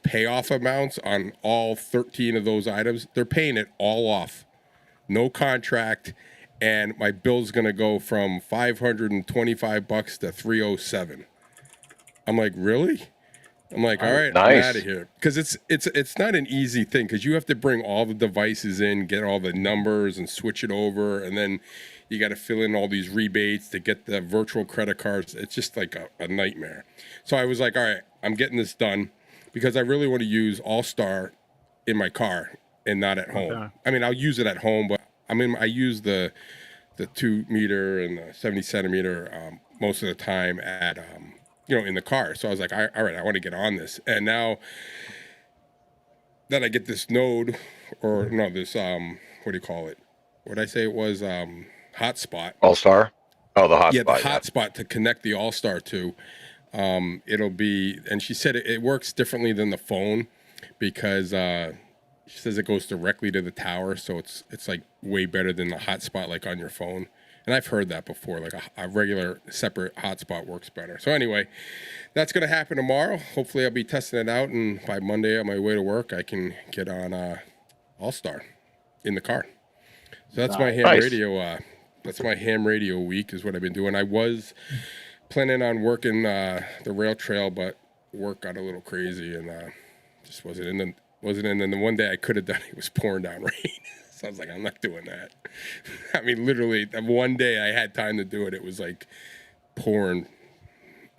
payoff amounts on all 13 of those items. They're paying it all off, no contract, and my bill's gonna go from $525 to 307. I'm like, really? I'm like, all right, I'm out Nice. of here, because it's not an easy thing, because you have to bring all the devices in, get all the numbers, and switch it over, and then you got to fill in all these rebates to get the virtual credit cards. It's just like a nightmare. So I was like, all right, I'm getting this done, because I really want to use All Star in my car and not at home. Okay. I mean, I'll use it at home, but I use the 2 meter and the 70 centimeter most of the time at in the car. So I was like, all right, I want to get on this. And now that I get this node, or no, this what do you call it? What did I say it was? Hotspot. All-Star? Oh, the hotspot. Yeah, the hotspot to connect the All-Star to. It'll be, and she said it works differently than the phone, because she says it goes directly to the tower, so it's like way better than the hotspot like on your phone. And I've heard that before, like a regular separate hotspot works better. So anyway, that's going to happen tomorrow. Hopefully I'll be testing it out, and by Monday on my way to work, I can get on All-Star in the car. So that's my ham radio. That's my ham radio week is what I've been doing. I was planning on working the rail trail, but work got a little crazy and just wasn't in. And then the one day I could have done it was pouring down rain. So I was like, I'm not doing that. I mean, literally, the one day I had time to do it, it was like pouring.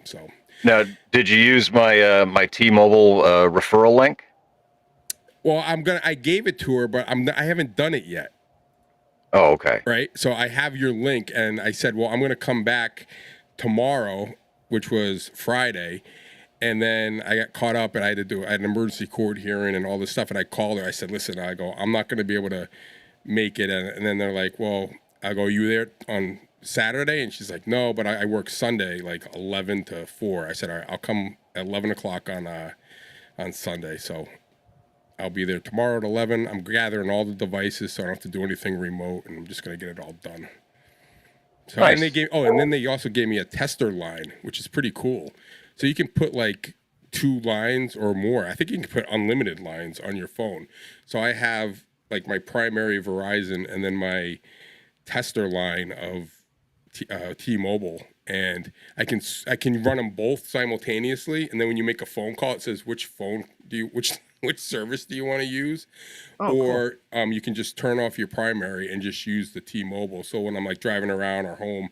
So now, did you use my my T-Mobile referral link? Well, I gave it to her, but I haven't done it yet. Oh, okay. Right. So I have your link, and I said, well, I'm going to come back tomorrow, which was Friday. And then I got caught up, and I had an emergency court hearing and all this stuff. And I called her. I said, listen, I'm not going to be able to make it. And then they're like, well, I go, you there on Saturday? And she's like, no, but I work Sunday, like 11 to 4. I said, all right, I'll come at 11 o'clock on Sunday. So I'll be there tomorrow at 11. I'm gathering all the devices, so I don't have to do anything remote, and I'm just going to get it all done. So, nice. And then they also gave me a tester line, which is pretty cool. So you can put like 2 lines or more. I think you can put unlimited lines on your phone. So I have like my primary Verizon and then my tester line of T-Mobile, and I can run them both simultaneously. And then when you make a phone call, it says which service do you want to use, or cool. You can just turn off your primary and just use the T-Mobile. So when I'm like driving around or home,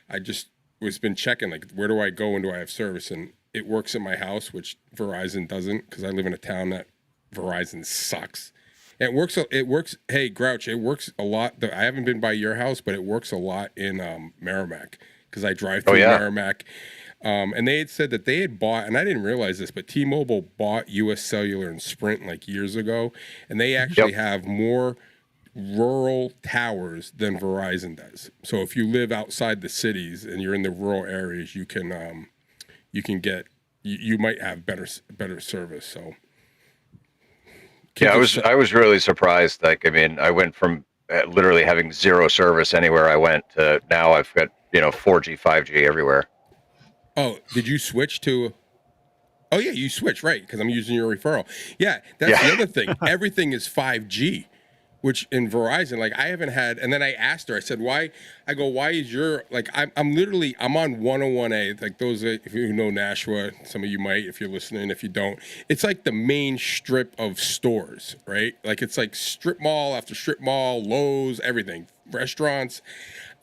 I just was been checking like where do I go and do I have service, and it works at my house, which Verizon doesn't, because I live in a town that Verizon sucks. And it works. Hey, Grouch, it works a lot. I haven't been by your house, but it works a lot in Merrimack, because I drive through Merrimack. And they had said that they had bought, and I didn't realize this, but T-Mobile bought U.S. Cellular and Sprint like years ago, and they actually have more rural towers than Verizon does. So if you live outside the cities and you're in the rural areas, you get you might have better service. So yeah, I was really surprised. Like, I mean, I went from literally having zero service anywhere I went to now I've got 4G, 5G everywhere. Oh, did you switch to? Oh yeah, you switched, right? Because I'm using your referral. Yeah, that's the other thing. Everything is 5G, which in Verizon, like I haven't had. And then I asked her. I said, "Why?" I go, "Why is your like?" I'm on 101A. Like those, if you know Nashua, some of you might, if you're listening. If you don't, it's like the main strip of stores, right? Like it's like strip mall after strip mall, Lowe's, everything, restaurants.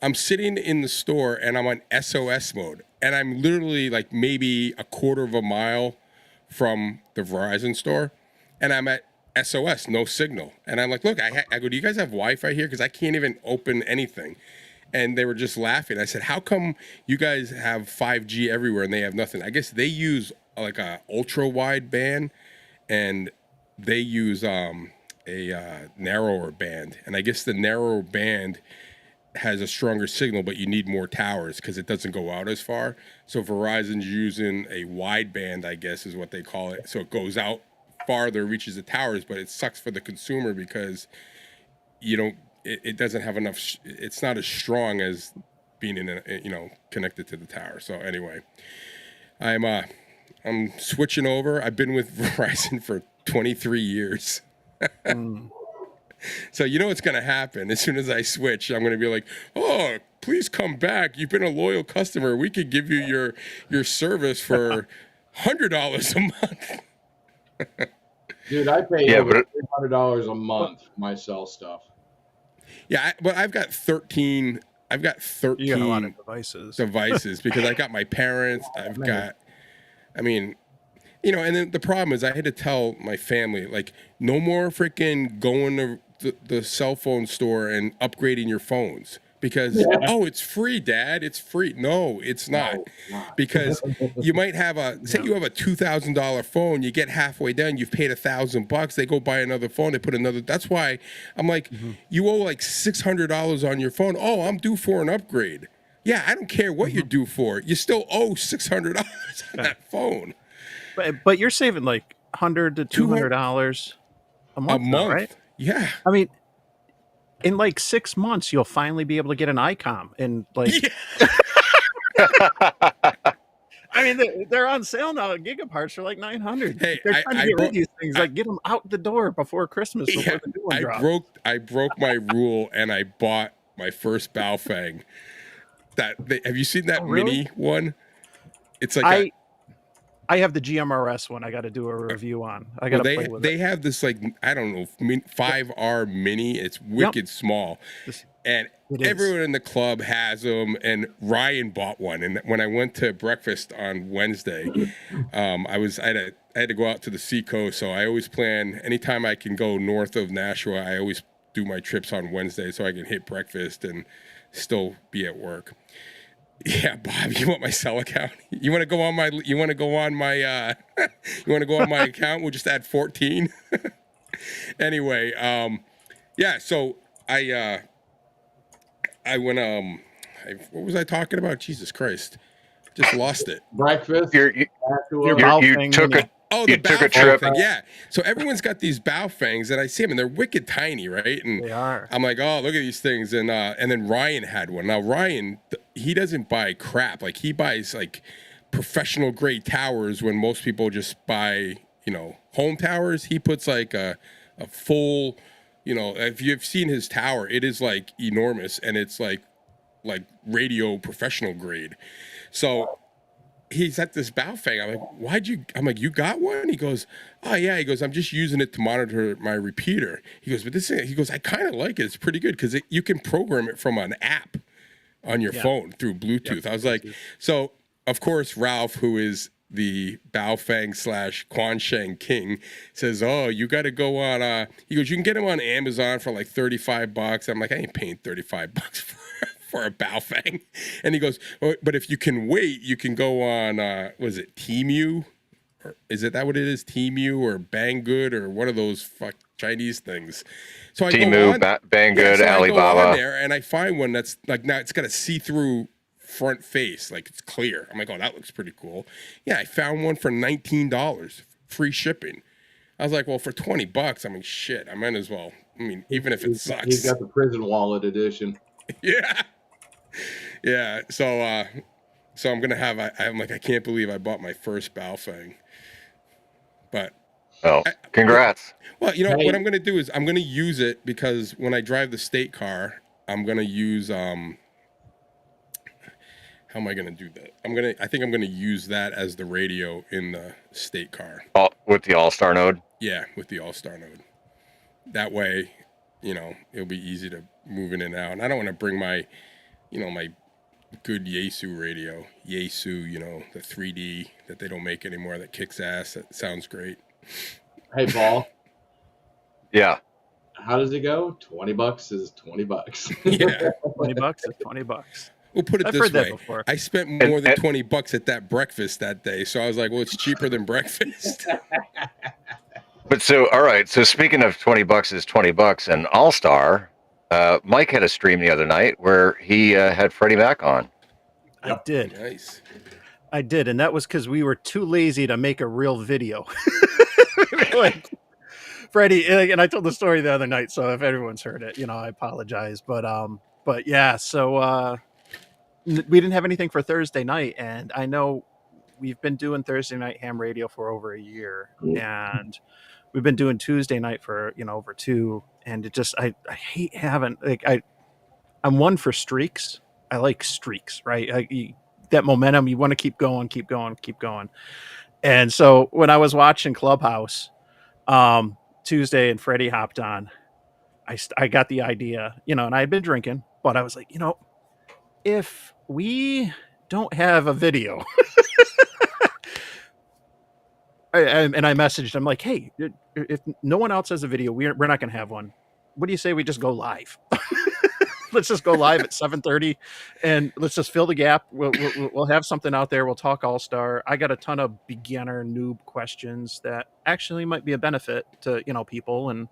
I'm sitting in the store and I'm on SOS mode. And I'm literally like maybe a quarter of a mile from the Verizon store. And I'm at SOS, no signal. And I'm like, look, I go, do you guys have Wi-Fi here? Because I can't even open anything. And they were just laughing. I said, how come you guys have 5G everywhere and they have nothing? I guess they use like a ultra wide band, and they use a narrower band. And I guess the narrower band has a stronger signal, but you need more towers because it doesn't go out as far. So Verizon's using a wide band, I guess is what they call it. So it goes out farther, reaches the towers, but it sucks for the consumer because it doesn't have enough. It's not as strong as being connected to the tower. So anyway, I'm I'm switching over. I've been with Verizon for 23 years. So you know what's going to happen. As soon as I switch, I'm going to be like, oh, please come back. You've been a loyal customer. We could give you your service for $100 a month. Dude, I pay over $300 a month for my cell stuff. Yeah, but I've got 13. I've got 13 you got a lot of devices because I got my parents. I've got, I mean, you know, and then the problem is I had to tell my family, like, no more freaking going to the cell phone store and upgrading your phones because, oh, it's free, Dad. It's free. No, it's not. Because you might have say you have a $2,000 phone, you get halfway done, you've paid $1,000, they go buy another phone, they put another. That's why I'm like, you owe like $600 on your phone. Oh, I'm due for an upgrade. Yeah, I don't care what you're due for. You still owe $600 on that phone. But you're saving like $100 to $200 a month, right? Yeah. I mean, in like 6 months, you'll finally be able to get an ICOM. And like, I mean, they're on sale now at Gigaparts for like $900. Hey, they're trying to get rid of these things. Like, get them out the door before Christmas. Before the new one drops. I broke my rule and I bought my first Baofeng. Have you seen that mini one? It's like I have the GMRS one. I got to do a review on. I got to play with it. They have this, like, I don't know, 5R mini. It's wicked small, and everyone in the club has them. And Ryan bought one. And when I went to breakfast on Wednesday, I had to go out to the Seacoast. So I always plan anytime I can go north of Nashua. I always do my trips on Wednesday so I can hit breakfast and still be at work. Yeah, Bob, you want my cell account? You want to go on my you want to go on my account? We'll just add 14. Anyway, yeah, so I went what was I talking about? Jesus Christ. Just lost it. Breakfast. You took a Oh, the Baofeng thing, yeah. So everyone's got these Baofengs, and I see them, and they're wicked tiny, right? And they are. I'm like, oh, look at these things, and then Ryan had one. Now Ryan, he doesn't buy crap. Like, he buys like professional grade towers when most people just buy, you know, home towers. He puts like a full, you know, if you've seen his tower, it is like enormous, and it's like radio professional grade. So he's at this Baofeng. I'm like, you got one? He goes, oh yeah. He goes, I'm just using it to monitor my repeater. He goes, but he goes, I kind of like it. It's pretty good because you can program it from an app on your phone through Bluetooth. Yep. I was like, so of course Ralph, who is the Baofeng / Quansheng king, says, oh, you got to go on. He goes, you can get them on Amazon for like $35. I'm like, I ain't paying $35 for a Baofeng. And he goes, oh, but if you can wait, you can go on, was it Temu? Or is that what it is? Temu or Banggood or one of those Chinese things. So I Temu, go on, Banggood, so Alibaba. I go on there and I find one that's like, now it's got a see-through front face, like it's clear. I'm like, oh, that looks pretty cool. Yeah, I found one for $19, free shipping. I was like, well, for $20, I mean, shit, I might as well. I mean, even if it sucks. He's got the prison wallet edition. Yeah. Yeah. So I'm gonna have. I'm like, I can't believe I bought my first Baofeng. But congrats. Well, you know what I'm gonna do is I'm gonna use it because when I drive the state car, I'm gonna use how am I gonna do that? I think I'm gonna use that as the radio in the state car. With the All-Star node? Yeah, with the All-Star node. That way, you know, it'll be easy to move in and out. And I don't want to bring my, you know, my good Yaesu radio. Yaesu, you know, the 3D that they don't make anymore that kicks ass. That sounds great. Hey, Paul. Yeah. How does it go? $20 is $20. Yeah. $20 is $20. We'll put it this way. I spent more than $20 at that breakfast that day. So I was like, well, it's cheaper than breakfast. But so, all right. So speaking of $20 is $20 and All-Star, Mike had a stream the other night where he had Freddie Mac on. I did. Nice. I did. And that was because we were too lazy to make a real video. Like, Freddie, and I told the story the other night. So if everyone's heard it, you know, I apologize. But yeah, so we didn't have anything for Thursday night. And I know we've been doing Thursday night ham radio for over a year, and we've been doing Tuesday night for over 2, and it just I hate having I'm one for streaks. I like streaks, right? That momentum, you want to keep going, keep going, keep going. And so when I was watching Clubhouse Tuesday and Freddie hopped on, I got the idea, and I had been drinking, but I was like, if we don't have a video, and I messaged him like, hey, if no one else has a video, we're not going to have one. What do you say we just go live? Let's just go live at 7:30 and let's just fill the gap. We'll have something out there. We'll talk All-Star. I got a ton of beginner noob questions that actually might be a benefit to, people and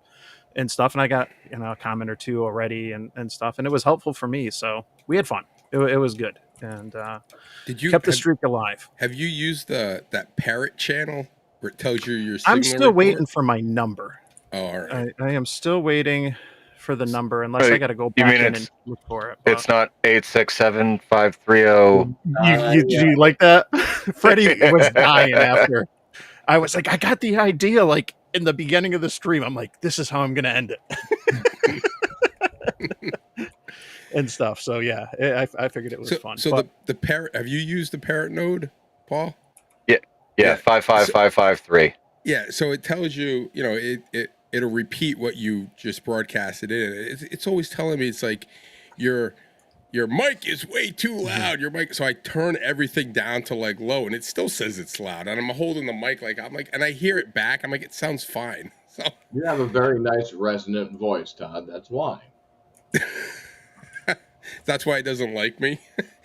stuff. And I got, a comment or two already and stuff. And it was helpful for me. So we had fun. It was good. And kept the streak alive. Have you used that Parrot channel where it tells you your signal I'm still report? waiting for my number. Oh, all right. I am still waiting for the number, unless I got to go back in and look for it. It's not 867-530. You like that? Freddie was dying after. I was like, I got the idea like in the beginning of the stream. I'm like, this is how I'm going to end it. And stuff. So yeah, I figured it was fun. So the Parrot, have you used the Parrot node, Paul? Yeah, 55553. Yeah, so it tells you, it'll repeat what you just broadcasted in. It's always telling me, it's like your mic is way too loud. Your mic. So I turn everything down to like low, and it still says it's loud. And I'm holding the mic and I hear it back. I'm like, it sounds fine. So you have a very nice resonant voice, Todd. That's why. That's why it doesn't like me.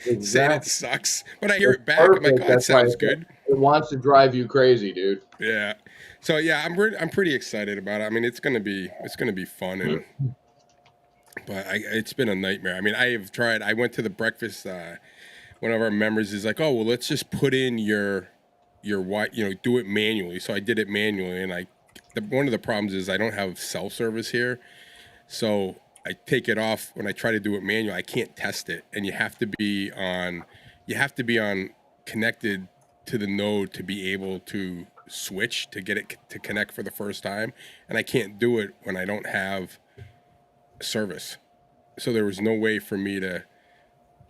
Exactly. Saying it sucks. When I hear it back, I'm like, oh, that sounds good. It wants to drive you crazy, dude. Yeah. So yeah, I'm pretty excited about it. I mean, it's gonna be fun, but it's been a nightmare. I mean, I have tried. I went to the breakfast. One of our members is like, oh well, let's just put in your what, do it manually. So I did it manually, and one of the problems is I don't have cell service here, so I take it off when I try to do it manually. I can't test it, and you have to be on connected to the node to be able to switch to get it to connect for the first time, and I can't do it when I don't have service. So there was no way for me to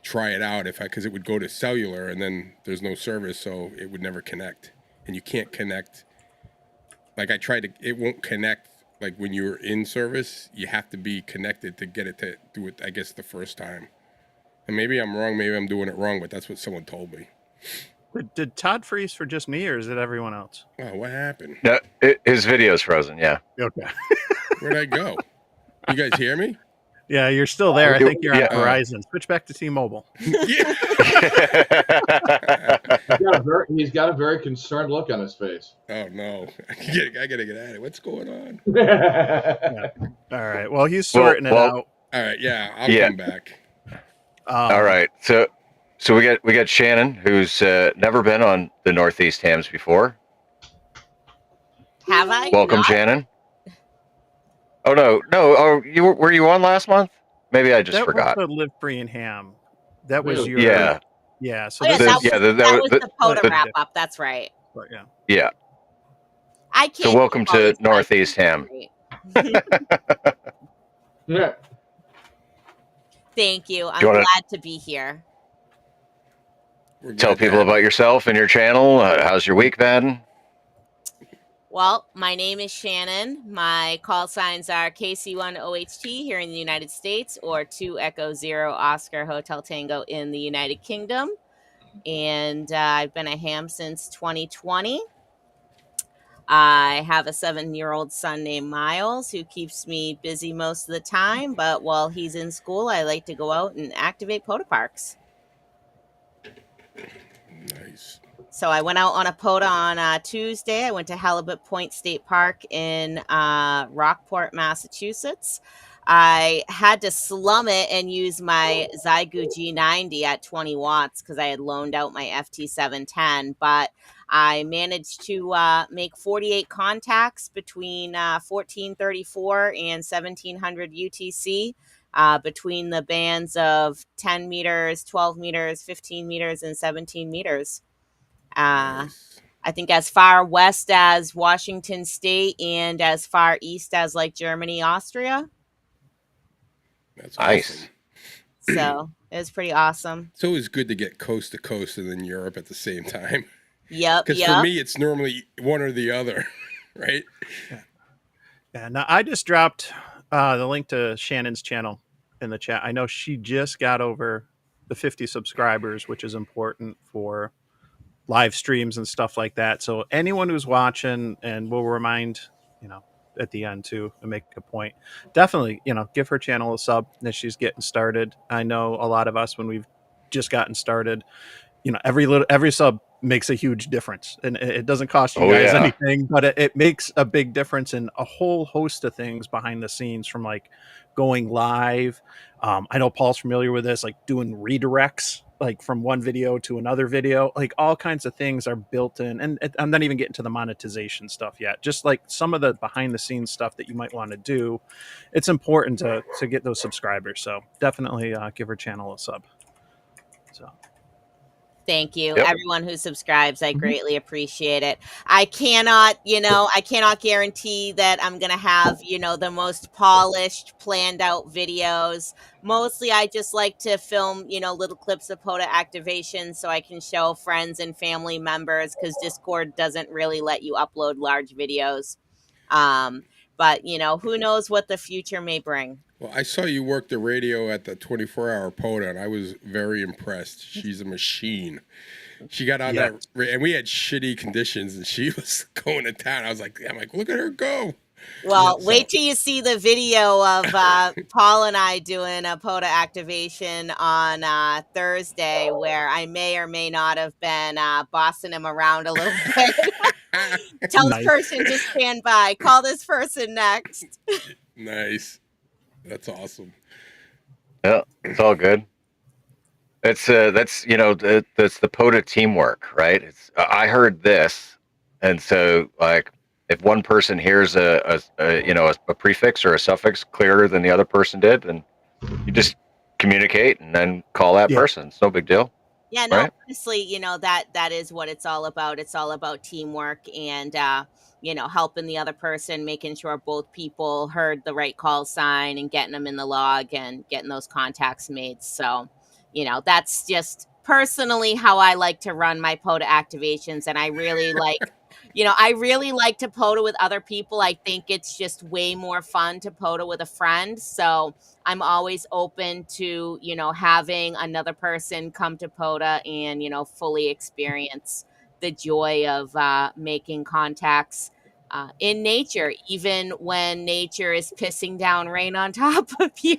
try it out because it would go to cellular and then there's no service, so it would never connect. And you can't connect. Like I tried it won't connect. Like when you're in service, you have to be connected to get it to do it, I guess, the first time. And maybe I'm wrong, maybe I'm doing it wrong, but that's what someone told me. Did Todd freeze for just me, or is it everyone else? Oh, what happened? No, his video's frozen, yeah. Okay. Where'd I go? You guys hear me? Yeah, you're still there. I think you're on Verizon. Switch back to T-Mobile. Yeah. He's got a very concerned look on his face. Oh, no. I gotta get at it. What's going on? Yeah. All right. Well, he's sorting it out. All right. Yeah, I'll come back. All right. So we got Shannon, who's never been on the Northeast Hams before. Have I? Welcome, Shannon. Oh no! Oh, were you on last month? Maybe I just forgot. That was the Live Free and Ham. That was your yeah. So that was the POTA wrap up. That's right. But yeah. Yeah. I can't. So welcome to Northeast Ham. Yeah. Thank you. I'm glad to be here. Tell people about yourself and your channel. How's your week been? Well, my name is Shannon. My call signs are KC1OHT here in the United States, or 2 Echo 0 Oscar Hotel Tango in the United Kingdom. And I've been a ham since 2020. I have a 7-year-old son named Miles who keeps me busy most of the time. But while he's in school, I like to go out and activate POTA parks. Nice. So I went out on a POTA on Tuesday. I went to Halibut Point State Park in Rockport, Massachusetts. I had to slum it and use my Zygu G90 at 20 watts because I had loaned out my FT710. But I managed to make 48 contacts between 1434 and 1700 UTC. Between the bands of 10 meters, 12 meters, 15 meters, and 17 meters. Nice. I think as far west as Washington State and as far east as like Germany, Austria. That's Nice. awesome. So it was pretty awesome. It's always good to get coast to coast and then Europe at the same time. Yep. Because for me, it's normally one or the other, right? Yeah. Now I just dropped the link to Shannon's channel in the chat. I know she just got over the 50 subscribers, which is important for live streams and stuff like that. So anyone who's watching, and we'll remind, at the end too, to make a point, definitely, give her channel a sub as she's getting started. I know a lot of us, when we've just gotten started, every sub makes a huge difference, and it doesn't cost you guys anything, but it makes a big difference in a whole host of things behind the scenes, from like going live. I know Paul's familiar with this, like doing redirects, like from one video to another video, like all kinds of things are built in. And I'm not even getting to the monetization stuff yet. Just like some of the behind the scenes stuff that you might want to do. It's important to get those subscribers. So definitely give her channel a sub. So. Thank you, Yep. everyone who subscribes. I greatly appreciate it. I cannot guarantee that I'm going to have, the most polished, planned out videos. Mostly I just like to film, little clips of POTA activation so I can show friends and family members, because Discord doesn't really let you upload large videos. But, who knows what the future may bring. Well, I saw you work the radio at the 24-hour POTA, and I was very impressed. She's a machine. She got on that, and we had shitty conditions, and she was going to town. I'm like, look at her go. Well, wait till you see the video of Paul and I doing a POTA activation on Thursday, where I may or may not have been bossing him around a little bit. Tell this person to stand by. Call this person next. Nice. That's awesome. Yeah, it's all good. That's that's the POTA teamwork, right? I heard this, and so like if one person hears a prefix or a suffix clearer than the other person did, then you just communicate and then call that person. It's no big deal. Yeah, no, right? Honestly, that is what it's all about. It's all about teamwork and helping the other person, making sure both people heard the right call sign and getting them in the log and getting those contacts made. So, that's just personally how I like to run my POTA activations. And I really like, to POTA with other people. I think it's just way more fun to POTA with a friend. So I'm always open to, having another person come to POTA and, fully experience the joy of making contacts in nature, even when nature is pissing down rain on top of you.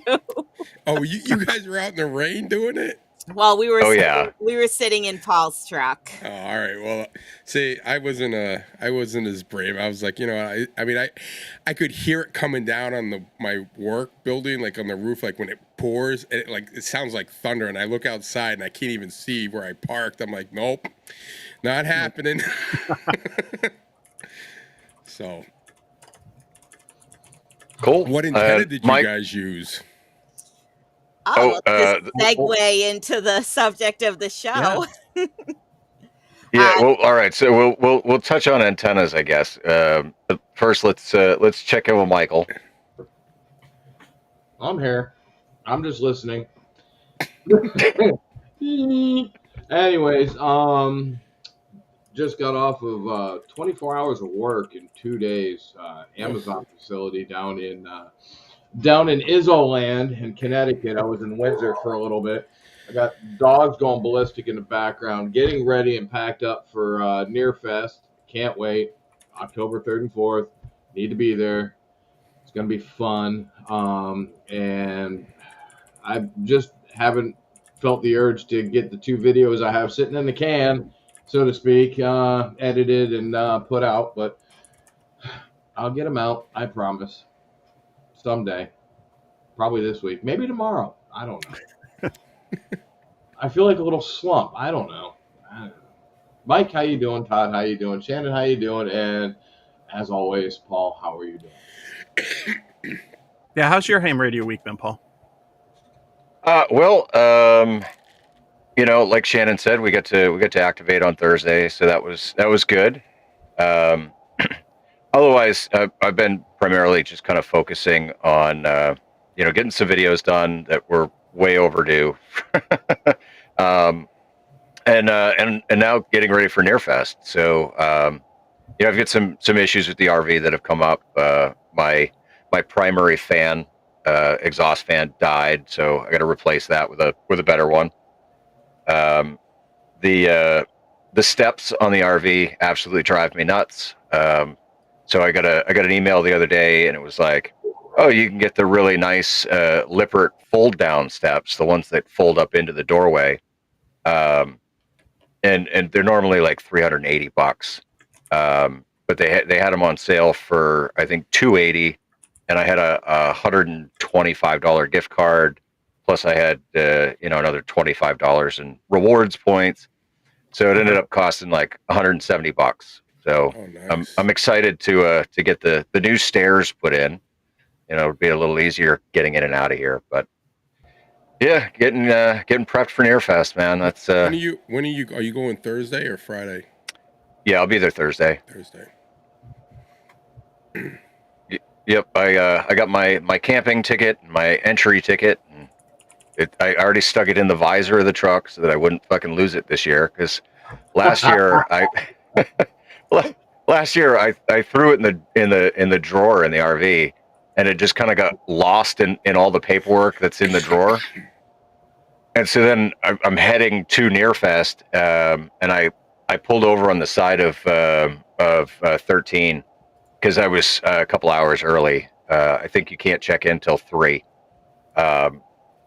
Oh, you guys were out in the rain doing it? Well, we were sitting in Paul's truck. Oh, all right. Well, see, I wasn't as brave. I was like, I could hear it coming down on my work building, like on the roof, like when it pours, and it sounds like thunder. And I look outside and I can't even see where I parked. I'm like, nope, not happening. So cool. What antenna did you guys use? Segue into the subject of the show. Well, all right. So we'll touch on antennas, I guess. But first, let's check in with Michael. I'm here. I'm just listening. Anyways, just got off of 24 hours of work in 2 days. Amazon facility down in Izzoland in Connecticut. I was in Windsor for a little bit. I got dogs going ballistic in the background, getting ready and packed up for Nearfest. Can't wait. October 3rd and 4th. Need to be there. It's going to be fun. And I just haven't felt the urge to get the 2 videos I have sitting in the can, so to speak, edited and put out. But I'll get them out. I promise. Someday. Probably this week. Maybe tomorrow. I don't know. I feel like a little slump. I don't know. Mike, how you doing? Todd, how you doing? Shannon, how you doing? And as always, Paul, how are you doing? Yeah, how's your ham radio week been, Paul? you know, like Shannon said, we got to activate on Thursday, so that was good. Um, Otherwise, I've been primarily just kind of focusing on, you know, getting some videos done that were way overdue, um, and now getting ready for Nearfest. So, you know, I've got some issues with the RV that have come up. My primary fan, exhaust fan, died, so I got to replace that with a better one. Um, the steps on the RV absolutely drive me nuts. So I got an email the other day, and it was like, "Oh, you can get the really nice Lippert fold down steps, the ones that fold up into the doorway, um, and they're normally like $380. But they had them on sale for I think $280, and I had a $125 gift card, plus I had you know, another $25 in rewards points, so it ended up costing like $170. So Oh, nice. I'm excited to get the new stairs put in. You know, it'll be a little easier getting in and out of here. But yeah, getting prepped for Nearfest, man. That's When are you going Thursday or Friday? yeah, I'll be there Thursday. Thursday. Yep, I got my camping ticket, my entry ticket, and I already stuck it in the visor of the truck so that I wouldn't fucking lose it this year. Because last year last year I threw it in the drawer in the RV, and it just kind of got lost in all the paperwork that's in the drawer. And so then I'm heading to Nearfest, and I pulled over on the side of 13 because I was a couple hours early. I think you can't check in till 3.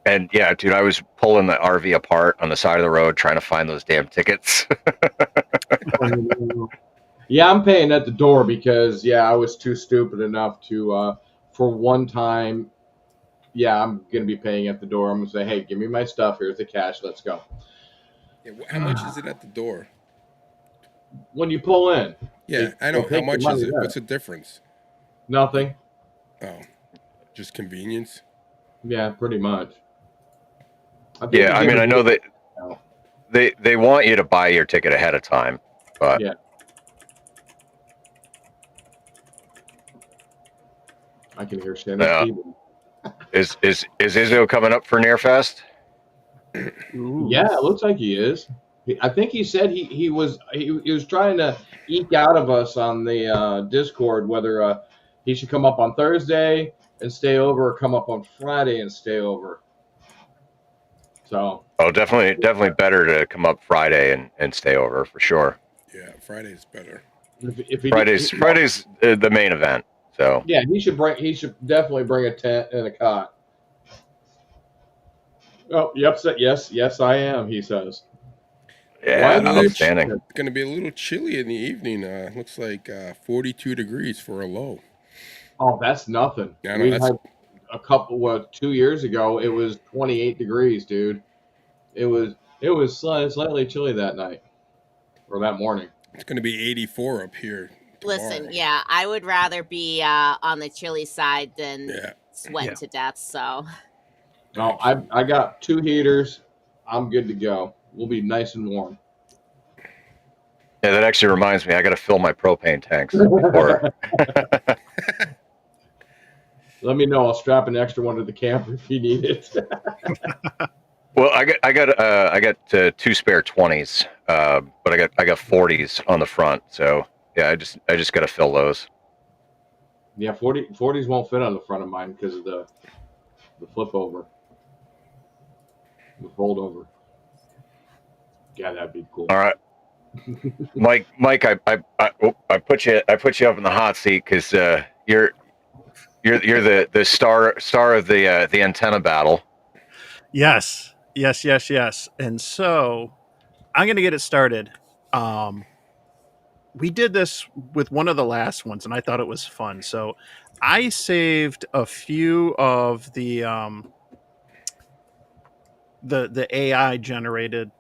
And yeah, dude, I was pulling the RV apart on the side of the road trying to find those damn tickets. Yeah, I'm paying at the door because I was too stupid enough to for one time. Yeah, I'm gonna be paying at the door. I'm gonna say, hey, give me my stuff. Here's the cash. Let's go. Yeah, how much is it at the door? When you pull in, Yeah, I they'll know. How take the much money is it? there. What's the difference? Nothing. Oh, just convenience. Yeah, pretty much. Yeah, I mean, I know that they want you to buy your ticket ahead of time, but Yeah. I can hear Shannon. Yeah. Steven. is Izzo coming up for Nearfest? Ooh. Yeah, it looks like he is. I think he said he was trying to eke out of us on the Discord whether he should come up on Thursday and stay over, or come up on Friday and stay over. So Oh, definitely better to come up Friday and stay over for sure. Yeah, Friday's better. if he Friday's the main event. So yeah, he should definitely bring a tent and a cot. Oh, yep, yes, I am. He says. yeah, Why outstanding. It's going to be a little chilly in the evening. Looks like 42 degrees for a low. Oh, that's nothing. Yeah, I know, We that's- had a couple 2 years ago. It was 28 degrees, dude. It was slightly chilly that night or that morning. It's going to be 84 up here. Listen, tomorrow. yeah, I would rather be on the chilly side than Yeah. sweat Yeah. to death. So No, I got 2 heaters. I'm good to go. We'll be nice and warm. Yeah, that actually reminds me, I got to fill my propane tanks. Before. Let me know. I'll strap an extra one to the camper if you need it. Well, I got 2 spare 20s, but I got 40s on the front. So yeah, I just got to fill those. Yeah, 40s won't fit on the front of mine because of the flip over, the fold over. Yeah, that'd be cool. All right, Mike, I put you up in the hot seat because you're the star of the antenna battle. Yes. And so I'm going to get it started. We did this with one of the last ones, and I thought it was fun. So I saved a few of the AI generated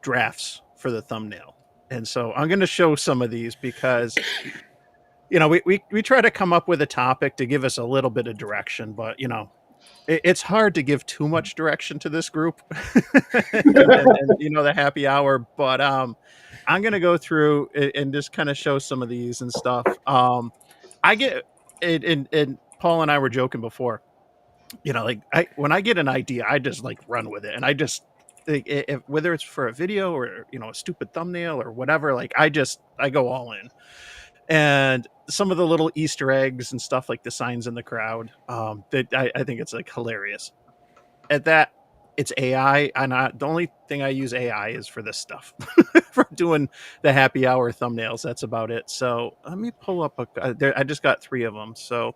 drafts for the thumbnail. And so I'm going to show some of these because, you know, we try to come up with a topic to give us a little bit of direction, but, you know, it's hard to give too much direction to this group, and the happy hour. But I'm gonna go through and just kind of show some of these and stuff. I get it, and Paul and I were joking before. Like when I get an idea, I just like run with it, and I just whether it's for a video or a stupid thumbnail or whatever, like I go all in. And some of the little Easter eggs and stuff, like the signs in the crowd, that I think it's like hilarious. At that, it's AI, and the only thing I use AI is for this stuff, for doing the happy hour thumbnails. That's about it. So let me pull up I just got 3 of them. So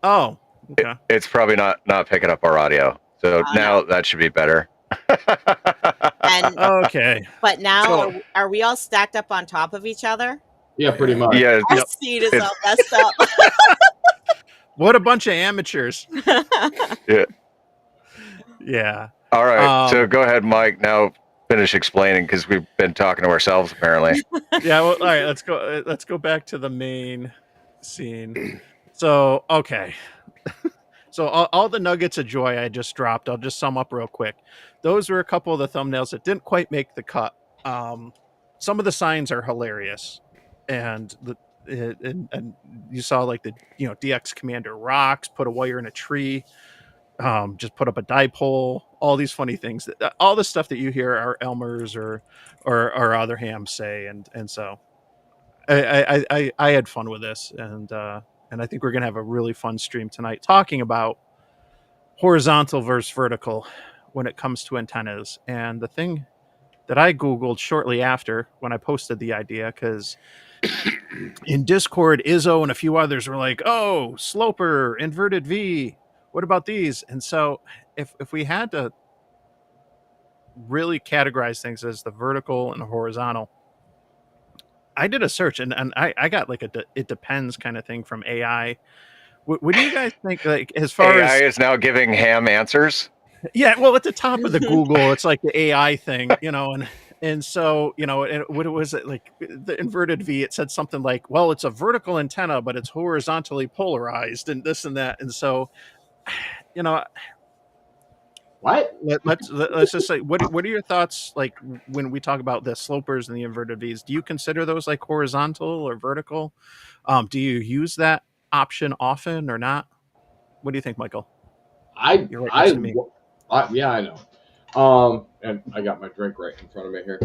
oh, okay. It's probably not picking up our audio. So now no. that should be better. And Okay. but now So- are we all stacked up on top of each other? Yeah, pretty much. Yeah, Our seat is all messed up. What a bunch of amateurs. yeah. Yeah. All right. So Um, go ahead, Mike. Now finish explaining because we've been talking to ourselves apparently. Yeah. Well, all right. Let's go back to the main scene. So, okay. So all the nuggets of joy I just dropped, I'll just sum up real quick. Those were a couple of the thumbnails that didn't quite make the cut. Some of the signs are hilarious, and and you saw like the DX Commander rocks, put a wire in a tree, just put up a dipole, all these funny things. All the stuff that you hear are Elmer's or other hams say, and so I had fun with this, and I think we're gonna have a really fun stream tonight talking about horizontal versus vertical when it comes to antennas. And the thing that I Googled shortly after when I posted the idea, because in Discord, Izzo and a few others were like, oh, sloper, inverted V, what about these? And so if we had to really categorize things as the vertical and the horizontal, I did a search and I got like it depends kind of thing from AI. What do you guys think, like, as far AI as is now giving ham answers. Yeah, well, at the top of the Google, it's like the AI thing, and And so, and what was it like the inverted V? It said something like, well, it's a vertical antenna, but it's horizontally polarized and this and that. And so, you know, What? let's just say, what are your thoughts like when we talk about the slopers and the inverted Vs? Do you consider those like horizontal or vertical? Do you use that option often or not? What do you think, Michael? You're right next to me. Yeah, I know. And I got my drink right in front of me here.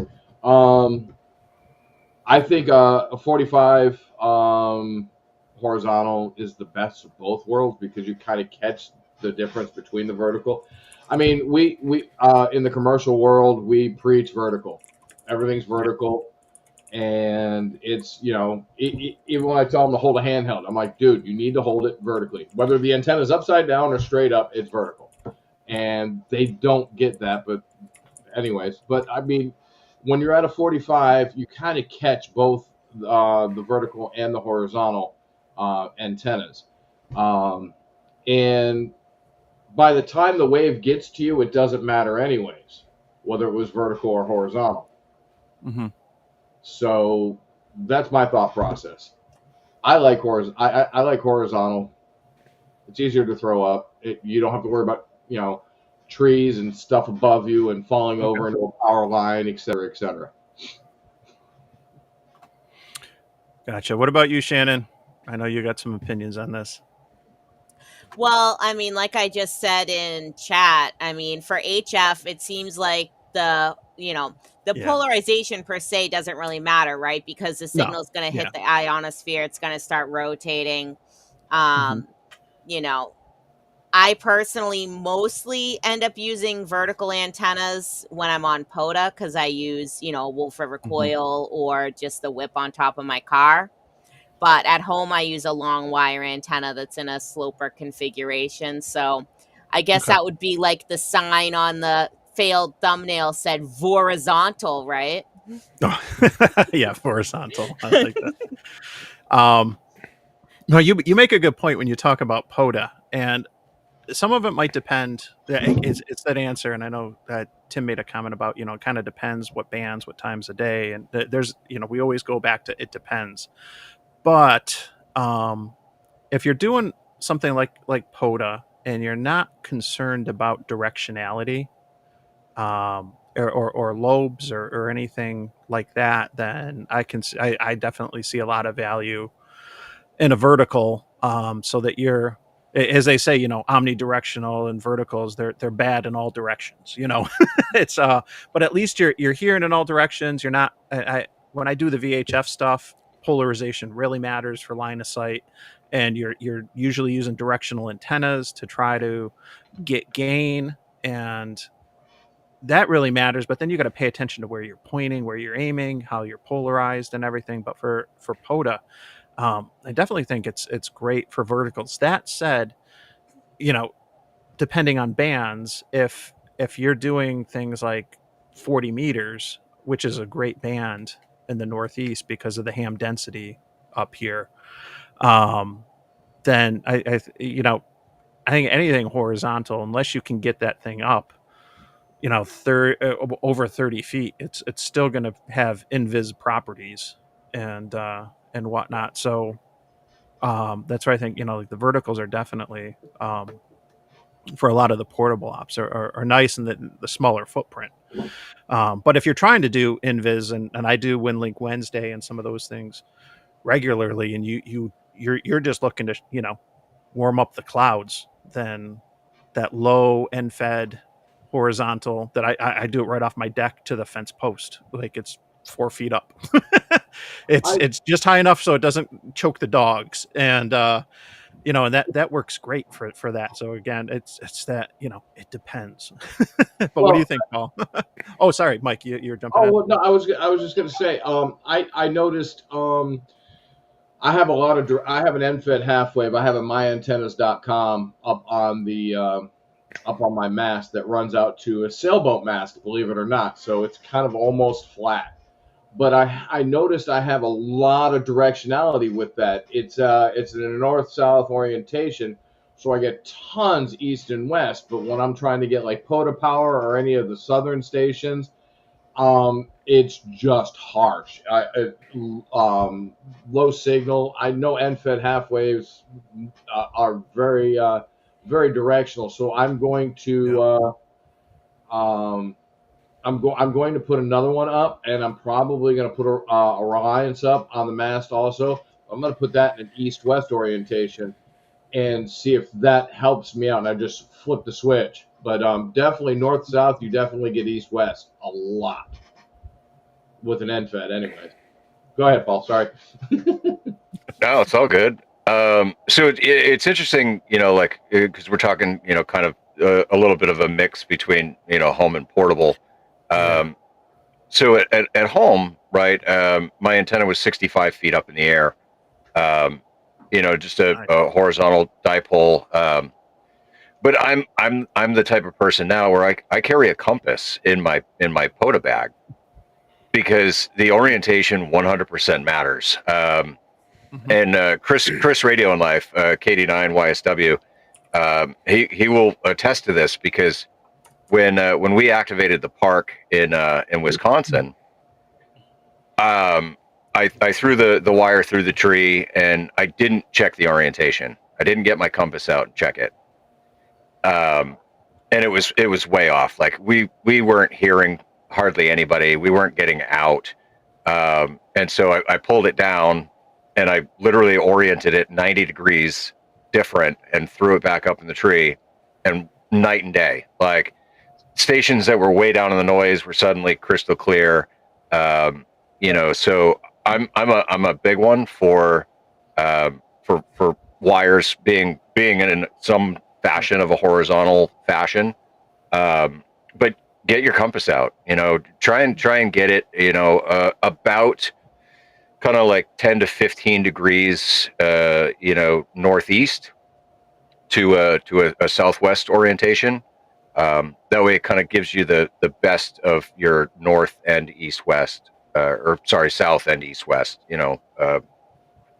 I think a 45 horizontal is the best of both worlds because you kind of catch the difference between the vertical. I mean, we in the commercial world, we preach vertical. Everything's vertical. And it's, even when I tell them to hold a handheld, I'm like, dude, you need to hold it vertically. Whether the antenna is upside down or straight up, it's vertical. And they don't get that. But anyways, I mean, when you're at a 45, you kind of catch both the vertical and the horizontal antennas. And by the time the wave gets to you, it doesn't matter anyways, whether it was vertical or horizontal. Mm-hmm. So that's my thought process. I like horizontal. It's easier to throw up. You don't have to worry about, trees and stuff above you and falling over into a power line, et cetera, et cetera. Gotcha. What about you, Shannon? I know you got some opinions on this. Well, I mean, like I just said in chat, I mean, for HF, it seems like the polarization per se doesn't really matter, right? Because the signal is going to hit the ionosphere. It's going to start rotating. I personally mostly end up using vertical antennas when I'm on POTA because I use, Wolf River coil or just the whip on top of my car. But at home, I use a long wire antenna that's in a sloper configuration. So I guess that would be like the sign on the failed thumbnail said horizontal, right? Yeah, horizontal. I like that. No, you make a good point when you talk about POTA, and some of it might depend. It's that answer, and I know that Tim made a comment about, it kind of depends what bands, what times of day, and there's, we always go back to it depends. But if you're doing something like POTA and you're not concerned about directionality or lobes or anything like that, then I definitely see a lot of value in a vertical, so that you're, as they say, omnidirectional, and verticals, they're bad in all directions. It's but at least you're hearing in all directions. You're not. When I do the VHF stuff, polarization really matters for line of sight, and you're usually using directional antennas to try to get gain, and that really matters. But then you got to pay attention to where you're pointing, where you're aiming, how you're polarized, and everything. But for POTA, I definitely think it's great for verticals. That said, depending on bands, if you're doing things like 40 meters, which is a great band in the Northeast because of the ham density up here, then I think anything horizontal, unless you can get that thing up, over 30 feet, it's still going to have invis properties and whatnot. So that's why I think, like the verticals are definitely, for a lot of the portable ops are nice in the smaller footprint. But if you're trying to do invis, and I do WinLink Wednesday and some of those things regularly, and you're just looking to, warm up the clouds, then that low end fed horizontal that I do it right off my deck to the fence post, like it's 4 feet up. It's just high enough so it doesn't choke the dogs, and and that works great for that. So again, it's that, it depends. But what do you think, Paul? Oh, sorry, Mike, you're jumping in. Well, no, I was just going to say, I noticed, I have I have an end-fed half wave. I have a myantennas.com up on my mast that runs out to a sailboat mast, believe it or not. So it's kind of almost flat. But I noticed I have a lot of directionality with that. It's in a north-south orientation, so I get tons east and west. But when I'm trying to get like POTA power or any of the southern stations, It's just harsh. Low signal. I know NFED half waves are very directional. So I'm going to I'm going to put another one up, and I'm probably going to put a Reliance up on the mast also. I'm going to put that in an east-west orientation and see if that helps me out. And I just flip the switch. But definitely north-south, you definitely get east-west a lot with an NFED anyways. Go ahead, Paul. Sorry. No, it's all good. So it's interesting, like, because we're talking, kind of a little bit of a mix between, home and portable. So at home, right, my antenna was 65 feet up in the air, just a horizontal dipole. But I'm the type of person now where I carry a compass in my POTA bag because the orientation 100% matters. And Chris Radio in Life, KD9 YSW, he will attest to this because when we activated the park in Wisconsin, I threw the wire through the tree and I didn't check the orientation. I didn't get my compass out and check it. And it was way off. Like we weren't hearing hardly anybody. We weren't getting out. And so I pulled it down and I literally oriented it 90 degrees different and threw it back up in the tree, and night and day. Like stations that were way down in the noise were suddenly crystal clear. So I'm a big one for wires being in some fashion of a horizontal fashion. But get your compass out, try and get it, about kind of like 10 to 15 degrees, northeast to a southwest orientation. That way it kind of gives you the best of your north and east-west, south and east-west, but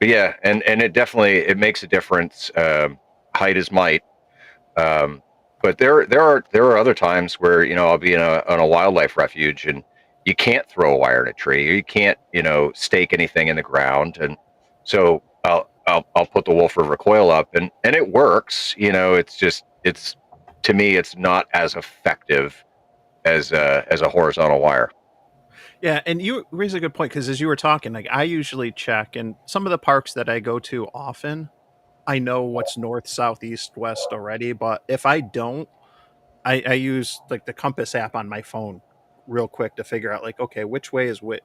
yeah, and it definitely, it makes a difference. Height is might. But there are other times where, I'll be on a wildlife refuge and you can't throw a wire in a tree, or you can't, stake anything in the ground. And so I'll put the Wolf River coil up and it works, it's to me, it's not as effective as a horizontal wire. Yeah, and you raise a good point because as you were talking, like I usually check, and some of the parks that I go to often, I know what's north, south, east, west already. But if I don't, I use like the compass app on my phone real quick to figure out like, okay, which way is what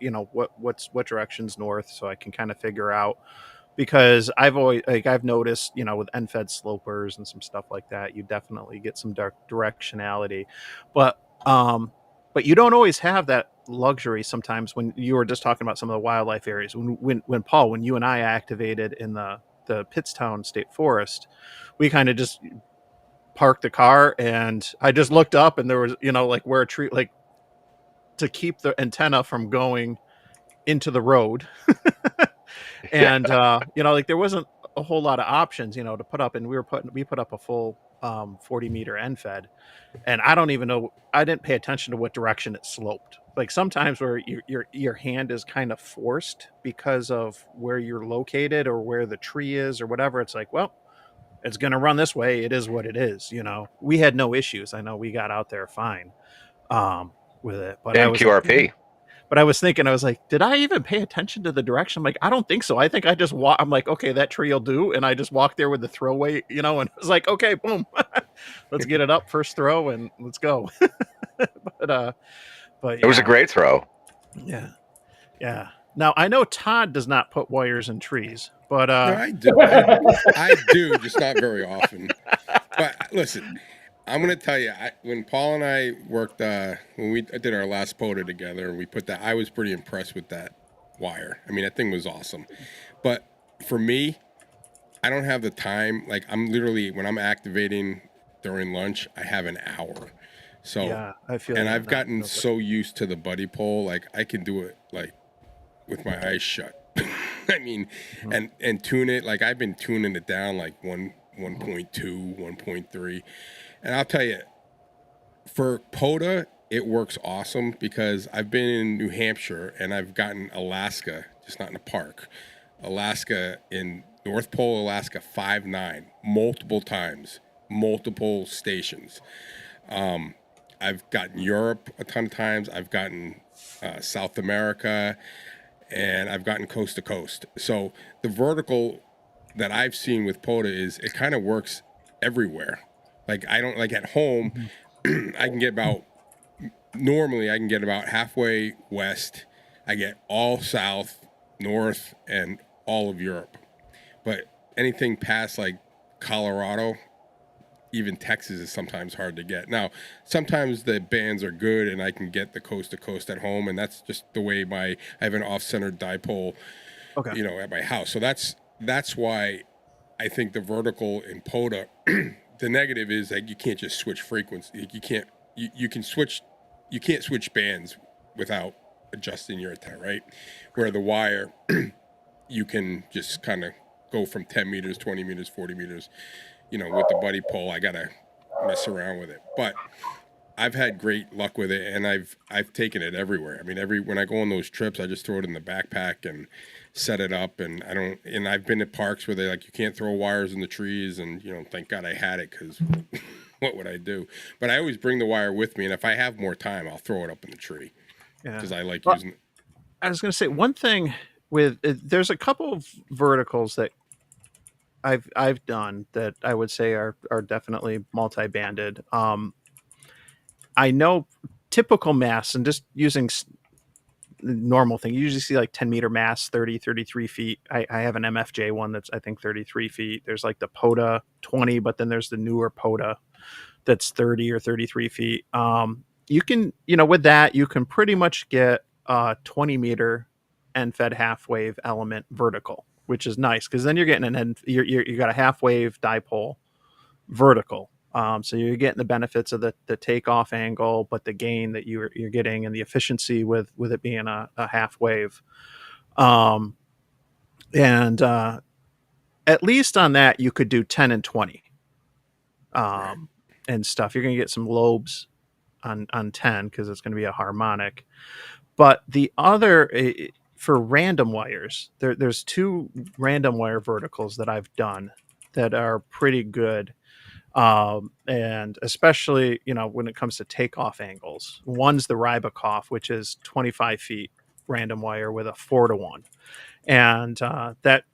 direction's north, so I can kind of figure out. Because I've noticed, with NFED slopers and some stuff like that, you definitely get some directionality, but you don't always have that luxury. Sometimes when you were just talking about some of the wildlife areas, when Paul, when you and I activated in the Pittstown State Forest, we kind of just parked the car and I just looked up and there was, like where a tree, like to keep the antenna from going into the road. And like there wasn't a whole lot of options, to put up, and we put up a full 40 meter NFED, and I don't even know, I didn't pay attention to what direction it sloped. Like sometimes where your hand is kind of forced because of where you're located or where the tree is or whatever. It's like, well, it's going to run this way. It is what it is. We had no issues. I know we got out there fine with it, but and QRP. But I was thinking, I was like, did I even pay attention to the direction? I'm like, I don't think so. I think I just I'm like, okay, that tree will do. And I just walked there with the throwaway, and it was like, okay, boom, let's get it up first throw and let's go. but it was a great throw. Yeah. Yeah. Now I know Todd does not put wires in trees, but no, I do. I do, just not very often. But listen, I'm gonna tell you, when Paul and I worked, when we did our last POTA together, we put that. I was pretty impressed with that wire. I mean, that thing was awesome. But for me, I don't have the time. Like I'm literally, when I'm activating during lunch, I have an hour. So yeah, I feel. And I've gotten so used to the buddy pole, like I can do it like with my eyes shut. I mean, and tune it. Like I've been tuning it down like 1.2, 1.3. And I'll tell you, for POTA, it works awesome because I've been in New Hampshire and I've gotten Alaska, just not in a park. Alaska in North Pole, Alaska, 5'9", multiple times, multiple stations. I've gotten Europe a ton of times. I've gotten South America, and I've gotten coast to coast. So the vertical that I've seen with POTA is it kind of works everywhere. Like I don't like at home, I can get about normally I can get about halfway west. I get all south, north, and all of Europe. But anything past like Colorado, even Texas is sometimes hard to get. Now, sometimes the bands are good and I can get the coast to coast at home, and that's just the way I have an off-centered dipole, Okay. at my house. So that's why I think the vertical in POTA, the negative is that you can't just switch frequency. You can't switch bands without adjusting your antenna, right? Where the wire, you can just kind of go from 10 meters, 20 meters, 40 meters. With the buddy pole, I gotta mess around with it. But I've had great luck with it, and I've taken it everywhere. I mean, when I go on those trips, I just throw it in the backpack and set it up. And I've been at parks where they like you can't throw wires in the trees, and thank God I had it because what would I do? But I always bring the wire with me, and if I have more time, I'll throw it up in the tree because I like using it. I was going to say one thing with there's a couple of verticals that I've done that I would say are definitely multi-banded. I know typical masts, and just using normal thing, you usually see like 10-meter masts, 33 feet. I have an MFJ one that's I think 33 feet. There's like the POTA 20, but then there's the newer POTA that's 30 or 33 feet. You can, with that, you can pretty much get a 20-meter end-fed half-wave element vertical, which is nice because then you're getting you got a half-wave dipole vertical. So you're getting the benefits of the takeoff angle, but the gain that you're getting and the efficiency with it being a half wave. And at least on that, you could do 10 and 20 and stuff. You're going to get some lobes on 10 because it's going to be a harmonic. But the other, for random wires, there's two random wire verticals that I've done that are pretty good. And especially, when it comes to takeoff angles, one's the Rybakov, which is 25 feet random wire with a 4-to-1. And that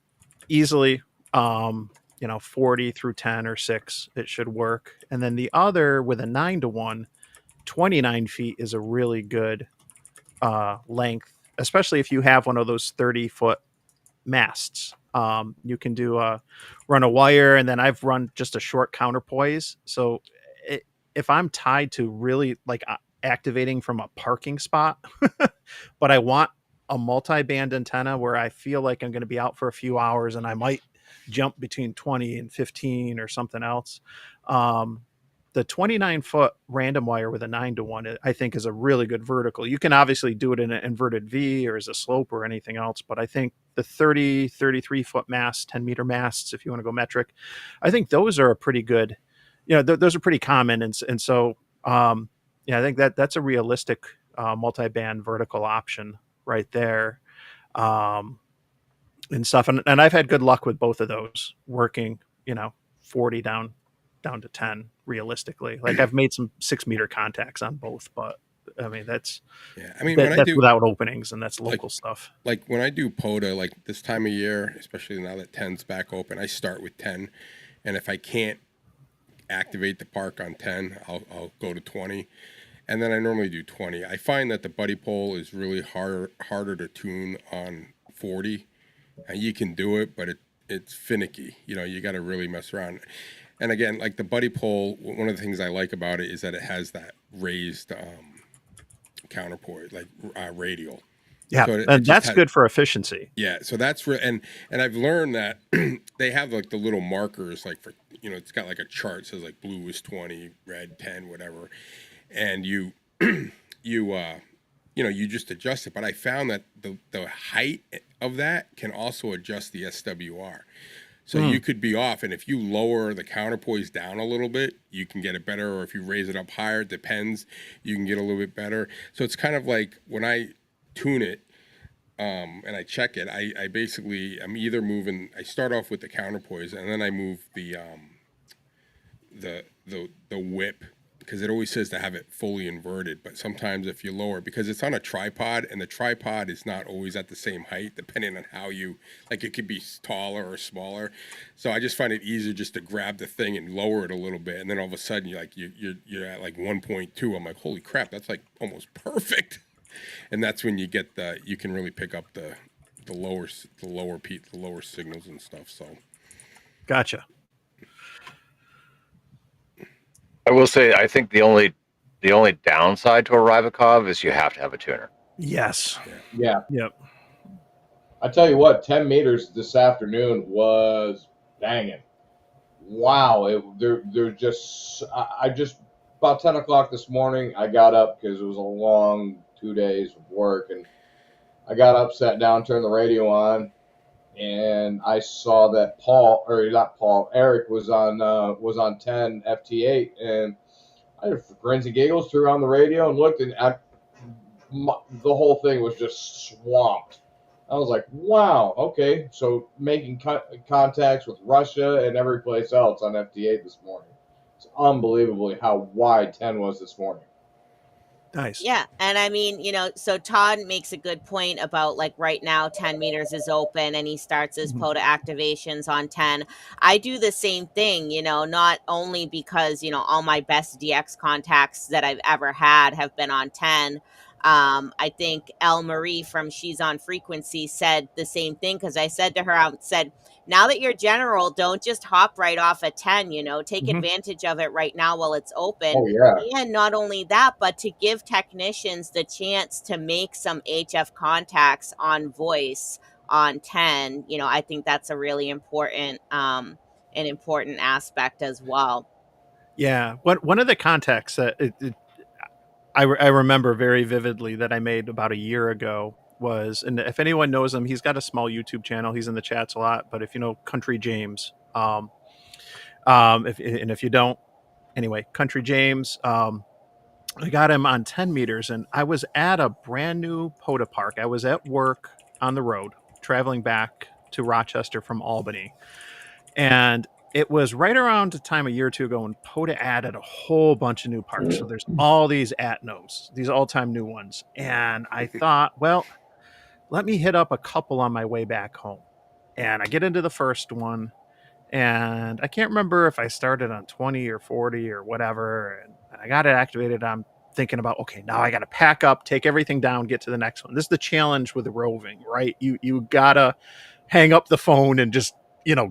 easily, 40 through 10 or 6, it should work. And then the other with a 9-to-1, 29 feet is a really good length, especially if you have one of those 30-foot masts. You can run a wire, and then I've run just a short counterpoise. So if I'm tied to really like activating from a parking spot, but I want a multi-band antenna where I feel like I'm going to be out for a few hours and I might jump between 20 and 15 or something else. The 29-foot random wire with a 9-to-1, I think, is a really good vertical. You can obviously do it in an inverted V or as a slope or anything else, but I think the 33-foot masts, 10-meter masts, if you want to go metric, I think those are a pretty good, those are pretty common. And so, I think that's a realistic multi-band vertical option right there. And stuff. And I've had good luck with both of those working, 40 down to 10 realistically. Like I've made some 6-meter contacts on both, but I mean that's without openings, and that's local stuff. Like when I do POTA, like this time of year, especially now that 10's back open, I start with 10, and if I can't activate the park on 10, I'll go to 20, and then I normally do 20. I find that the buddy pole is really harder to tune on 40, and you can do it, but it's finicky. You got to really mess around. And again, like the buddy pole, one of the things I like about it is that it has that raised counterpoise, like radial. Yeah, so and that's good for efficiency. Yeah, so that's and I've learned that they have like the little markers, like for it's got like a chart, says like blue is 20, red 10, whatever, and you just adjust it. But I found that the height of that can also adjust the SWR. So you could be off, and if you lower the counterpoise down a little bit, you can get it better. Or if you raise it up higher, it depends, you can get a little bit better. So it's kind of like when I tune it, and I check it, I basically, I'm either moving, I start off with the counterpoise, and then I move the whip, because it always says to have it fully inverted. But sometimes if you lower, because it's on a tripod, and the tripod is not always at the same height, depending on how you, like, it could be taller or smaller. So I just find it easier just to grab the thing and lower it a little bit, and then all of a sudden you're at like 1.2. I'm like, holy crap, that's like almost perfect. And that's when you get you can really pick up the lower signals and stuff. So Gotcha. I will say, I think the only downside to a Rybakov is you have to have a tuner. Yes. Yeah. Yep. I tell you what, 10 meters this afternoon was banging. Wow. There's just, I just, about 10 o'clock this morning, I got up because it was a long 2 days of work. And I got up, sat down, turned the radio on, and I saw that Eric was on 10 FT8, and I just grins and giggles, threw on the radio and looked, and the whole thing was just swamped. I was like, wow, okay, so making contacts with Russia and every place else on FT8 this morning. It's unbelievably how wide 10 was this morning. Nice. Yeah. And I mean, so Todd makes a good point about, like, right now 10 meters is open and he starts his POTA activations on 10. I do the same thing, not only because, all my best DX contacts that I've ever had have been on 10. I think Elle Marie from She's on Frequency said the same thing, because I said to her, I said, now that you're general, don't just hop right off at 10, take advantage of it right now while it's open. Oh, yeah. And not only that, but to give technicians the chance to make some HF contacts on voice on 10. I think that's a really important, an important aspect as well. Yeah. One of the contacts that I remember very vividly that I made about a year ago was, and if anyone knows him, he's got a small YouTube channel. He's in the chats a lot, but if you know Country James, if you don't, anyway, Country James, I got him on 10 meters, and I was at a brand new POTA park. I was at work on the road, traveling back to Rochester from Albany, and it was right around the time a year or two ago when POTA added a whole bunch of new parks. So there's all these Atnos, these all-time new ones. And I thought, well, let me hit up a couple on my way back home. And I get into the first one, and I can't remember if I started on 20 or 40 or whatever. And I got it activated. I'm thinking about, okay, now I got to pack up, take everything down, get to the next one. This is the challenge with roving, right? You got to hang up the phone and just,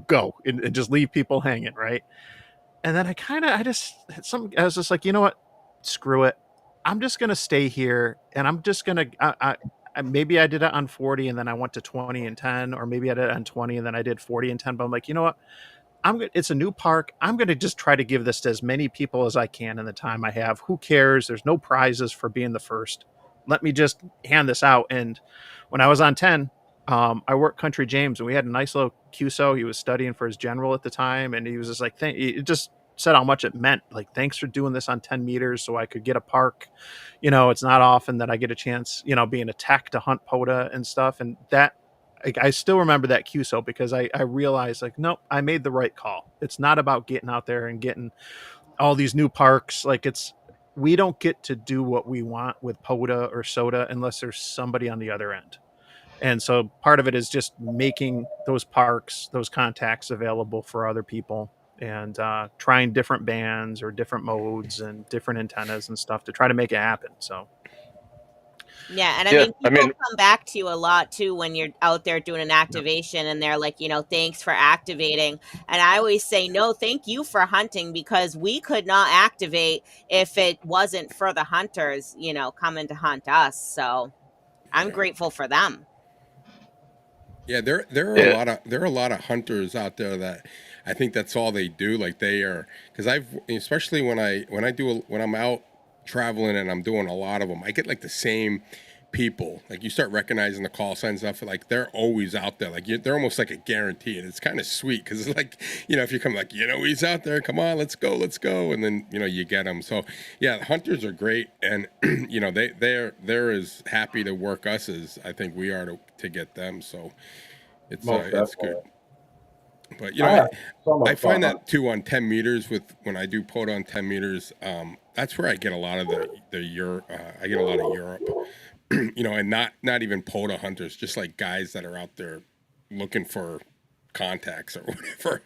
go and just leave people hanging, right? And then I was just like, you know what? Screw it. I'm just going to stay here, and I'm just going to, maybe I did it on 40 and then I went to 20 and 10, or maybe I did it on 20 and then I did 40 and 10, but I'm like, you know what? It's a new park. I'm going to just try to give this to as many people as I can in the time I have. Who cares? There's no prizes for being the first. Let me just hand this out. And when I was on 10, I worked Country James, and we had a nice little QSO. He was studying for his general at the time, and he was just like, it just said how much it meant. Like, thanks for doing this on 10 meters so I could get a park. It's not often that I get a chance, being a tech to hunt POTA and stuff. And that, like, I still remember that QSO because I realized, like, nope, I made the right call. It's not about getting out there and getting all these new parks. Like, we don't get to do what we want with POTA or SOTA unless there's somebody on the other end. And so part of it is just making those parks, those contacts available for other people, and trying different bands or different modes and different antennas and stuff to try to make it happen. So. Yeah, and people come back to you a lot too when you're out there doing an activation, and they're like, thanks for activating. And I always say, no, thank you for hunting, because we could not activate if it wasn't for the hunters, coming to hunt us. So I'm grateful for them. Yeah, there are a lot of hunters out there that I think that's all they do. Like, they are, because especially when I'm out traveling and I'm doing a lot of them, I get like the same people. Like you start recognizing the call signs and stuff. Like they're always out there. Like they're almost like a guarantee, and it's kind of sweet because it's like, if you come like, he's out there. Come on, let's go, and then you get them. So yeah, hunters are great, and they're as happy to work us as I think we are to get them. So it's good. But I find that too on 10 meters when I do POTA on 10 meters. That's where I get a lot of the Europe. I get a lot of Europe, and not even POTA hunters, just like guys that are out there looking for contacts or whatever,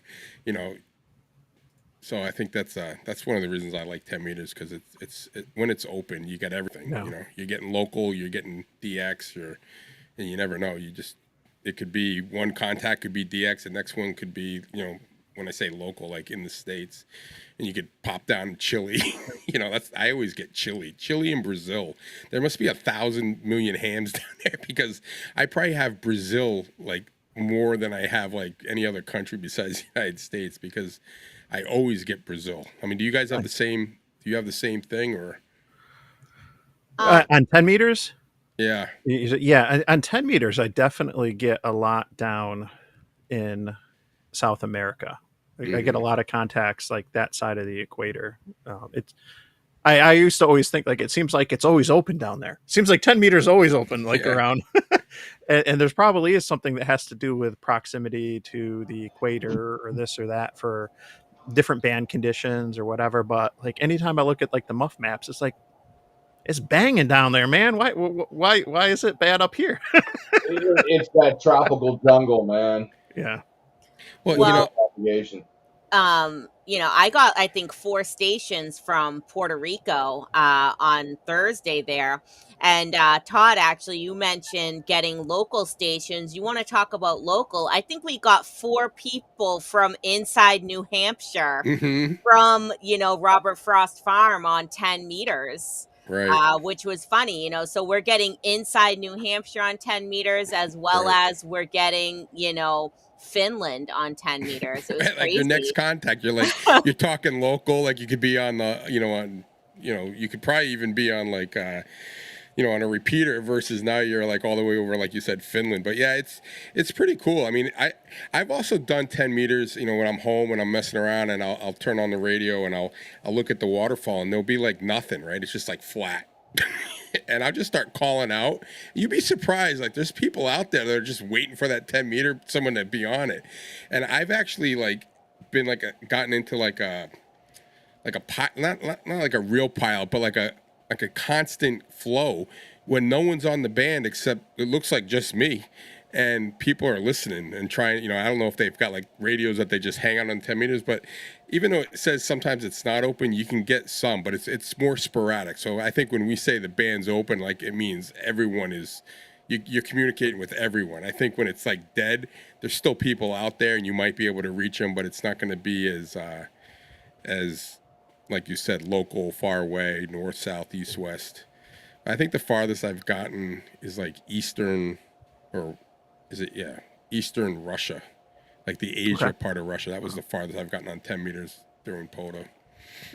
So I think that's one of the reasons I like 10 meters because it's when it's open, you get everything. No. You're getting local, you're getting DX, and you never know. It could be one contact could be DX, the next one could be, when I say local, like in the States, and you could pop down Chile. I always get Chile and Brazil. There must be 1,000 million hams down there because I probably have Brazil like more than I have like any other country besides the United States because I always get Brazil. I mean, do you guys have the same? Do you have the same thing or? On 10 meters? Yeah. Yeah. On 10 meters, I definitely get a lot down in South America. I get a lot of contacts like that side of the equator. I used to always think like it seems like it's always open down there. Seems like 10 meters always open around. and there's probably is something that has to do with proximity to the equator or this or that for different band conditions or whatever. But like anytime I look at like the muff maps, it's like it's banging down there, man. Why is it bad up here? It's that tropical jungle, man. Yeah. Well, I got, I think, 4 stations from Puerto Rico on Thursday there. And Todd, actually, you mentioned getting local stations. You want to talk about local? I think we got 4 people from inside New Hampshire from, Robert Frost Farm on 10 meters. Right. Which was funny, so we're getting inside New Hampshire on 10 meters as well as we're getting, Finland on 10 meters. It was crazy. Like your next contact, you're like, you're talking local, like you could be on the, you could probably even be on like, on a repeater versus now you're like all the way over, like you said, Finland. But yeah, it's pretty cool. I mean, I've also done 10 meters, when I'm home, when I'm messing around and I'll turn on the radio and I'll look at the waterfall and there'll be like nothing, right? It's just like flat. And I'll just start calling out. You'd be surprised. Like there's people out there that are just waiting for that 10 meter, someone to be on it. And I've actually like been like gotten into like a not like a real pile, but like a constant flow when no one's on the band except it looks like just me and people are listening and trying, I don't know if they've got like radios that they just hang out on 10 meters, but even though it says sometimes it's not open, you can get some, but it's more sporadic. So I think when we say the band's open, like it means everyone is, you're communicating with everyone. I think when it's like dead, there's still people out there and you might be able to reach them, but it's not going to be as like you said, local, far away, north, south, east, west. I think the farthest I've gotten is like eastern Russia, like the Asia part of Russia. That was the farthest I've gotten on 10 meters during POTA.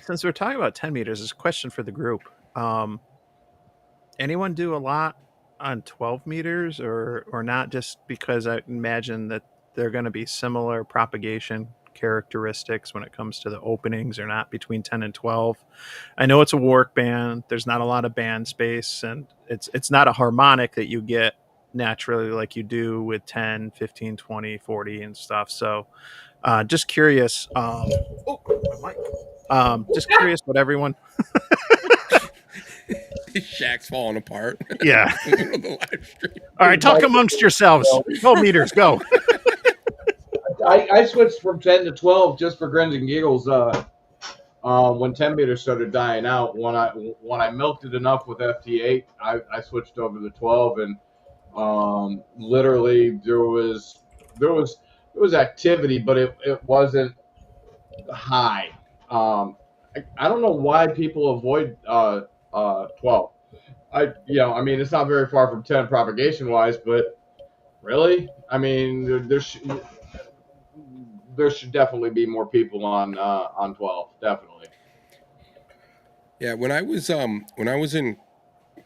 Since we're talking about 10 meters, this is a question for the group. Anyone do a lot on 12 meters or not, just because I imagine that they're going to be similar propagation characteristics when it comes to the openings or not between 10 and 12. I know it's a work band. There's not a lot of band space and it's not a harmonic that you get naturally like you do with 10, 15, 20, 40 and stuff. So just curious. Just curious what everyone. Shaq's falling apart. Yeah. The live stream. All right, talk amongst yourselves. 12 meters, go. I switched from 10 to 12 just for grins and giggles. When 10 meters started dying out, when I milked it enough with FT8, I switched over to 12, and literally there was activity, but it wasn't high. I don't know why people avoid 12. I mean, it's not very far from 10 propagation wise, but really, I mean, there should definitely be more people on 12, definitely. Yeah, when I was in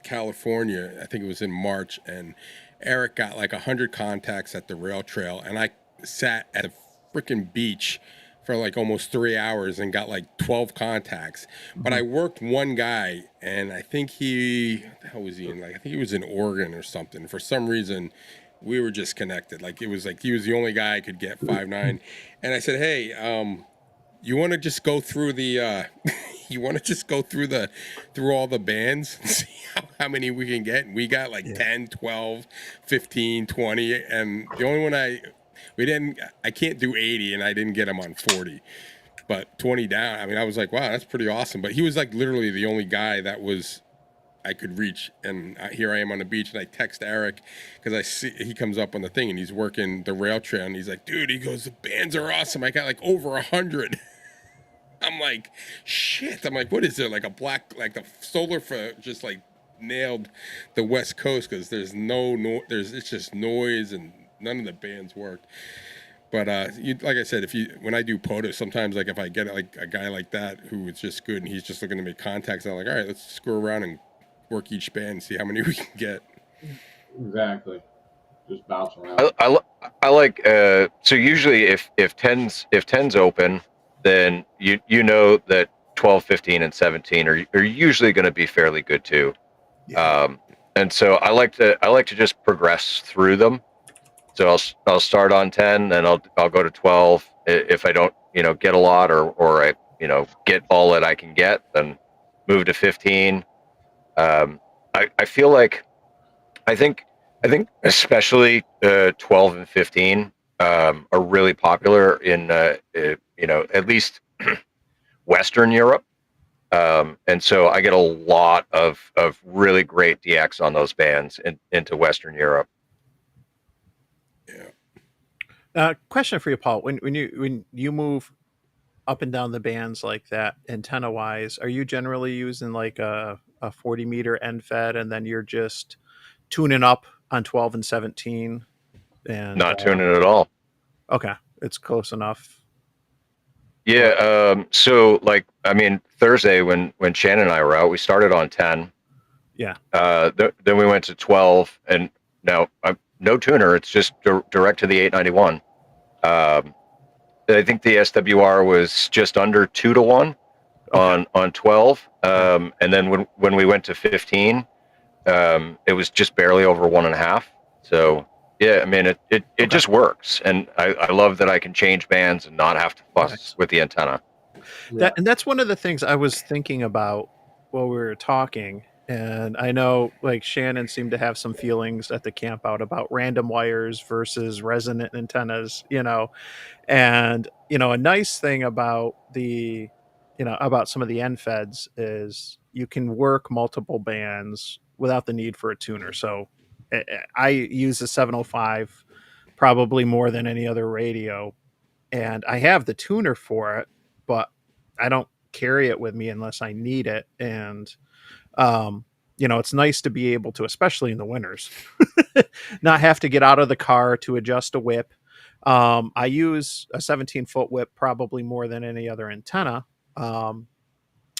California. I think it was in March, and Eric got like 100 contacts at the rail trail, and I sat at a freaking beach for like almost 3 hours and got like 12 contacts. But I worked one guy, and I think what the hell was he in? Like, I think he was in Oregon or something. For some reason, we were just connected. Like, it was like he was the only guy I could get 5'9". And I said, hey, you want to just go through the you want to just go through all the bands and see how many we can get? And we got like 10, 12, 15, 20, and the only one I can't do 80, and I didn't get him on 40, but 20 down. I mean, I was like, wow, that's pretty awesome. But he was like literally the only guy that I could reach. And here I am on the beach, and I text Eric because I see he comes up on the thing, and he's working the rail trail, and he's like, dude, he goes, the bands are awesome. I got like over 100. I'm like, shit. I'm like, what is there? Like the solar for just like nailed the West Coast, because there's it's just noise, and none of the bands worked. But like I said, when I do POTUS, sometimes like if I get like a guy like that who is just good and he's just looking to make contacts, I'm like, all right, let's screw around and work each band and see how many we can get. Exactly. Just bounce around. I like so usually if 10's open, then you know that 12, 15, and 17 are usually going to be fairly good too. And so I like to just progress through them. So I'll start on 10, then I'll go to 12. If I don't get a lot, or I get all that I can get, then move to 15. I feel like I think especially 12 and 15 are really popular in at least Western Europe. And so I get a lot of really great DX on those bands into Western Europe. Question for you, Paul. When you move up and down the bands like that, antenna wise, are you generally using like a 40 meter end fed, and then you're just tuning up on 12 and 17? And not tuning at all. Okay, it's close enough. Yeah. So like, I mean, Thursday when Shannon and I were out, we started on 10. Yeah. Then we went to 12, and now no tuner. It's just direct to the 891. I think the SWR was just under 2-1 on 12. And then when we went to 15, it was just barely over 1.5. So yeah, I mean, it just works, and I love that I can change bands and not have to fuss with the antenna. That's one of the things I was thinking about while we were talking. And I know like Shannon seemed to have some feelings at the camp out about random wires versus resonant antennas, and, a nice thing about about some of the end feds is you can work multiple bands without the need for a tuner. So I use the 705 probably more than any other radio, and I have the tuner for it, but I don't carry it with me unless I need it. And, it's nice to be able to, especially in the winters, not have to get out of the car to adjust a whip. I use a 17-foot whip probably more than any other antenna. And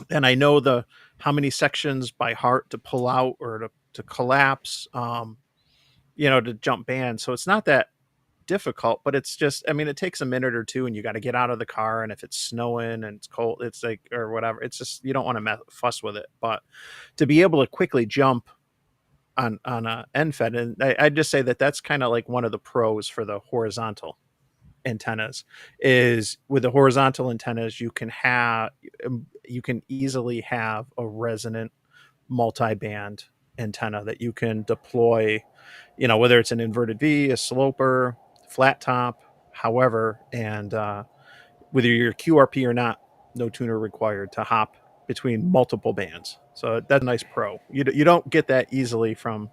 I know how many sections by heart to pull out or to collapse, to jump bands. So it's not that difficult, but it's just, it takes a minute or two, and you got to get out of the car. And if it's snowing and it's cold, it's like, or whatever, it's just, you don't want to fuss with it. But to be able to quickly jump on a end fed, and I just say that's kind of like one of the pros for the horizontal antennas is with the horizontal antennas, you can easily have a resonant multi-band antenna that you can deploy, whether it's an inverted V, a sloper, flat top, however, and whether you're QRP or not, no tuner required to hop between multiple bands. So that's a nice pro. You don't get that easily from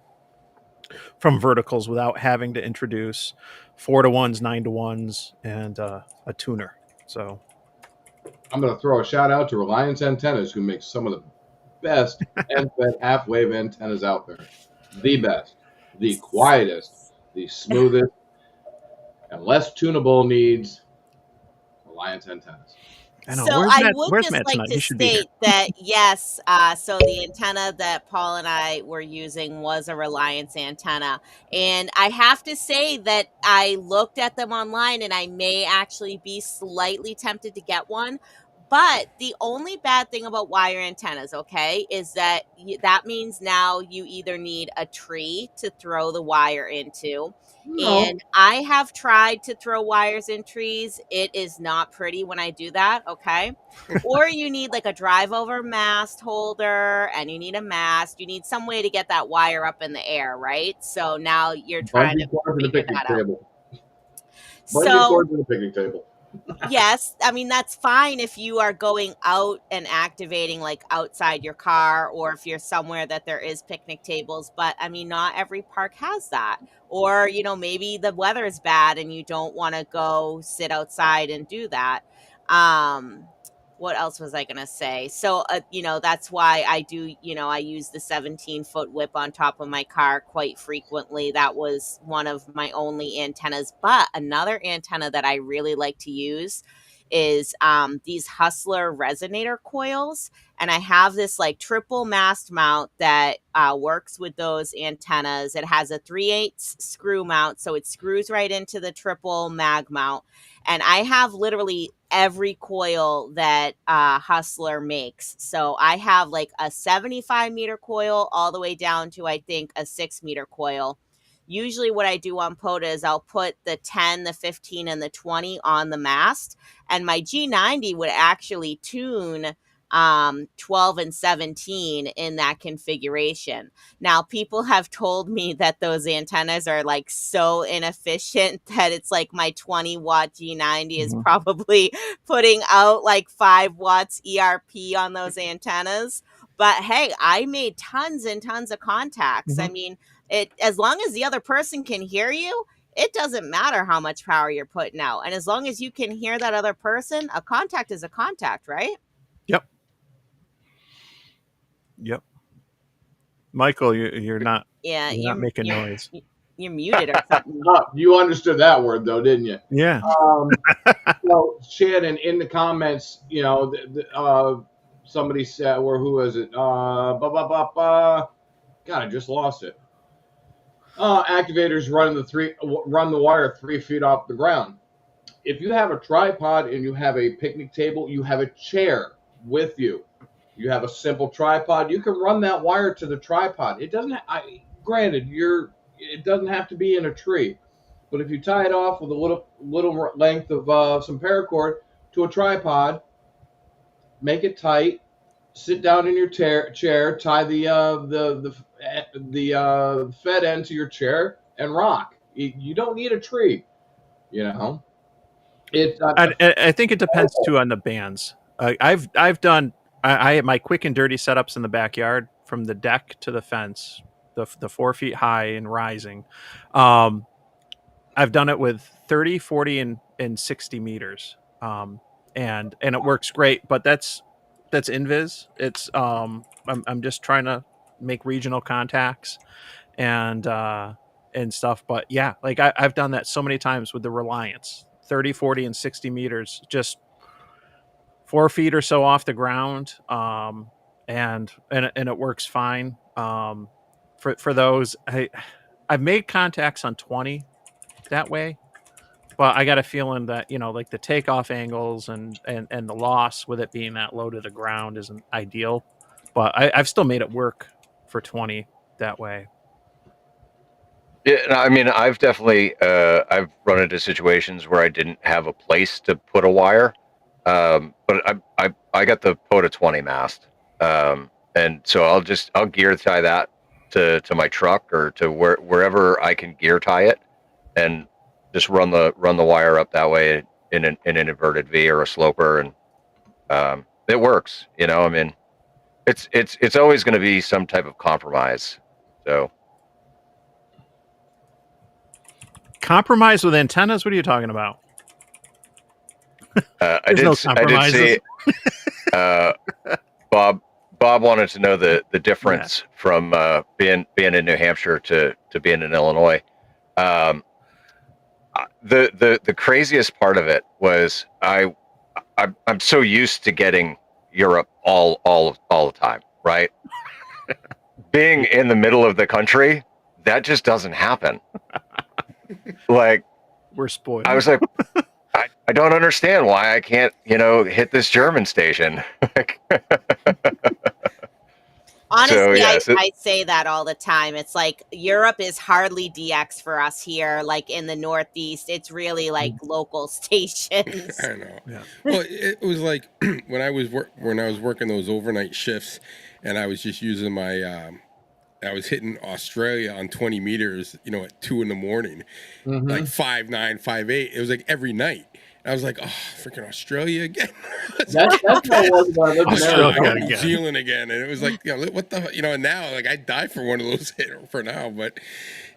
verticals without having to introduce 4-1s, 9-1s, and a tuner. So I'm going to throw a shout out to Reliance Antennas, who makes some of the best end-fed half-wave antennas out there. The best, the quietest, the smoothest, and less tunable needs. Reliance Antennas. I know. So Where's I Matt? would Where's just Matt like tonight? to He should be here. state that yes, so the antenna that Paul and I were using was a Reliance antenna. And I have to say that I looked at them online and I may actually be slightly tempted to get one. But the only bad thing about wire antennas, okay, is that that means now you either need a tree to throw the wire into. No, And I have tried to throw wires in trees. It is not pretty when I do that, okay? Or you need like a drive over mast holder and you need a mast. You need some way to get that wire up in the air, right? So now you're trying to bungee cord to the figure picnic that out. table. Bungee So cord to the picnic table. yes, I mean that's fine if you are going out and activating like outside your car or if you're somewhere that there is picnic tables, but I mean not every park has that. Or, maybe the weather is bad and you don't want to go sit outside and do that. Um what else was I going to say? So, that's why I do, I use the 17-foot whip on top of my car quite frequently. That was one of my only antennas. But another antenna that I really like to use is these Hustler resonator coils. And I have this like triple mast mount that works with those antennas. It has a 3/8 screw mount, so it screws right into the triple mag mount. And I have literally every coil that Hustler makes. So I have like a 75-meter coil all the way down to, I think, a 6-meter coil. Usually what I do on POTA is I'll put the 10, the 15, and the 20 on the mast. And my G90 would actually tune 12 and 17 in that configuration. Now, people have told me that those antennas are like so inefficient that it's like my 20-watt G90 is probably putting out like 5 watts ERP on those antennas. But hey, I made tons and tons of contacts. I mean, as long as the other person can hear you, it doesn't matter how much power you're putting out. And as long as you can hear that other person, a contact is a contact, right? Yep. Michael, you're not. Yeah, You're not making noise. You're muted or something. You understood that word though, didn't you? Yeah. So Shannon, in the comments, somebody said, or who is it? God, I just lost it. Activators run the wire 3 feet off the ground. If you have a tripod and you have a picnic table, you have a chair with you. You have a simple tripod. You can run that wire to the tripod. It doesn't. Granted, it doesn't have to be in a tree, but if you tie it off with a little length of some paracord to a tripod, make it tight. Sit down in your chair. Tie the fed end to your chair and rock. You don't need a tree. It's. I think it depends too on the bands. I've done I my quick and dirty setups in the backyard from the deck to the fence, the 4 feet high and rising. I've done it with 30, 40, and 60 meters, and it works great. But that's invis. It's I'm just trying to make regional contacts and stuff. But yeah, like I've done that so many times with the Reliance, 30, 40, and 60 meters, just 4 feet or so off the ground, and it works fine. For those, I've made contacts on 20 that way, but I got a feeling that like the takeoff angles and the loss with it being that low to the ground isn't ideal. But I've still made it work for 20 that way. Yeah, I mean, I've definitely I've run into situations where I didn't have a place to put a wire. But I got the POTA 20 mast, and so I'll gear tie that to my truck or to wherever I can gear tie it, and just run the wire up that way in an inverted V or a sloper, and it works. I mean, it's always going to be some type of compromise. So compromise with antennas? What are you talking about? I did see Bob wanted to know the difference from being in New Hampshire to being in Illinois. The craziest part of it was I I'm so used to getting Europe all the time, right? Being in the middle of the country, that just doesn't happen. Like, We're spoiled. I was like, I don't understand why I can't, hit this German station. Honestly, yes, I say that all the time. It's like Europe is hardly DX for us here. Like in the Northeast, it's really like local stations. I know. Yeah. Well, it was like when I was working those overnight shifts, and I was just using my I was hitting Australia on 20 meters, at 2 a.m, like 5'9", 5'8". It was like every night. And I was like, oh, freaking Australia again. That's how it was when I lived in Australia Arizona. New Zealand again. And it was like, what the, and now, like, I'd die for one of those for now. But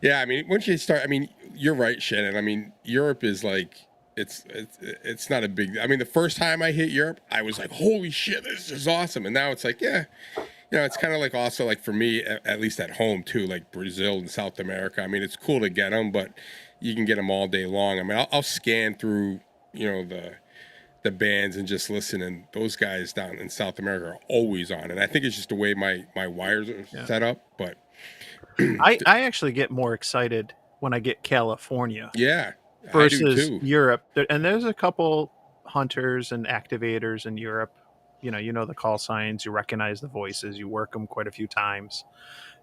yeah, I mean, once you start, I mean, you're right, Shannon. I mean, Europe is like, it's not a big, I mean, the first time I hit Europe, I was like, holy shit, this is awesome. And now it's like, yeah. It's kind of like also like for me, at least at home too, like Brazil and South America. I mean, it's cool to get them, but you can get them all day long. I mean, I'll scan through, the bands and just listen. And those guys down in South America are always on. And I think it's just the way my wires are set up. But I actually get more excited when I get California yeah, versus I do too. Europe. And there's a couple hunters and activators in Europe. You know the call signs, you recognize the voices, you work them quite a few times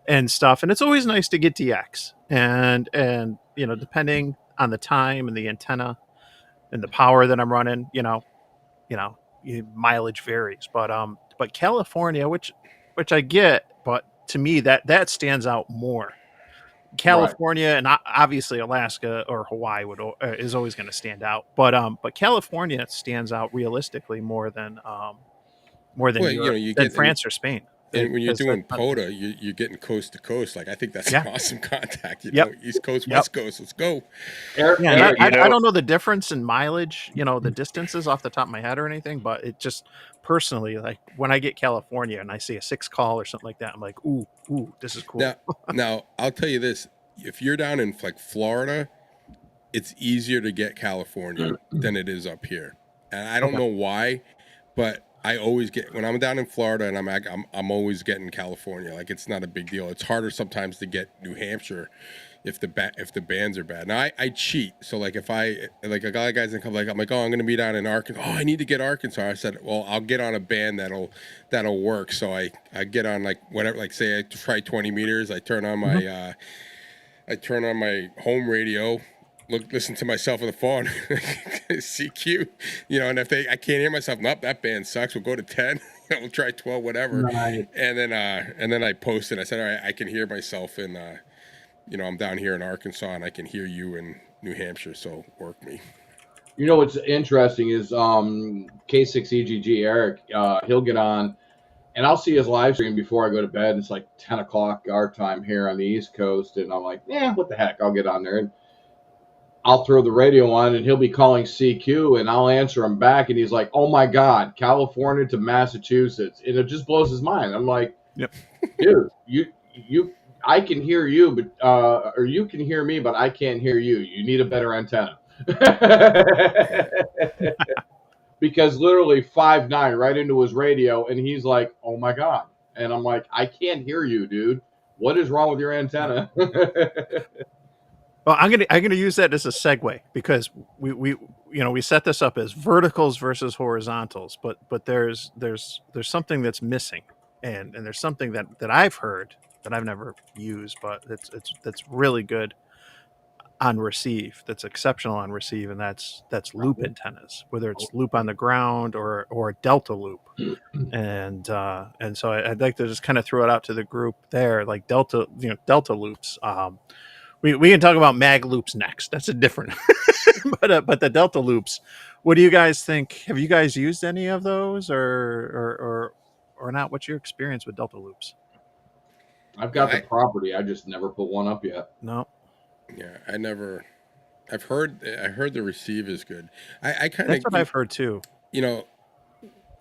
and stuff. And it's always nice to get DX. And depending on the time and the antenna and the power that I'm running, mileage varies. But California, which I get, but to me that stands out more. California and obviously Alaska or Hawaii is always going to stand out, but California stands out realistically more than Well, Europe, you than get France or Spain. and when you're Because doing POTA, you're getting coast to coast. Like I think that's Yeah. an awesome contact. Yep. East Coast, Yep. West Coast. Let's go. Eric, Yeah, Eric, I don't know the difference in mileage, the distances off the top of my head or anything, but it just personally, like when I get California and I see a 6 call or something like that, I'm like, ooh, this is cool. Now I'll tell you this: if you're down in like Florida, it's easier to get California than it is up here, and I don't know why, but I always get when I'm down in Florida and I'm always getting California. Like it's not a big deal. It's harder sometimes to get New Hampshire if the bands are bad. Now I cheat. So like if I like a guy guys and come like I'm like, oh, I'm gonna be down in Arkansas. Oh, I need to get Arkansas. I said, well, I'll get on a band that'll work. So I get on like whatever, like say I try 20 meters. I turn on my home radio. Listen to myself on the phone, CQ, and if I can't hear myself, nope, that band sucks. We'll go to 10. We'll try 12, whatever. Nice. And then I posted. I said, all right, I can hear myself in, I'm down here in Arkansas and I can hear you in New Hampshire. So work me. What's interesting is K6EGG Eric. He'll get on, and I'll see his live stream before I go to bed. It's like 10 o'clock our time here on the East Coast, and I'm like, what the heck? I'll get on there and I'll throw the radio on, and he'll be calling CQ, and I'll answer him back, and he's like, "Oh my God, California to Massachusetts," and it just blows his mind. I'm like, Yep. Dude, you, I can hear you, but or you can hear me, but I can't hear you. You need a better antenna." Because literally 5'9" right into his radio, and he's like, "Oh my God," and I'm like, "I can't hear you, dude. What is wrong with your antenna?" Well, I'm gonna use that as a segue because we set this up as verticals versus horizontals, but there's something that's missing, and there's something that I've heard that I've never used, but that's really good on receive, that's exceptional on receive, and that's loop antennas, whether it's loop on the ground or a delta loop, and so I'd like to just kind of throw it out to the group there, like delta loops. We can talk about mag loops next. That's a different, but the delta loops. What do you guys think? Have you guys used any of those, or not? What's your experience with delta loops? I've got the property. I just never put one up yet. No. Yeah, I've heard the receive is good. I kind of. That's what I've heard too.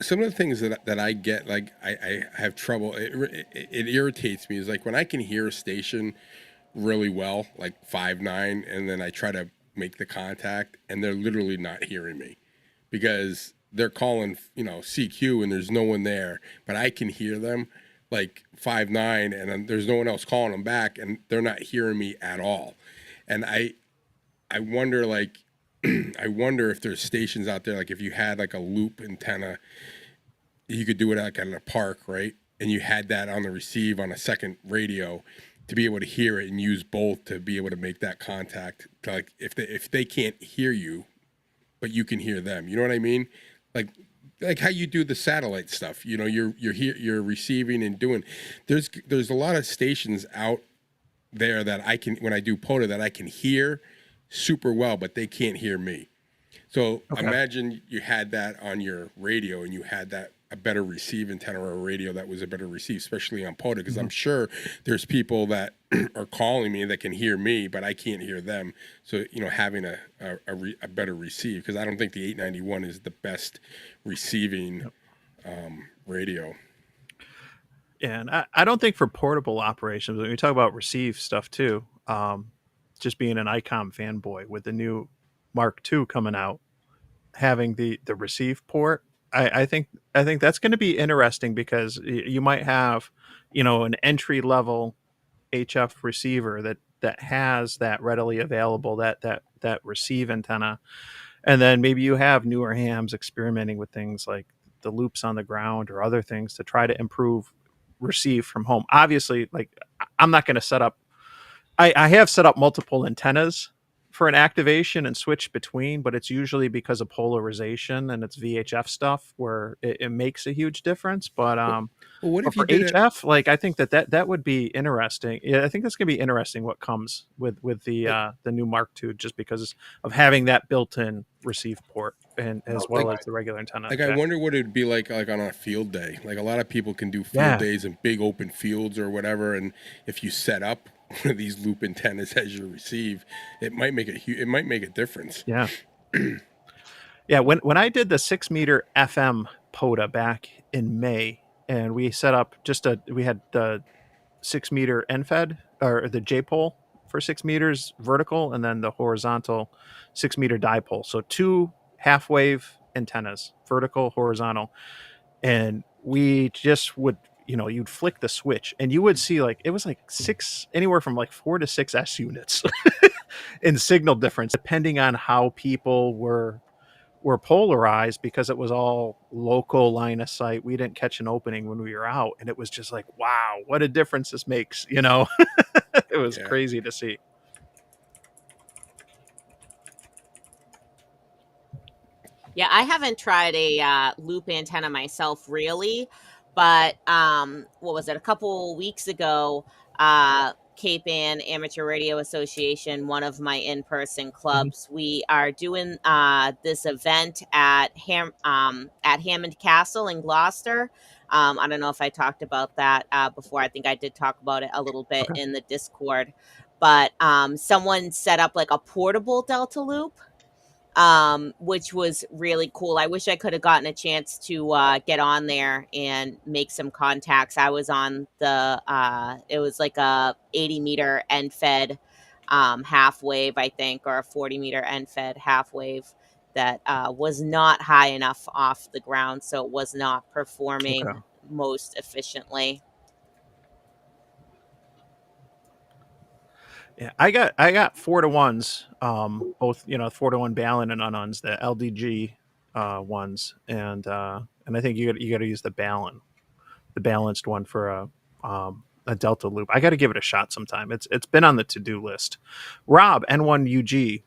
Some of the things that I get, like I have trouble. It irritates me. Is like when I can hear a station really well, like 5'9", and then I try to make the contact, and they're literally not hearing me because they're calling, CQ and there's no one there, but I can hear them like 5'9", and then there's no one else calling them back, and they're not hearing me at all. And I wonder, like, I wonder if there's stations out there, like if you had like a loop antenna, you could do it like at a park, right? And you had that on the receive on a second radio to be able to hear it and use both to be able to make that contact. To, like if they can't hear you, but you can hear them, you know what I mean? Like how you do the satellite stuff. You're receiving and doing. There's a lot of stations out there that I can, when I do POTA, that I can hear super well, but they can't hear me. So imagine you had that on your radio and you had that a better receive antenna or a radio that was a better receive, especially on POTA, because I'm sure there's people that are calling me that can hear me, but I can't hear them. So, having a better receive, because I don't think the 891 is the best receiving radio. Yeah, and I don't think for portable operations, when we talk about receive stuff too, just being an ICOM fanboy with the new Mark II coming out, having the receive port, I think that's going to be interesting, because you might have, an entry level HF receiver that has that readily available, that receive antenna, and then maybe you have newer hams experimenting with things like the loops on the ground or other things to try to improve receive from home. Obviously, like, I'm not going to set up, I have set up multiple antennas for an activation and switch between, but it's usually because of polarization and it's VHF stuff where it makes a huge difference. But Well, what but if you for did it? HF, like, I think that would be interesting. Yeah, I think that's going to be interesting what comes with the new Mark II, just because of having that built-in receive port, and as well as the regular antenna. Like, I wonder what it'd be like on a field day. Like, a lot of people can do field Yeah. days in big open fields or whatever, and if you set up one of these loop antennas as you receive, it might make a difference. Yeah. Yeah, when I did the 6 meter FM POTA back in May, and we set up we had the 6 meter NFED, or the J pole for 6 meters vertical, and then the horizontal 6 meter dipole. So 2 half wave antennas, vertical, horizontal, and we just would, you'd flick the switch and you would see, like, it was like anywhere from like 4 to 6 S units in signal difference, depending on how people were polarized, because it was all local line of sight. We didn't catch an opening when we were out, and it was just like, wow, what a difference this makes. It was crazy to see. Yeah, I haven't tried a loop antenna myself, really, but what was it? A couple weeks ago, Cape Ann Amateur Radio Association, one of my in-person clubs, we are doing this event at Hammond Castle in Gloucester. I don't know if I talked about that before. I think I did talk about it a little bit in the Discord, but someone set up like a portable Delta loop, which was really cool. I wish I could have gotten a chance to get on there and make some contacts. I was on it was like a 80 meter end fed half wave, I think, or a 40 meter end fed half wave that was not high enough off the ground, so it was not performing most efficiently. Yeah, I got 4-to-1s, both 4-to-1 Balun and Ununs, the LDG ones, and I think you got to use the Balun, the balanced one for a Delta loop. I got to give it a shot sometime. It's been on the to-do list. Rob N1UG,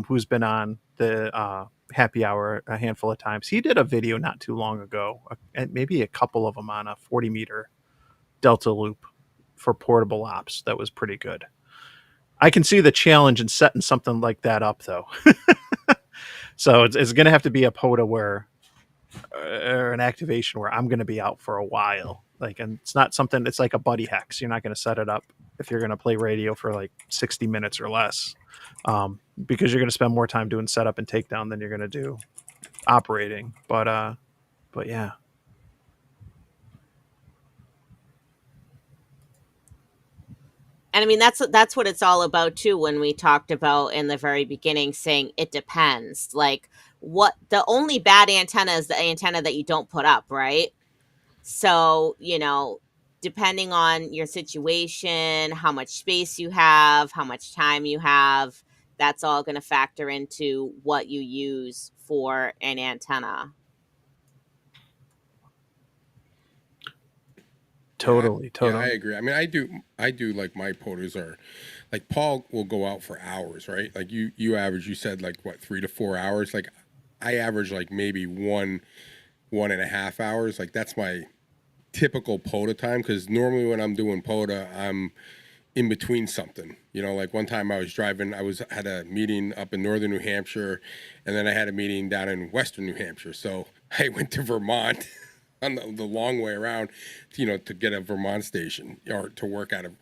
who's been on the happy hour a handful of times, he did a video not too long ago, maybe a couple of them, on a 40 meter Delta loop for portable ops. That was pretty good. I can see the challenge in setting something like that up, though. So it's going to have to be a POTA or an activation where I'm going to be out for a while. Like, and it's not something, it's like a buddy hex. You're not going to set it up if you're going to play radio for like 60 minutes or less, because you're going to spend more time doing setup and takedown than you're going to do operating. But yeah. And I mean, that's what it's all about too. When we talked about in the very beginning, saying it depends. Like, what the only bad antenna is the antenna that you don't put up, right? So, depending on your situation, how much space you have, how much time you have, that's all going to factor into what you use for an antenna. Totally. Yeah, I agree. I mean, I do like my POTUS are like Paul will go out for hours, right? Like you average, you said like what, 3 to 4 hours? Like I average like maybe 1.5 hours. Like that's my typical POTA time, because normally when I'm doing POTA, I'm in between something. Like one time I was driving, had a meeting up in northern New Hampshire, and then I had a meeting down in western New Hampshire. So I went to Vermont on the long way around, to get a Vermont station or to work out of,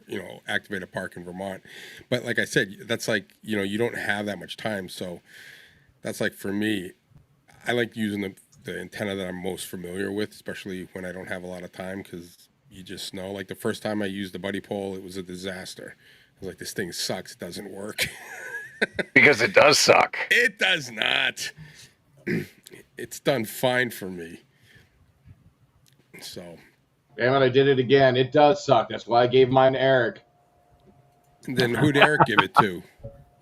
activate a park in Vermont. But like I said, that's like, you don't have that much time. So that's like, for me, I like using the antenna that I'm most familiar with, especially when I don't have a lot of time, because you just know, like the first time I used the buddy pole, it was a disaster. I was like, this thing sucks. It doesn't work. Because it does suck. It does not. It's done fine for me. So. Damn it, I did it again. It does suck. That's why I gave mine to Eric. Then who'd Eric give it to?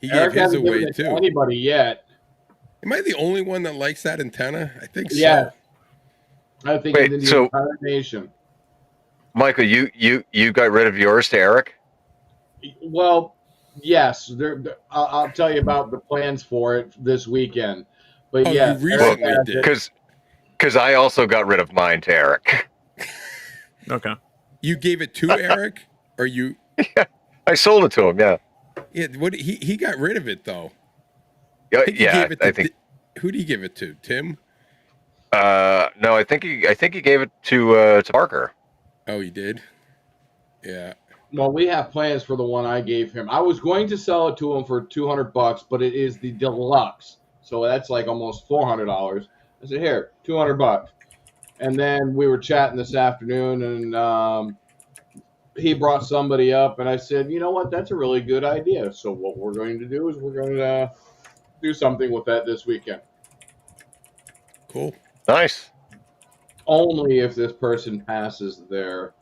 He Eric gave his hasn't given away it to too. anybody yet. Am I the only one that likes that antenna? I think so. Yeah. I think Wait, it's in the so- entire nation. Michael, you got rid of yours to Eric? Well, yes. I'll tell you about the plans for it this weekend. But Oh, yeah, you Eric recently has did. it. Because I also got rid of mine to Eric. Okay. You gave it to Eric, or you? I sold it to him. Yeah. Yeah. What he got rid of it though. Yeah. I think he Yeah. gave it to I think. who did he give it to? Tim? No, I think he gave it to Parker. Oh, he did. Yeah. Well, we have plans for the one I gave him. I was going to sell it to him for $200, but it is the deluxe, so that's like almost $400. I said, here, $200. And then we were chatting this afternoon, and he brought somebody up, and I said, you know what, that's a really good idea. So what we're going to do is we're going to do something with that this weekend. Cool. Nice. Only if this person passes their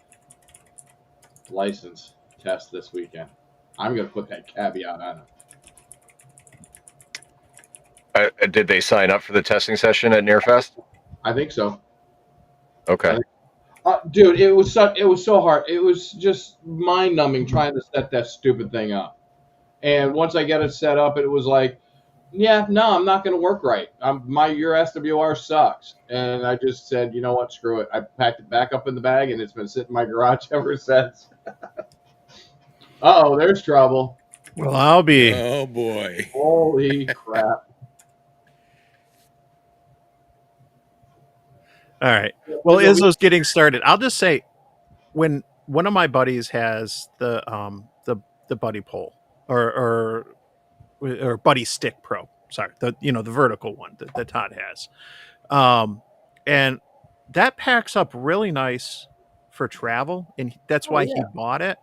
license test this weekend. I'm going to put that caveat on it. Did they sign up for the testing session at Nearfest? I think so. Okay. Dude, it was so hard. It was just mind-numbing trying to set that stupid thing up. And once I get it set up, it was like, yeah, no, I'm not going to work right. Your SWR sucks. And I just said, you know what, screw it. I packed it back up in the bag, and it's been sitting in my garage ever since. Uh-oh, there's trouble. Well, I'll be. Oh boy. Holy crap. All right. Well, Izzo's getting started. I'll just say, when one of my buddies has the buddy pole or buddy stick pro, sorry, the vertical one that Todd has, and that packs up really nice for travel, and that's why he bought it.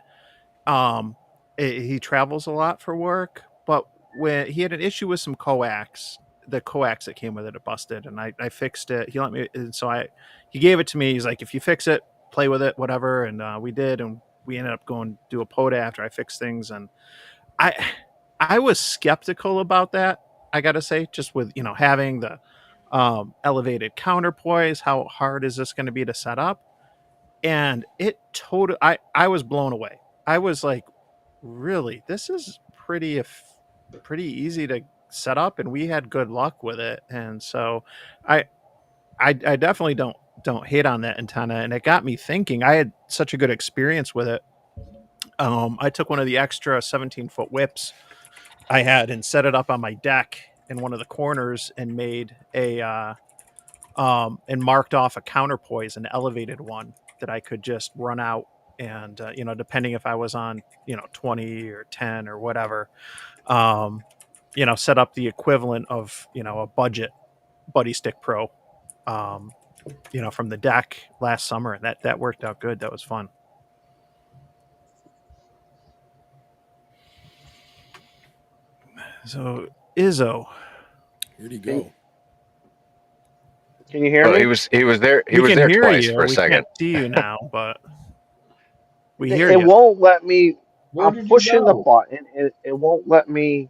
He travels a lot for work, but when he had an issue with some coax. The coax that came with it busted, and I fixed it. He let me, and so he gave it to me. He's like, if you fix it, play with it, whatever. And we did, and we ended up going do a POTA after I fixed things. And I was skeptical about that. I got to say, just with having the elevated counterpoise, how hard is this going to be to set up? And it totally, I was blown away. I was like, really, this is pretty easy to set up, and we had good luck with it. And so I definitely don't hate on that antenna, and it got me thinking. I had such a good experience with it. I took one of the extra 17-foot whips I had and set it up on my deck in one of the corners and made and marked off a counterpoise, an elevated one that I could just run out, and depending if I was on 20 or 10 or whatever, set up the equivalent of, a budget Buddy Stick Pro, from the deck last summer. And that worked out good. That was fun. So Izzo, Where'd he go? Can you hear Oh, me? he was there. He we was can there hear twice you. for a We second. can't see you now, but we hear It you. won't let me. Where I'm did you pushing the go? button, and it won't let me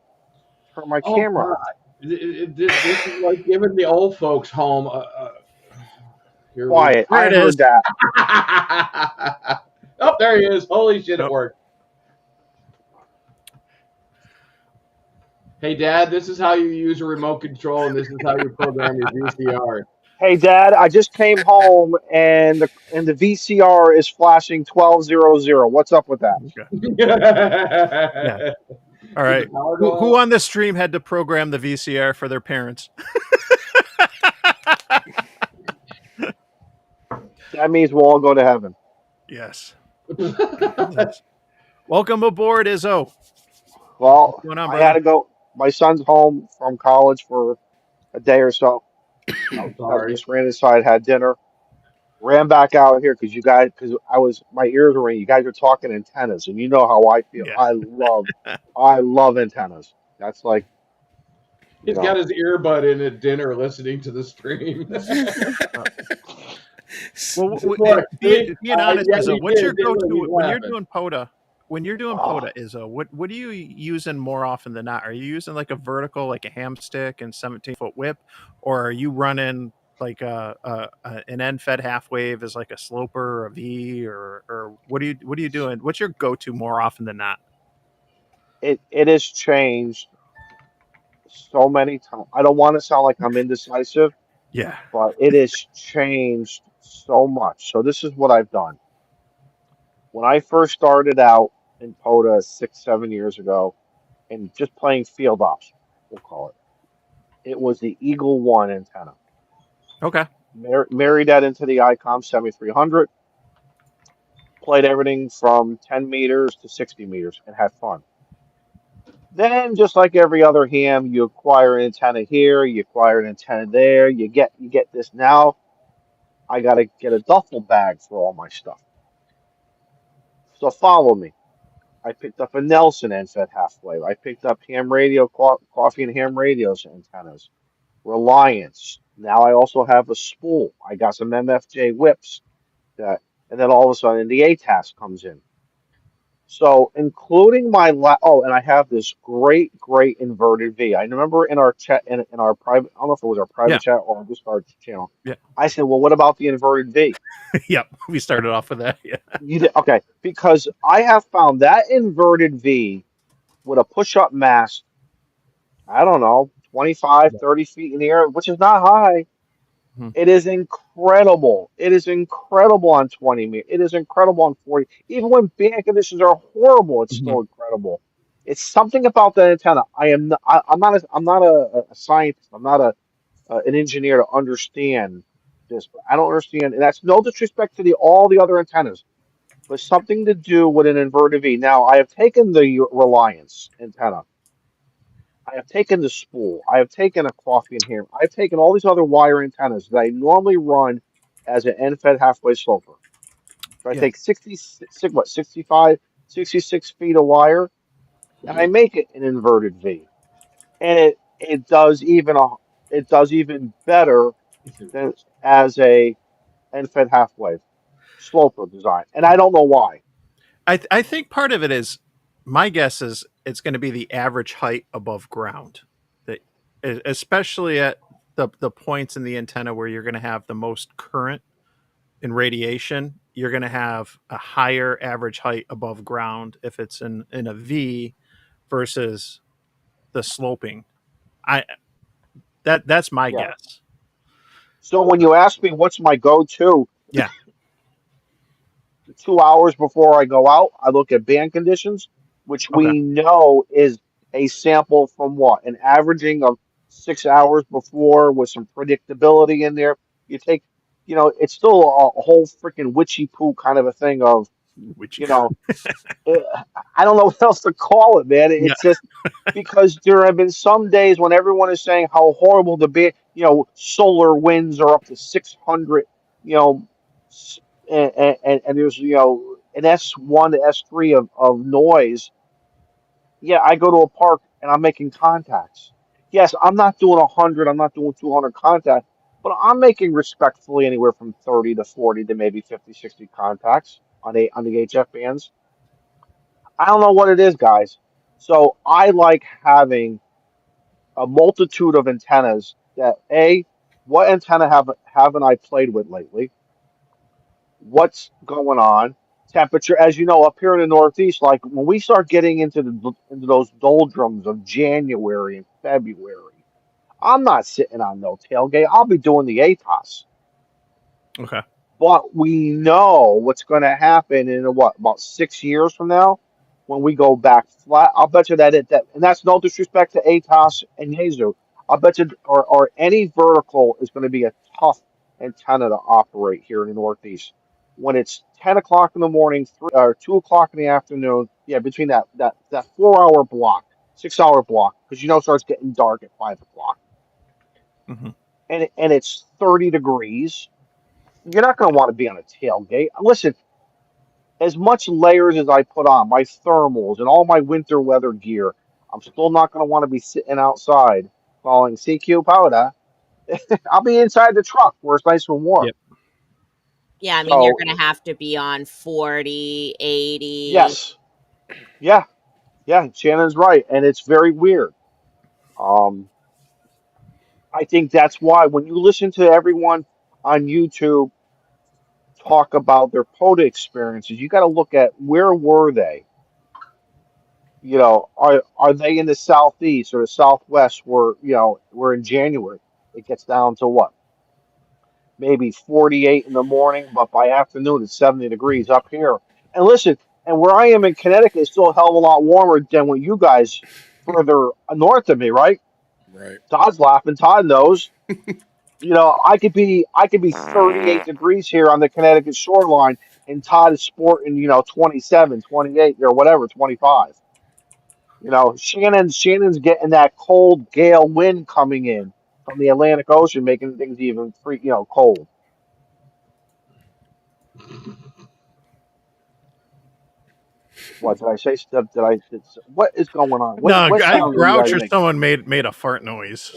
turn my Oh camera God, on. this is like giving the old folks home. Here we Quiet. There I it is. heard that. Oh, there he is. Holy shit, it Nope. worked. Hey, Dad, this is how you use a remote control, and this is how you program your VCR. Hey, Dad, I just came home, and the VCR is flashing 1200. What's up with that? Okay. Yeah. All Did right. the power go Who out? on the stream had to program the VCR for their parents? That means we'll all go to heaven. Yes. Yes. Welcome aboard, Izzo. Well, What's going on, I brother? had to go. My son's home from college for a day or so. I'm I sorry. just ran inside, had dinner, ran back out here because my ears were ringing. You guys were talking antennas, and you know how I feel. Yeah. I love antennas. That's like, you He's got know, his earbud in at dinner listening to the stream. Well, Look, see? being honest, yeah, Izzo, he what's did. your Look, go-to he's when you're laughing. doing POTA? When you're doing oh, POTA, Izzo, what are you using more often than not? Are you using like a vertical, like a ham stick and 17-foot whip, or are you running like an end fed half wave as like a sloper or a V, or what are you doing? What's your go-to more often than not? it has changed so many times. I don't want to sound like I'm indecisive, Yeah. but it has changed so much. So this is what I've done. When I first started out in POTA 6, 7 years ago, and just playing field ops, we'll call it. It was the Eagle One antenna. Okay. Married that into the ICOM 7300. Played everything from 10 meters to 60 meters and had fun. Then, just like every other ham, you acquire an antenna here, you acquire an antenna there, you get this. Now I got to get a duffel bag for all my stuff. So follow me. I picked up a Nelson end-fed half-wave. I picked up ham radio, coffee and ham radios antennas. Reliance. Now I also have a spool. I got some MFJ whips that, and then all of a sudden the ATAS comes in. So including and I have this great inverted V. I remember in our chat in our private, I don't know if it was our private Yeah. chat or just our channel. Yeah. I said, well, what about the inverted V? Yep. We started off with that. Yeah. You did, okay, because I have found that inverted V with a push-up mast, I don't know, 25, 30 feet in the air, which is not high. Mhm. It is incredible. It is incredible on 20 meters. It is incredible on 40. Even when band conditions are horrible, it's Mhm. still incredible. It's something about the antenna. I'm not a scientist. I'm not an engineer to understand this. But I don't understand, and that's no disrespect to all the other antennas, but something to do with an inverted V. Now, I have taken the Reliance antenna. I have taken the spool. I have taken a coffee in here. I've taken all these other wire antennas that I normally run as an end-fed halfway sloper. So I Yeah. take 65, 66 feet of wire, and I make it an inverted V. And it does even better than as a end-fed half-wave sloper design. And I don't know why. I think part of it is, my guess is it's going to be the average height above ground, that especially at the points in the antenna where you're going to have the most current and radiation, you're going to have a higher average height above ground if it's in a V versus the sloping. That's my Yeah. guess. So when you ask me what's my go-to, Yeah. 2 hours before I go out, I look at band conditions, which Okay. we know is a sample from what? An averaging of 6 hours before with some predictability in there. You take, it's still a whole freaking witchy poo kind of a thing of, Which you know, eh, I don't know what else to call it, man. yeah. It's just because there have been some days when everyone is saying how horrible the band, solar winds are up to 600, you know, and there's an S1 to S3 of noise. Yeah, I go to a park and I'm making contacts. Yes, I'm not doing 100, I'm not doing 200 contacts, but I'm making respectfully anywhere from 30 to 40 to maybe 50, 60 contacts on the HF bands. I don't know what it is, guys. So I like having a multitude of antennas that what antenna haven't I played with lately? What's going on? Temperature, as you know, up here in the Northeast, like when we start getting into those doldrums of January and February, I'm not sitting on no tailgate. I'll be doing the ATOS. Okay. But we know what's going to happen in about 6 years from now when we go back flat. I'll bet you and that's no disrespect to ATOS and Yaesu. I'll bet you, or any vertical is going to be a tough antenna to operate here in the Northeast. When it's 10 o'clock in the morning, 2 o'clock in the afternoon, yeah, between that 4 hour block, 6 hour block, because it starts getting dark at 5 o'clock, Hmm. and it's 30 degrees. You're not going to want to be on a tailgate. Listen, as much layers as I put on, my thermals and all my winter weather gear, I'm still not going to want to be sitting outside following CQ powder. I'll be inside the truck where it's nice and warm. Yep. Yeah, I mean, you're So, going to have to be on 40, 80. yes. Yeah. Yeah. Shannon's right. And it's very weird. Um, I think that's why when you listen to everyone on YouTube talk about their POTA experiences, you got to look at where were they? Are they in the southeast or the southwest where, we're in January? It gets down to what? Maybe 48 in the morning, but by afternoon it's 70 degrees up here. And listen, and where I am in Connecticut is still a hell of a lot warmer than what you guys further north of me, right? Right. Todd's laughing. Todd knows. I could be 38 degrees here on the Connecticut shoreline, and Todd is sporting, 27, 28, or whatever, 25. Shannon's getting that cold gale wind coming in from the Atlantic Ocean, making things even cold. What did I say? What is going on? What No, what sound are you Grouch guys or making? someone made a fart noise.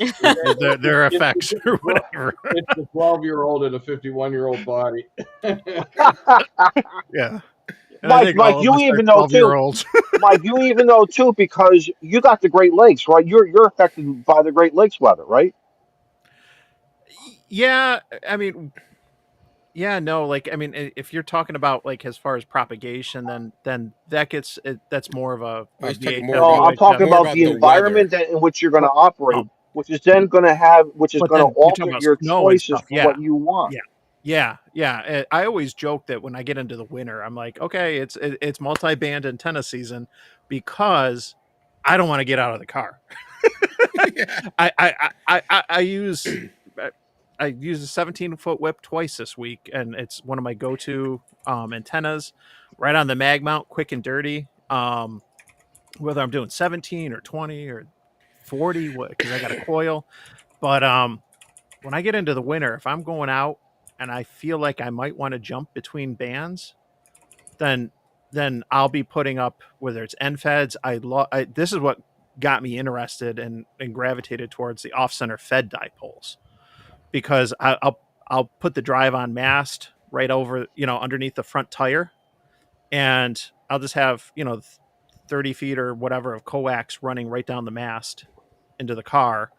Their effects or whatever. It's a 12-year-old in a 51-year-old body. Yeah. And I Mike, think all of you us are even know too. 12-year-olds. Mike, you even know too because you got the Great Lakes, right? You're affected by the Great Lakes weather, right? Yeah, I mean, yeah, no, like I mean, if you're talking about like as far as propagation, then that's more of I was talking VHF, more No, about I'm talking more about about the the weather. environment in which you're going to But operate, oh, which is but going to then you're talking alter about your snow and choices stuff. for Yeah, what you want. yeah, yeah. I always joke that when I get into the winter, I'm like, okay, it's multi-band antenna season because I don't want to get out of the car. Yeah. I use a 17-foot whip twice this week, and it's one of my go-to antennas, right on the mag mount, quick and dirty. Whether I'm doing 17 or 20 or 40, because I got a coil. But when I get into the winter, if I'm going out and I feel like I might want to jump between bands, then I'll be putting up whether it's end feds. This is what got me interested and gravitated towards the off center fed dipoles because I'll put the drive on mast right over underneath the front tire, and I'll just have 30 feet or whatever of coax running right down the mast into the car,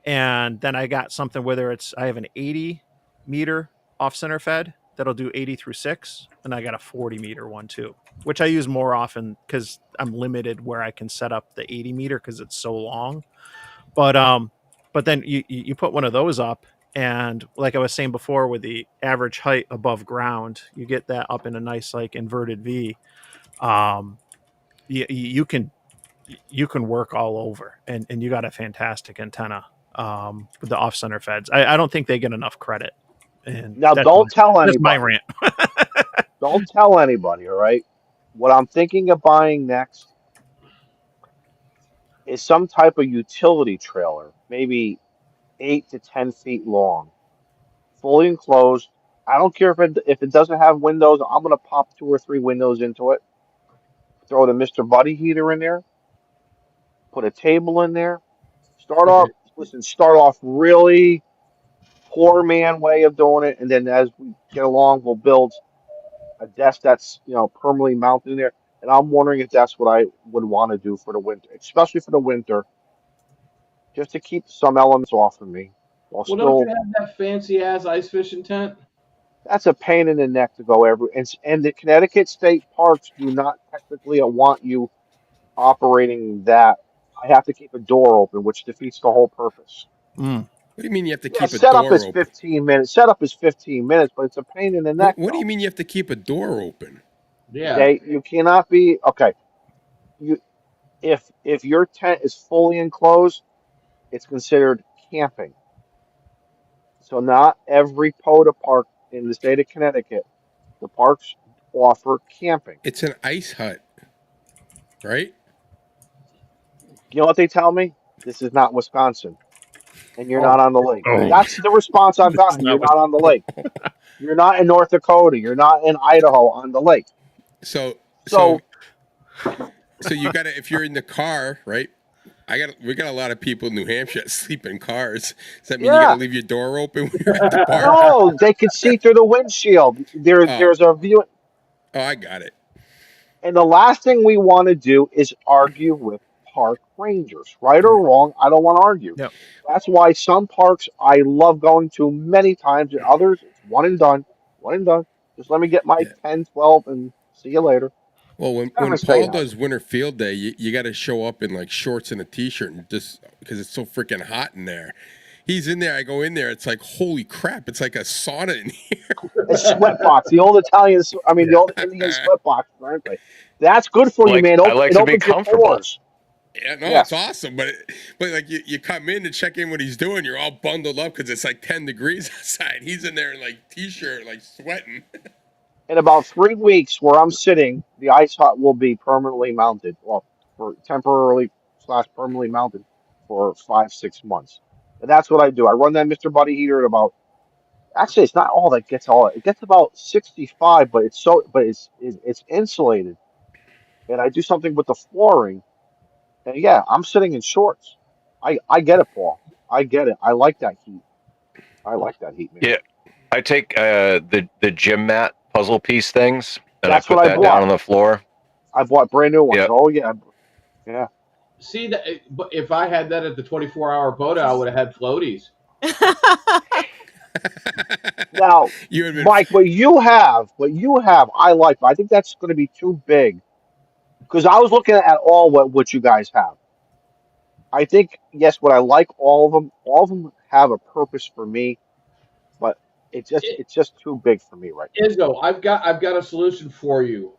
and then I got something whether it's I have an 80 meter off center fed that'll do 80 through 6, and I got a 40 meter one too, which I use more often because I'm limited where I can set up the 80 meter because it's so long. But then you put one of those up, and like I was saying before, with the average height above ground, you get that up in a nice like inverted V. Um, you can work all over, and you got a fantastic antenna with the off center feds. I don't think they get enough credit. And Now, don't tell that's my anybody. rant. Don't tell anybody. All right. What I'm thinking of buying next is some type of utility trailer, maybe 8 to 10 feet long, fully enclosed. I don't care if it doesn't have windows. I'm gonna pop 2 or 3 windows into it. Throw the Mr. Buddy heater in there. put a table in there. Start off really poor man way of doing it, and then as we get along, we'll build a desk that's permanently mounted in there. And I'm wondering if that's what I would want to do for the winter, especially for the winter, just to keep some elements off of me while Well, don't you still. have that fancy ass ice fishing tent? That's a pain in the neck to go every. And the Connecticut state parks do not technically want you operating that. I have to keep a door open, which defeats the whole purpose. Mm. What do you mean you have to Yeah, keep a setup door is open? 15 minutes. Setup is 15 minutes, but it's a pain in the neck. What do you though. mean you have to keep a door open? Yeah. You cannot be okay. You if your tent is fully enclosed, it's considered camping. So not every POTA park in the state of Connecticut, the parks offer camping. It's an ice hut, right? You know what they tell me? This is not Wisconsin, and you're Oh, not on the lake. Oh. That's the response I've This is gotten. not You're not on the lake. You're not in North Dakota. You're not in Idaho on the lake. So So you gotta, if you're in the car, right? We got a lot of people in New Hampshire that sleep in cars. Does that mean you yeah, gotta leave your door open when you're at the park? no, they could see through the windshield. There's a view, Oh, I got it. and the last thing we want to do is argue with park rangers, right or wrong. I don't want to argue. Yep. That's why some parks I love going to many times, and others it's one and done. One and done. Just let me get my Yeah. 10, 12, and see you later. Well, when Kinda Paul stay does winter field day, you got to show up in like shorts and a t-shirt, and just because it's so freaking hot in there. He's in there. I go in there. It's like, holy crap! It's like a sauna in here. A sweatbox, the old Italian, the old Indian sweatbox, frankly. That's good for you, Like, man. I like It to be opens your comfortable. pores. Yeah, no, Yeah. it's awesome. But like you come in to check in what he's doing. You're all bundled up because it's like 10 degrees outside. He's in there in like t-shirt, like sweating. In about 3 weeks, where I'm sitting, the ice hut will be permanently mounted. Well, for temporarily / permanently mounted for 5, 6 months. And that's what I do. I run that Mr. Buddy heater at about. Actually, it's not all that gets all. It gets about 65, but it's insulated. And I do something with the flooring. And yeah, I'm sitting in shorts. I get it, Paul. I get it. I like that heat. I like that heat, man. Yeah. I take the gym mat puzzle piece things and That's I put what I that bought. down on the floor. I bought brand new ones. Yep. Oh yeah, yeah. See that? But if I had that at the 24-hour boat, I would have had floaties. Now, You had been Mike, what you have, I like. But I think that's going to be too big because I was looking at what you guys have. I think yes, what I like all of them have a purpose for me, but it's just too big for me right now. Izzo, I've got a solution for you.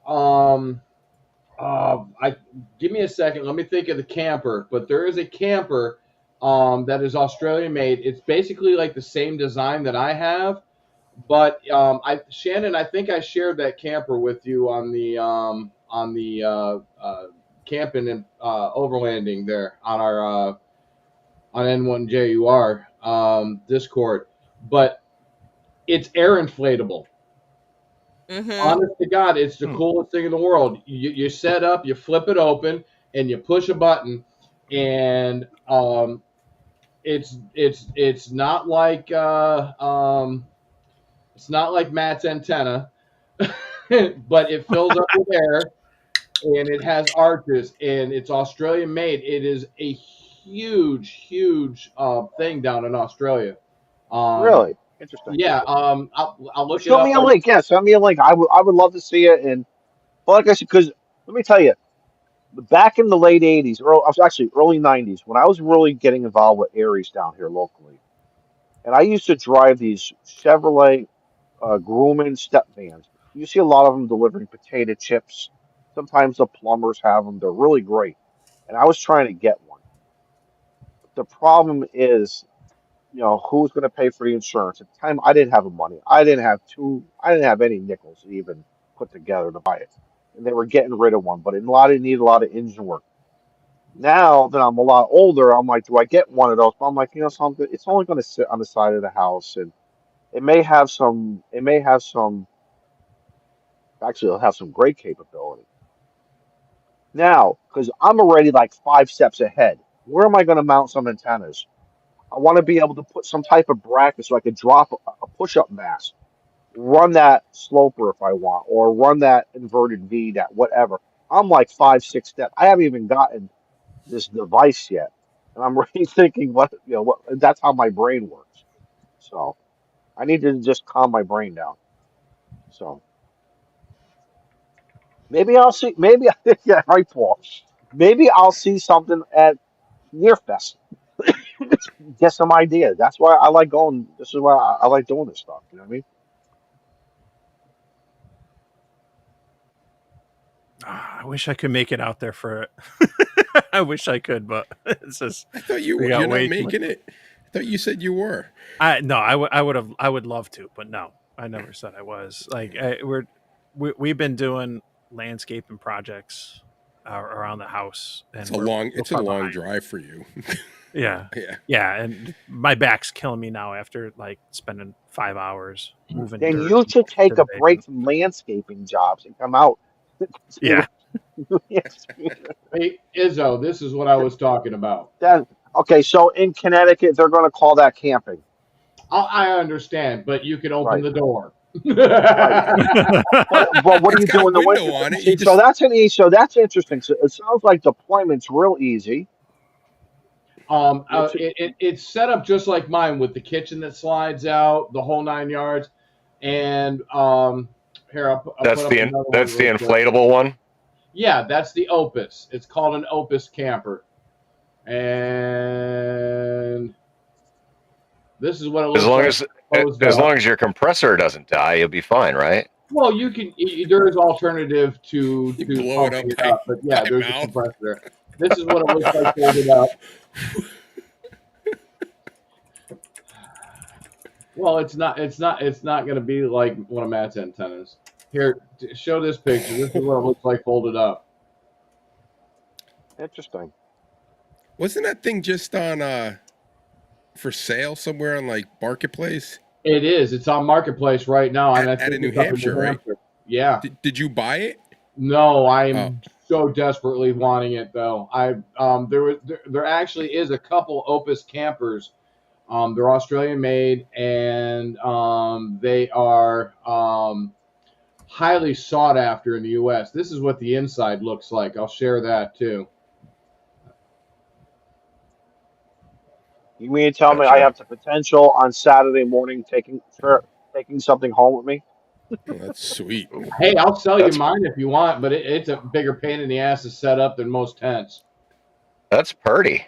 I give me a second. Let me think of the camper. But there is a camper that is Australian made. It's basically like the same design that I have, but Shannon, I think I shared that camper with you on the camping and overlanding there on our on N1JUR Discord. But it's air inflatable. Mhm. Honest to God, it's the coolest thing in the world. You set up, you flip it open, and you push a button, and it's not like Matt's antenna, but it fills up with air, and it has arches, and it's Australian made. It is a huge thing down in Australia. Really interesting. Yeah. I'll look it Show up. me a link. Yeah, send me a link. I would love to see it. And well, like I said, because let me tell you, back in the late '80s, actually early '90s, when I was really getting involved with Aries down here locally, and I used to drive these Chevrolet Grumman step vans. You see a lot of them delivering potato chips. Sometimes the plumbers have them. They're really great. And I was trying to get one. The problem is, who's going to pay for the insurance? At the time, I didn't have the money. I didn't have any nickels to even put together to buy it. And they were getting rid of one, but it needed a lot of engine work. Now that I'm a lot older, I'm like, do I get one of those? But I'm like, something. It's only going to sit on the side of the house, and it may have some. Actually, it'll have some great capability. Now, because I'm already like 5 steps ahead, where am I going to mount some antennas? I want to be able to put some type of bracket so I could drop a push-up mast, run that sloper if I want, or run that inverted V, that whatever. I'm like 5, 6 steps. I haven't even gotten this device yet, and I'm really thinking what. That's how my brain works. So I need to just calm my brain down. So maybe I'll see. Maybe yeah, right, Paul. Maybe I'll see something at Nearfest. Get some ideas. That's why I like going. This is why I like doing this stuff. You know what I mean? I wish I could make it out there for it. I wish I could, but it's just I thought you we were. got You're not way too much. making it. I thought you said you were. I no, I would love to, but no, I never said I was. Like we've been doing landscaping projects around the house, and It's a long. It's a far long behind. drive for you. Yeah, Yeah. yeah, and my back's killing me now after like spending 5 hours moving Then dirt you should to take the a break basement. from landscaping jobs and come out. Yeah, Hey, Izzo, this is what I was talking about. Then okay, so in Connecticut, they're going to call that camping, I understand, but you can open right? the door. Right. But what do It's you got do a in the window winter? on it. See, You so just. that's an easy. So that's interesting. So it sounds like deployment's real easy. It's It's set up just like mine with the kitchen that slides out, the whole 9 yards. And here, I'll That's put up another one the real quick. inflatable one. Yeah, that's the Opus. It's called an Opus camper. And this is what it looks As long like. as closed as up. long as your compressor doesn't die, you'll be fine, right? Well, you can. There is alternative to You blow it pumping up it up, but yeah, by there's a mouth. compressor there. This is what it looks like folded up. Well, it's not going to be like one of Matt's antennas. Here, show this picture. This is what it looks like folded up. interesting. Wasn't that thing just on for sale somewhere on like Marketplace? It is. It's on Marketplace right now. And I At think in New it's up in Hampshire, right? Yeah. Did you buy it? No, I'm Oh. so desperately wanting it though. There actually is a couple Opus campers. They're Australian made, and they are highly sought after in the U.S. This is what the inside looks like. I'll share that too. You mean to tell me I have the potential on Saturday morning taking something home with me? Oh, that's sweet. Hey, I'll sell you That's- mine if you want, but it's a bigger pain in the ass to set up than most tents. That's pretty.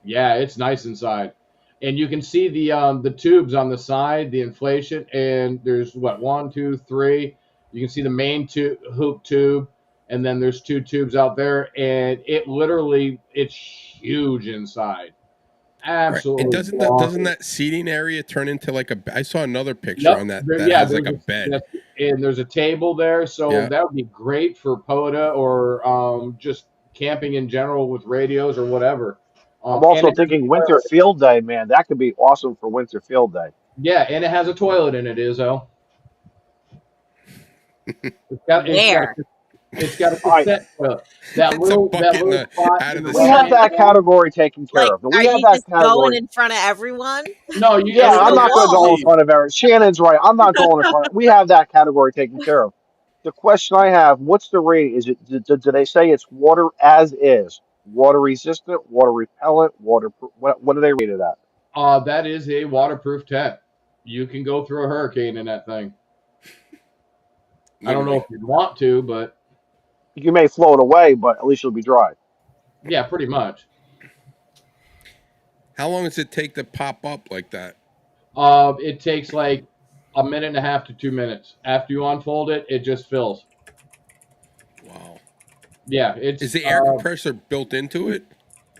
Yeah, it's nice inside, and you can see the tubes on the side, the inflation, and there's what 1, 2, 3. You can see the main hoop tube, and then there's 2 tubes out there, and it's huge inside. Absolutely. And doesn't bonkers. that seating area turn into like a? I saw another picture Yep, on that there- that yeah, has like a there's bed. and there's a table there, so Yeah. that would be great for POTA or just camping in general with radios or whatever. I'm also and thinking winter field day, man. That could be awesome for winter field day. yeah, and it has a toilet in it, Izzo. Where? It's got a All right. cassette toilet. That It's a little bucket in the- spot out in of the the We right have hand that side. category taken care Like, of. We are have you that just going category. in front of everyone? No, you Yeah, I'm the not going to go in wall. front of Eric. Shannon's right. I'm not going in front. We have that category taken care of. The question I have: what's the rating? Is it? Do they say it's water as is, water resistant, water repellent, water? What do they rate it at? That is a waterproof tent. You can go through a hurricane in that thing. I don't know if you'd want to, but You may float away, but at least you'll be dry. yeah, pretty much. How long does it take to pop up like that? It takes like a minute and a half to 2 minutes. After you unfold it, it just fills. Wow. Yeah, it's Is the air compressor built into it?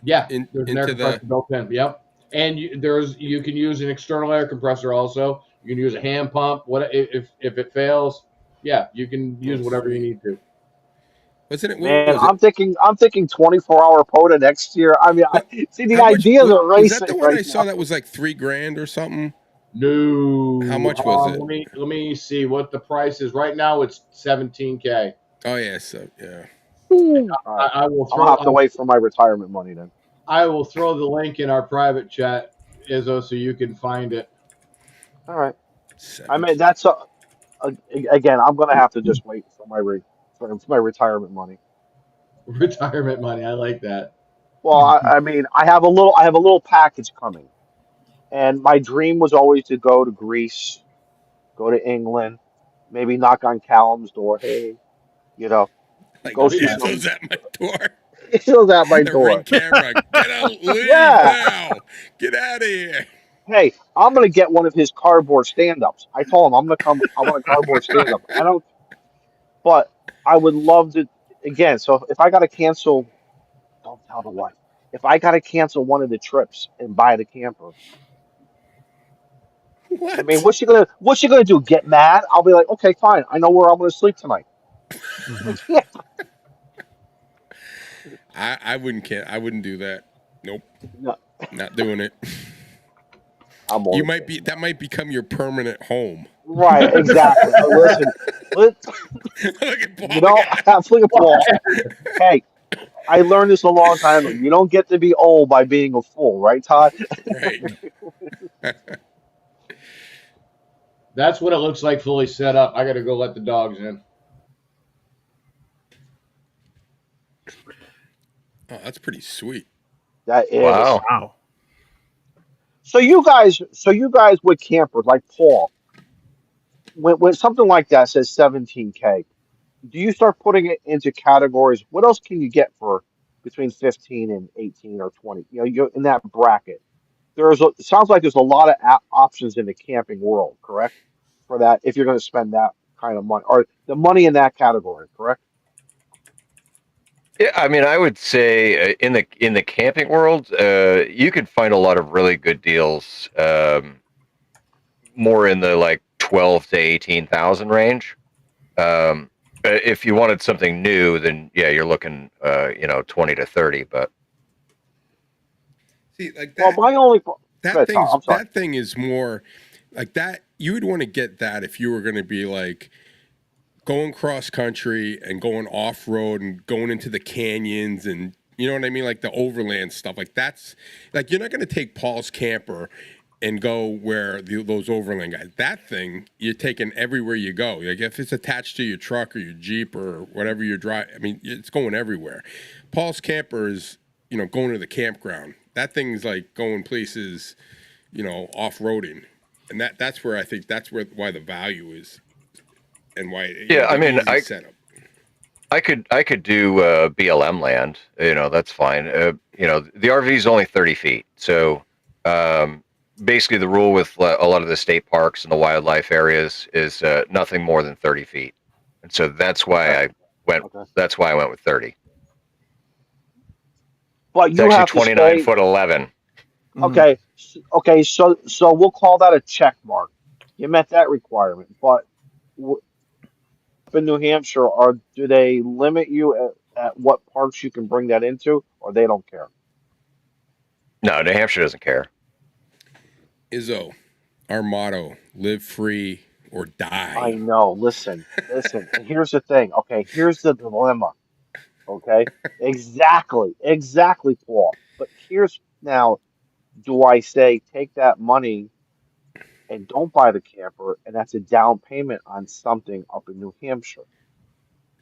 yeah. in- There's an air into the- compressor built in. Yep, and you can use an external air compressor also. You can use a hand pump. If it fails? Yeah, you can use whatever you need to. Wasn't it? Man, was it- I'm thinking 24-hour POTA next year. I mean, see, the how much- ideas are was racing that the one I right saw now. that was like $3,000 or something? No. How much was it? Let me see what the price is. Right now it's $17K. Oh yeah, so yeah. All right. I will I'll throw. have to wait for my retirement money then. I will throw the link in our private chat, Izzo, so you can find it. All right. I 17. mean, that's again. I'm gonna have to just wait for my retirement money. Retirement money. I like that. Well, I mean, I have a little package coming, and my dream was always to go to Greece, go to England, maybe knock on Callum's door. Hey, you know, Like, go see Izzo's at my door. He's at my The Ring door. camera. Get out, leave Yeah. now. Get out of here. Hey, I'm gonna get one of his cardboard stand-ups. I told him I'm gonna come. I want a cardboard stand-up. I don't, but I would love to again. So if I gotta cancel, don't tell the wife. If I gotta cancel one of the trips and buy the camper, What? I mean, what's she gonna do? Get mad? I'll be like, okay, fine. I know where I'm gonna sleep tonight. Yeah. I wouldn't care. I wouldn't do that. Nope. No, Not doing it. I'm You old. might be that might become your permanent home. Right, exactly. Listen, Look at Paul. you know, look at Paul. Hey, I learned this a long time ago. You don't get to be old by being a fool, right, Todd? Right. That's what it looks like fully set up. I got to go let the dogs in. Oh, that's pretty sweet. That is. Wow. Wow. So you guys with campers like Paul, when something like that says 17K, do you start putting it into categories? What else can you get for between 15 and 18 or 20? You know, you're in that bracket. It sounds like there's a lot of options in the camping world, correct? For that, if you're going to spend that kind of money or the money in that category, correct? Yeah, I mean, I would say in the camping world, you can find a lot of really good deals, more in the like 12 to 18,000 range. If you wanted something new, then yeah, you're looking, 20 to 30. But See, like Well, that. my only That Tom, I'm sorry. thing is more like that. You would want to get that if you were going to be like going cross country and going off road and going into the canyons and you know what I mean, like the overland stuff. Like that's like you're not going to take Paul's camper and go where those overland guys. That thing you're taking everywhere you go. Like if it's attached to your truck or your Jeep or whatever you drive, I mean it's going everywhere. Paul's camper is going to the campground. That thing's like going places, off roading, and that's where I think why the value is, and why yeah, I mean, easy setup. I could do BLM land. That's fine. The RV is only 30 feet, so basically the rule with a lot of the state parks and the wildlife areas is nothing more than 30 feet, and so that's why Okay. That's why I went with 30. But It's you actually have to 29 stay. foot 11. Okay, okay. So we'll call that a check mark. You met that requirement. But up in New Hampshire, do they limit you at what parks you can bring that into, or they don't care? No, New Hampshire doesn't care. Izzo, our motto: live free or I die. know. Listen. And here's the thing. Okay, here's the dilemma. Okay, exactly, Paul. But here's now. Do I say take that money and don't buy the camper, and that's a down payment on something up in New Hampshire?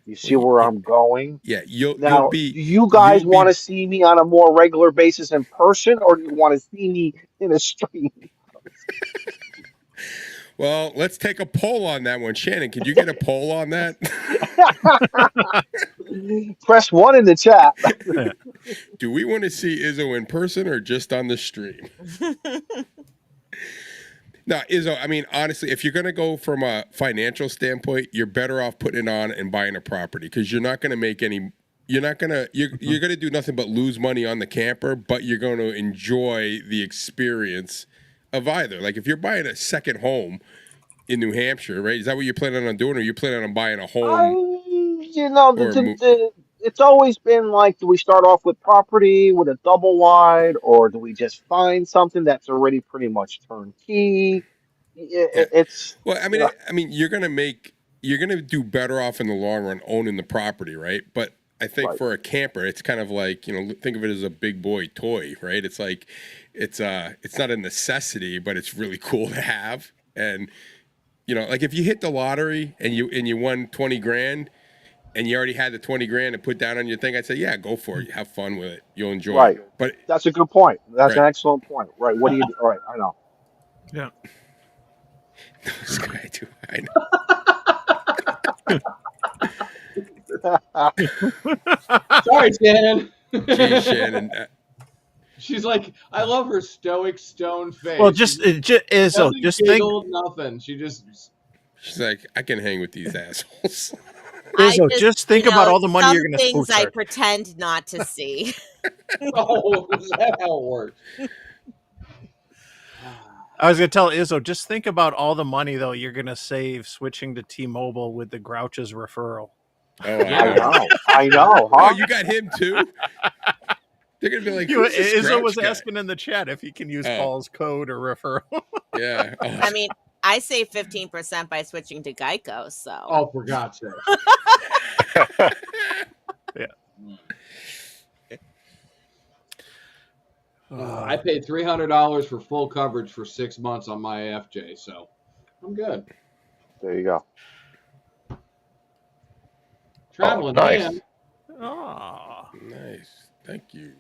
You see Well, where I'm going? yeah, you'll Now, be do you guys you'll want be to see me on a more regular basis in person, or do you want to see me in a stream? well. Let's take a poll on that one, Shannon. Could you get a poll on that? Press one in the chat. Do we want to see Izzo in person or just on the stream? No, Izzo, I mean, honestly, if you're going to go from a financial standpoint, you're better off putting it on and buying a property because you're not going to make any. You're not gonna. You're gonna do nothing but lose money on the camper, but you're going to enjoy the experience of either. Like if you're buying a second home in New Hampshire, right? Is that what you're planning on doing, or you planning on buying a I, home or it's always been like, do we start off with property with a double wide, or do we just find something that's already pretty much turnkey? yeah? It's, Well, I you mean, know, you're gonna do better off in the long run owning the property, right? But I think Right. for a camper, it's kind of like, think of it as a big boy toy, right? It's like, it's not a necessity, but it's really cool to have. And, like if you hit the lottery and you won 20 grand and you already had the 20 grand to put down on your thing, I'd say, yeah, go for it. Have fun with it. You'll enjoy Right. it. But That's a good point. That's an Right. excellent point. Right. What do you do? All right. I know. Yeah. this guy too, I Sorry, Shannon. know. Geez, Shannon. She's like, I love her stoic stone face. Well, Izzo, Nothing just think. giggled, nothing. She just She's like, I can hang with these assholes. Izzo, just think about all the money some you're going to things spooch I her. pretend not to see. oh, is that how it works? I was going to tell Izzo, just think about all the money though you're going to save switching to T-Mobile with the Grouches referral. Oh, I know. I know. Oh, Huh? you got him too? They're gonna be like, You, who's this Izzo Grouch was guy? asking in the chat if he can use Oh. Paul's code or referral. Yeah. Oh, I mean, I save 15% by switching to Geico. So Oh, for God's sake. I paid $300 for full coverage for 6 months on my FJ, so I'm good. There you go. Traveling, nice. man. Aw. nice. Thank you.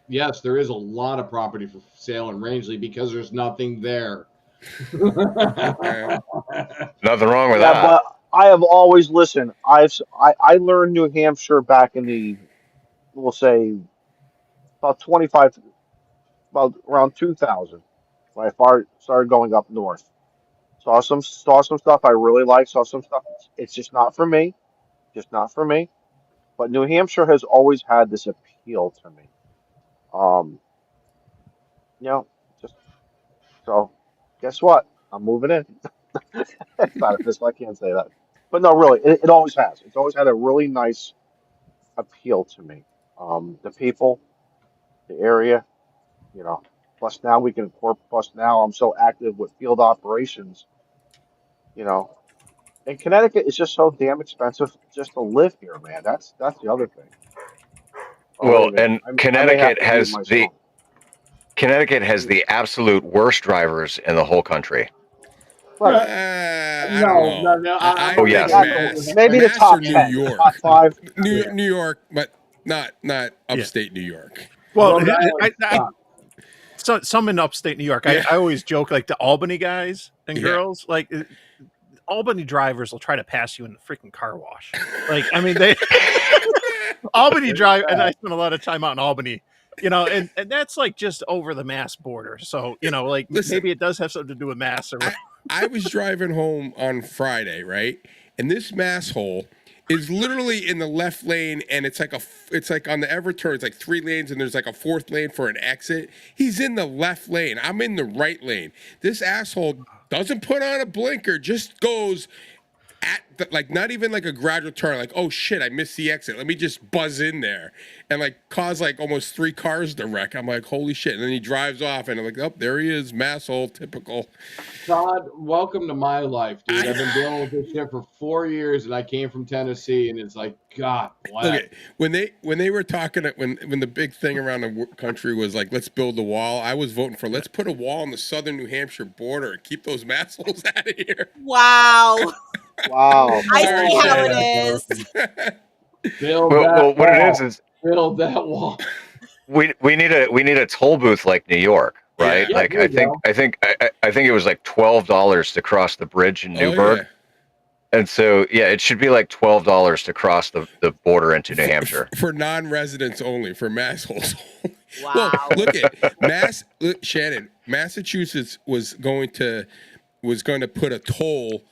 Yes, there is a lot of property for sale in Rangeley because there's nothing there. Nothing wrong with Yeah, that. but I have always listened. I learned New Hampshire back in the, we'll say, about around 2000 when I started going up north. Saw some stuff I really liked. Saw some stuff. It's just not for me. Just not for me. But New Hampshire has always had this appeal to me. Just so. Guess what? I'm moving in. It's not official. I can't say that. But no, really, it always has. It's always had a really nice appeal to me. The people, the area, Plus now plus now I'm so active with field operations, you know. And Connecticut is just so damn expensive just to live here, man. That's the other thing. Well, Believe me, and I may have Connecticut to move has myself. the absolute worst drivers in the whole country. Right. I don't know. No. I Oh, think yes. Mass, Maybe the Mass top or New 10, York. top 5. New York, but not upstate New York. Well, Rhode Island sucks. some in upstate New York. Yeah. I always joke like the Albany guys and Yeah. girls, like Albany drivers will try to pass you in the freaking car wash. Like, I mean, they Albany drive, and I spent a lot of time out in Albany, and that's like just over the Mass border. So, like Listen. maybe it does have something to do with Mass or I was driving home on Friday, right? And this masshole is literally in the left lane, and it's like on the ever turn, it's like 3 lanes, and there's like a 4th lane for an exit. He's in the left lane. I'm in the right lane. This asshole doesn't put on a blinker, just goes at the, like, not even like a gradual turn, like, oh shit, I missed the exit. Let me just buzz in there and like cause like almost 3 cars to wreck. I'm like, holy shit. And then he drives off, and I'm like, oh, there he is, masshole, typical. Todd, welcome to my life, dude. I've been dealing with this shit for 4 years, and I came from Tennessee, and it's like, God bless. Okay, when they were talking when the big thing around the country was like, let's build the wall, I was voting for let's put a wall on the southern New Hampshire border and keep those massholes out of here. wow, Wow. I Sorry, see how Shannon. it is. Build Well, that what wall. it is Build that wall. we need a toll booth like New York, right? Yeah, Like there you I think it was like $12 to cross the bridge in Oh, Newburgh. yeah. And so, yeah, it should be like $12 to cross the border into New Hampshire. For non-residents only, for massholes. Wow. Well, look, Shannon, Massachusetts was going to put a toll.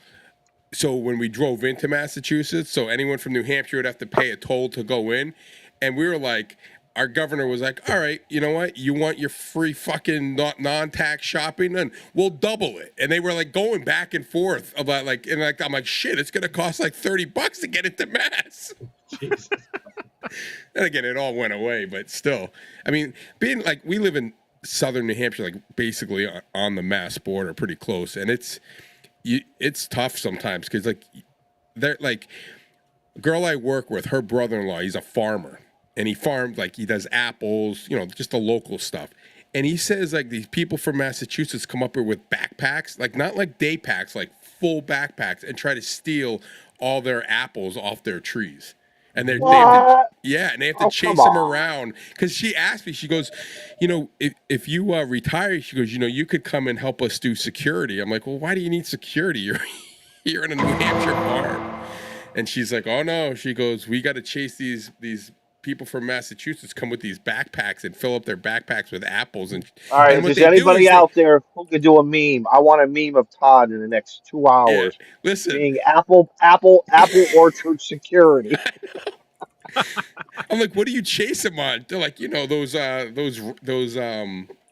So when we drove into Massachusetts, so anyone from New Hampshire would have to pay a toll to go in, and we were like, our governor was like, all right, you know what? You want your free fucking non-tax shopping, and we'll double it. And they were like going back and forth about like, and like I'm like, shit, it's gonna cost like $30 to get into Mass. Jesus. And again, it all went away, but still, I mean, being like, we live in southern New Hampshire, like basically on the Mass border, pretty close, and it's tough sometimes because like they're like girl I work with, her brother-in-law, he's a farmer, and he farms like he does apples, just the local stuff. And he says like these people from Massachusetts come up here with backpacks, like not like day packs, like full backpacks, and try to steal all their apples off their trees. And they have to, What? and they have to Oh, chase come them on. around. Because she asked me, she goes, if you retire, she goes, you could come and help us do security. I'm like, well, why do you need security? You're in a New Hampshire farm. And she's like, oh no. She goes, we got to chase these people from Massachusetts come with these backpacks and fill up their backpacks with apples. And All right, and if what there's they do anybody is out there who could do a meme, I want a meme of Todd in the next 2 hours listen, being apple orchard security. I'm like, what do you chase them on? They're like, those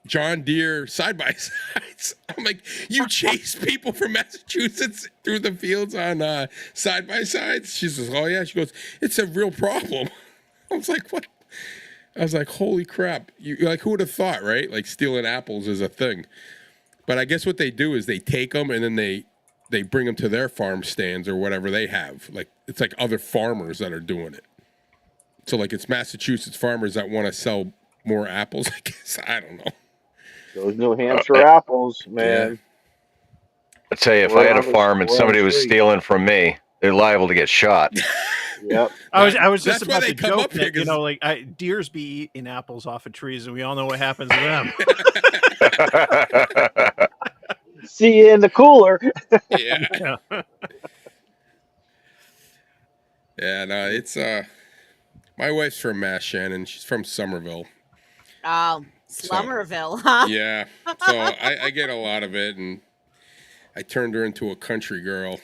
John Deere side by sides. I'm like, you chase people from Massachusetts through the fields on side by sides? She says, oh yeah. She goes, it's a real problem. I was like, what? I was like, holy crap! Who would have thought, right? Like stealing apples is a thing. But I guess what they do is they take them and then they bring them to their farm stands or whatever they have. Like it's like other farmers that are doing it. So like it's Massachusetts farmers that want to sell more apples. I guess I don't know. Those New Hampshire apples, man. I tell you, if I had a farm and somebody was stealing from me, they're liable to get shot. Yep. I was just That's why about they to come joke up here, that, 'cause- deers be eating apples off of trees, and we all know what happens to them. See you in the cooler. Yeah. Yeah. Yeah, no, it's my wife's from Mass, Shannon. She's from Somerville. Oh, Slummerville, huh? Yeah. So I get a lot of it, and I turned her into a country girl.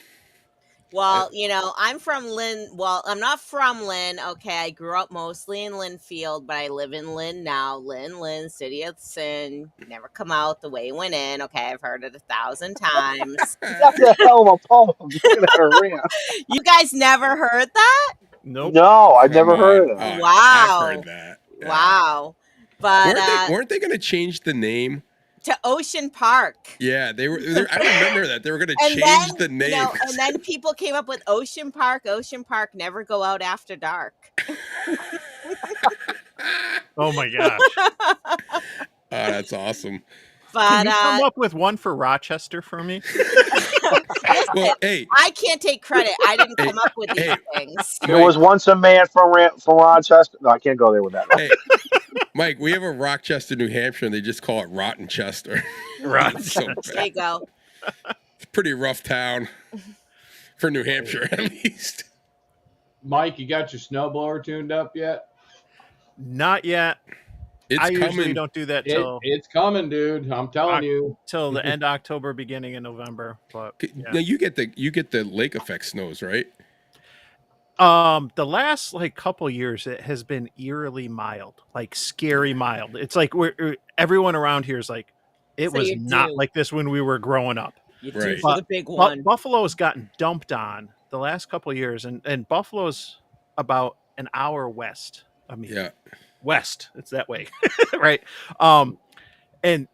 Well, I'm from Lynn. Well, I'm not from Lynn. Okay, I grew up mostly in Lynnfield, but I live in Lynn now. Lynn, city of sin. Never come out the way it went in. Okay, I've heard it 1,000 times. That's a hell of a poem. Get her rant. You guys never heard that? Nope. No, I've Come never heard on. of that. Oh, Wow. I've heard that. Yeah. Wow. But Weren't they going to change the name? to Ocean Park. Yeah, they were. I remember that they were going to And change then, the name. and then people came up with Ocean Park. Ocean Park never go out after dark. Oh my gosh. Oh, that's awesome. But Can you come up with one for Rochester for me? Well, hey, I can't take credit. I didn't come up with these Hey. things. There was once a man from Rochester. No, I can't go there with that. hey, Mike, we have a Rochester, New Hampshire, and they just call it Rottenchester. It's so There bad. you go. It's a pretty rough town for New Hampshire, at least. Mike, you got your snowblower tuned up yet? Not yet. It's I usually coming. don't do that It's coming, dude. I'm telling you. till the end of October, beginning of November. But Now you get the lake effect snows, right? the last couple years it has been eerily mild, like scary mild. It's like everyone around here is like, it So was you're not due. like this when we were growing up. You do Right. for the big one. Buffalo's gotten dumped on the last couple of years, and Buffalo's about an hour west of me. Yeah. West, it's that way. Right. And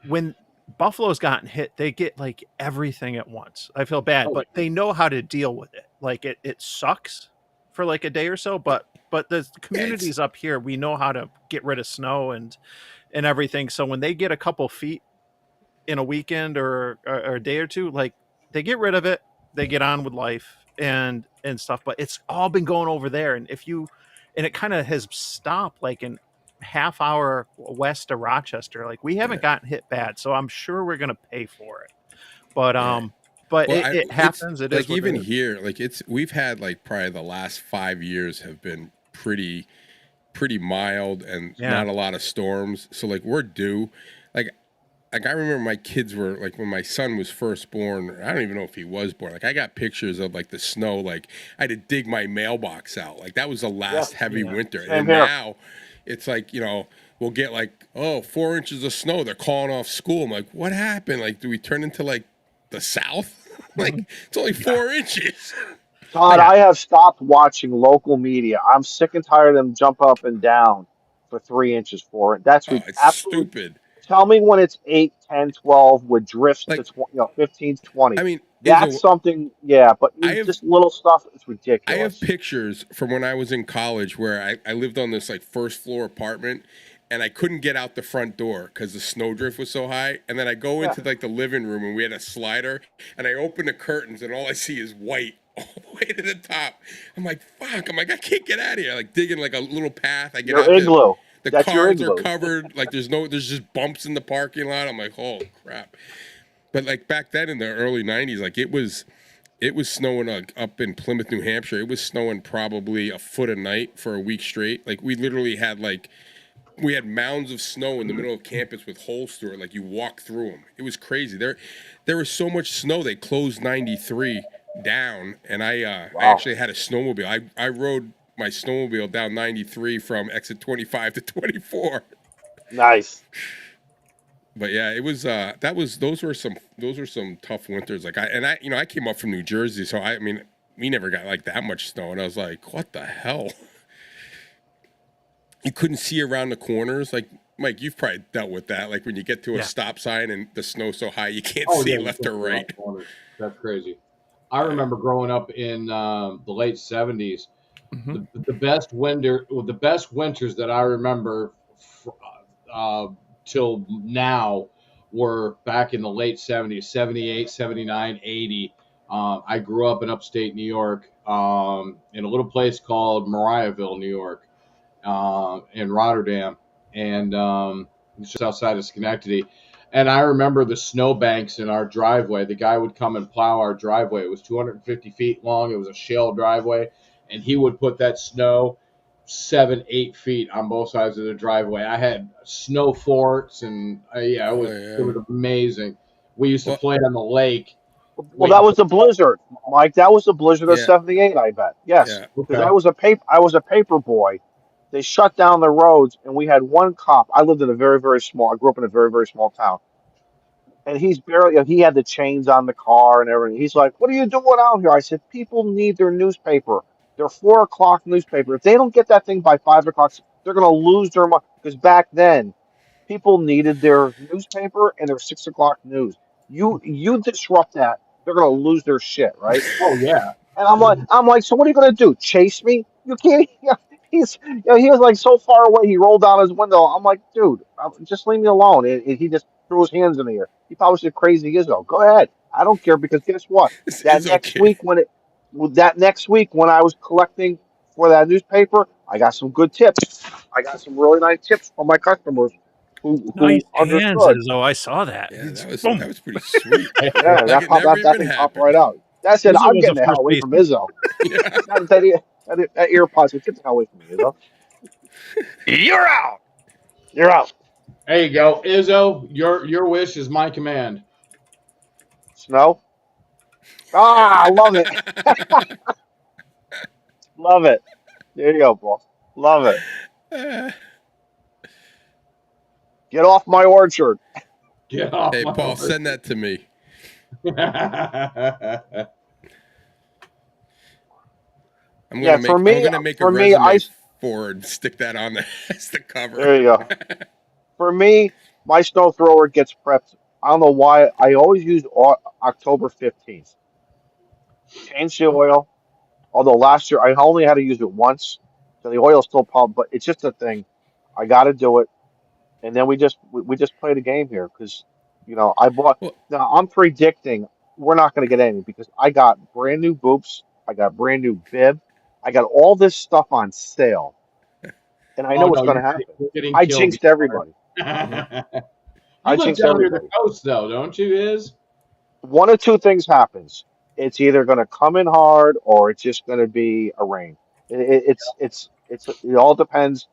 when Buffalo's gotten hit, they get like everything at once. I feel bad, Oh. but they know how to deal with it. Like it sucks for like a day or so, but the communities up here, we know how to get rid of snow and everything. So when they get a couple feet in a weekend or a day or two, like they get rid of it, they get on with life and stuff. But it's all been going over there, and it kind of has stopped like in half hour west of Rochester. Like we haven't gotten hit bad, so I'm sure we're gonna pay for it. But Well, it happens. It is like what even it is. here, like we've had like probably the last 5 years have been pretty mild and Yeah. not a lot of storms. So like we're due. Like I remember my kids were like when my son was first born. I don't even know if he was born. Like I got pictures of like the snow. Like I had to dig my mailbox out. Like that was the last heavy winter. Same And here. now it's like we'll get like 4 inches of snow. They're calling off school. I'm like, what happened? Like do we turn into like the South? Like it's only 4 inches. Todd, I have stopped watching local media. I'm sick and tired of them jump up and down for 3 inches for it. That's Oh, it's absolutely. stupid. Tell me when it's 8, 10, 12 with drifts Like- to 15 to 20. I mean, That's Izzo, something, yeah, but I have just little stuff, it's I have ridiculous. pictures from when I was in college where I lived on this like first floor apartment and I couldn't get out the front door because the snowdrift was so high. And then I go Yeah, into like the living room and we had a slider and I open the curtains and all I see is white all the way to the top. I'm like, fuck. I'm like, I can't get out of here. Like digging like a little path. I get your out there. igloo. The That's your cars are igloo. covered. Like there's just bumps in the parking lot. I'm like, oh crap. But like back then in the early '90s, like it was snowing up in Plymouth, New Hampshire. It was snowing probably a foot a night for a week straight. Like we literally had we had mounds of snow in the middle of campus with holes through it. Like you walk through them. It was crazy. There was so much snow they closed '93 down, and I Wow. actually had a snowmobile. I rode my snowmobile down '93 from exit 25 to 24. Nice. But yeah, it was those were some tough winters. Like I came up from New Jersey, so I mean we never got like that much snow, and I was like, what the hell? You couldn't see around the corners. Like Mike, you've probably dealt with that. Like when you get to a Yeah. stop sign and the snow's so high you can't Oh see yeah, you left can't or see around right. corners. That's crazy. I remember growing up in the late '70s. Mhm. The best the best winters that I remember uh, till now were back in the late '70s, '78, '79, '80. I grew up in upstate New York, in a little place called Mariahville, New York, in Rotterdam, and it's just outside of Schenectady. And I remember the snowbanks in our driveway. The guy would come and plow our driveway. It was 250 feet long. It was a shale driveway, and he would put that snow 7, 8 feet on both sides of the driveway. I had snow forts, and yeah, Oh it yeah. was amazing. We used to Well, play on the lake, Well, that waiting was the blizzard, Mike. That was the blizzard of yeah, '78, I bet. Yes, yeah. because okay. I was a paper boy. They shut down the roads, and we had one cop. I lived in a very, very small. I grew up in a very, very small town, and he's barely. He had the chains on the car and everything. He's like, "What are you doing out here?" I said, "People need their newspaper. Their 4 o'clock newspaper. If they don't get that thing by 5 o'clock, they're gonna lose their money." Because back then, people needed their newspaper and their 6 o'clock news. You disrupt that, they're gonna lose their shit, right? Oh yeah. And I'm like, so what are you gonna do? Chase me? You can't. He was like so far away. He rolled down his window. I'm like, dude, just leave me alone. He just threw his hands in the air. He probably said crazy Izzo. Go ahead. I don't care because guess what? This That is next okay. week when I was collecting for that newspaper, I got some good tips. I got some really nice tips from my customers who Nice hands, understood. Izzo. I saw that. Yeah, that Boom. was pretty sweet. Yeah, Like it never that even thing popped happened. right out. That said, Izzo I'm was a getting the hell first away from baseman. Izzo. Yeah. That earpods will get the hell away from me, Izzo. You're out. You're out. There you go, Izzo. Your wish is my command. Snow. Ah, I love it. Love it. There you go, boss. Love it. Get off my orchard. Get off Hey my Paul, horse. send that to me. Yeah, I'm gonna make a for me, resume for it and stick that on there as the cover. there you go. For me, my snow thrower gets prepped. I don't know why. I always use October 15th. Change the oil. Although last year I only had to use it once, so the oil's still pumped. But it's just a thing. I got to do it, and then we just play the game here because I bought. Well, Now I'm predicting we're not going to get any because I got brand new boops. I got brand new bib. I got all this stuff on sale, and I know Oh what's no, going to happen. you're getting I killed. jinxed everybody. You I live jinxed down near the everybody. coast, though, don't you? Is One of two things happens. It's either going to come in hard or it's just going to be a rain. It all depends.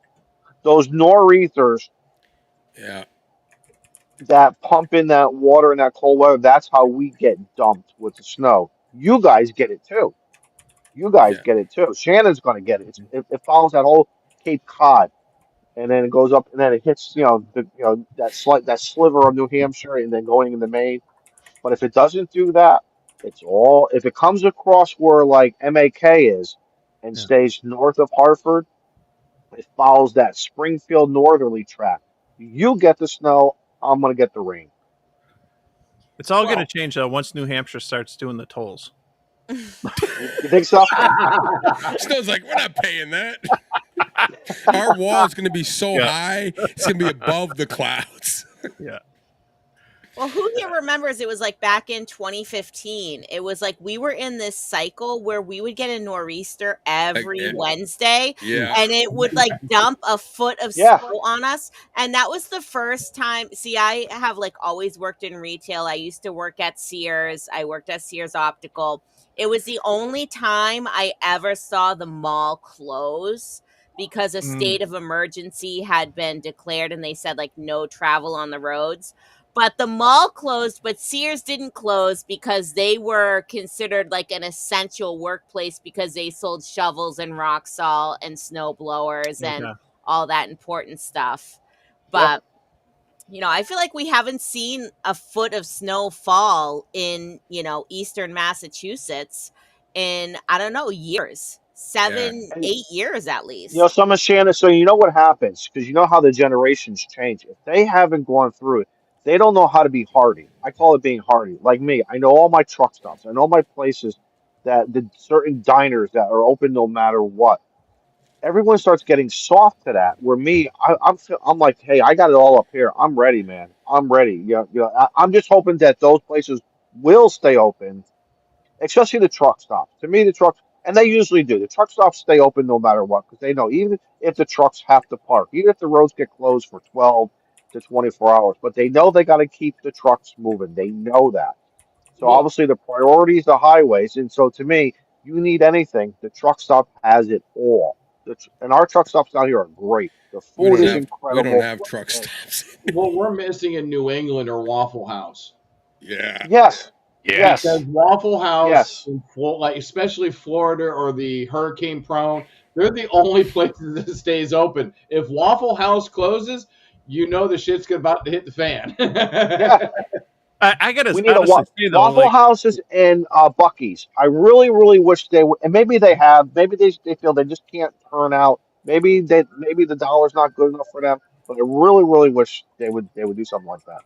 Those nor'eathers yeah, that pump in that water in that cold weather, that's how we get dumped with the snow. You guys get it too. You guys yeah. get it too. Shannon's going to get it. It follows that whole Cape Cod, and then it goes up, and then it hits that sliver of New Hampshire, and then going into Maine. But if it doesn't do that, if it comes across where like MAK is and Yeah. stays north of Hartford, it follows that Springfield northerly track. You get the snow, I'm gonna get the rain. It's all Well- going to change though once New Hampshire starts doing the tolls. You think so? Snow's like, we're not paying that. Our wall is going to be so Yeah. high, it's going to be above the clouds. Yeah. Well, who here remembers it was like back in 2015? It was like we were in this cycle where we would get a nor'easter every Like, Wednesday, Yeah. and it would like dump a foot of Yeah. snow on us. And that was the first time. See, I have like always worked in retail. I used to work at Sears. I worked at Sears Optical. It was the only time I ever saw the mall close because a state of emergency had been declared and they said like no travel on the roads. But the mall closed, but Sears didn't close because they were considered like an essential workplace because they sold shovels and rock salt and snow blowers and Okay. all that important stuff. But you know, I feel like we haven't seen a foot of snow fall in, you know, eastern Massachusetts in, I don't know, years. 7, And- 8 years at least. You know, some of Shannon, so you know what happens, because you know how the generations change. If they haven't gone through it, they don't know how to be hardy. I call it being hardy. Like me, I know all my truck stops. I know my places that the certain diners that are open no matter what. Everyone starts getting soft to that. Where me, I'm like, hey, I got it all up here. I'm ready, man. I'm ready. I'm just hoping that those places will stay open, especially the truck stops. To me, the trucks, and they usually do. The truck stops stay open no matter what because they know even if the trucks have to park, even if the roads get closed for 12 to 24 hours, but they know they got to keep the trucks moving. They know that. So Well- obviously the priority is the highways, and so to me, you need anything, the truck stop has it all. And our truck stops down here are great. The We food don't is have, incredible. we don't have truck stops. What we're missing in New England are Waffle House. Yeah. Yes, Yes. Because Waffle House, Yes. in like especially Florida or the hurricane prone, they're the only places that stays open. If Waffle House closes, you know the shit's about to hit the fan. yeah. I got to We need a honestly say though, Waffle like, Houses and Bucky's. I really, really wish they would, and maybe they have. Maybe they feel they just can't turn out. Maybe the dollar's not good enough for them. But I really, really wish they would do something like that.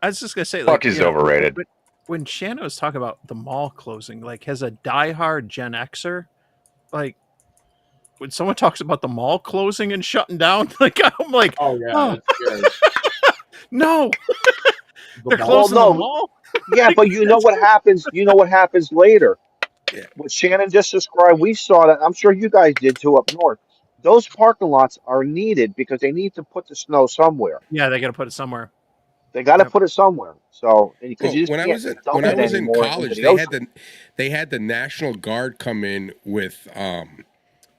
I was just gonna say, like, Bucky's overrated. When Shannon was talking about the mall closing, like, as a diehard Gen Xer, like, when someone talks about the mall closing and shutting down, like, I'm like, Oh yeah, Oh. that's scary. no, they're mall- closing no. the mall. Yeah, but you know what happens. You know what happens later. Yeah. What Shannon just described, we saw that. I'm sure you guys did too up north. Those parking lots are needed because they need to put the snow somewhere. Yeah, they got to put it somewhere. They got to Yep. put it somewhere. So because Well, you just when I can't was in dump when I it was in anymore into college, the ocean. they had the National Guard come in with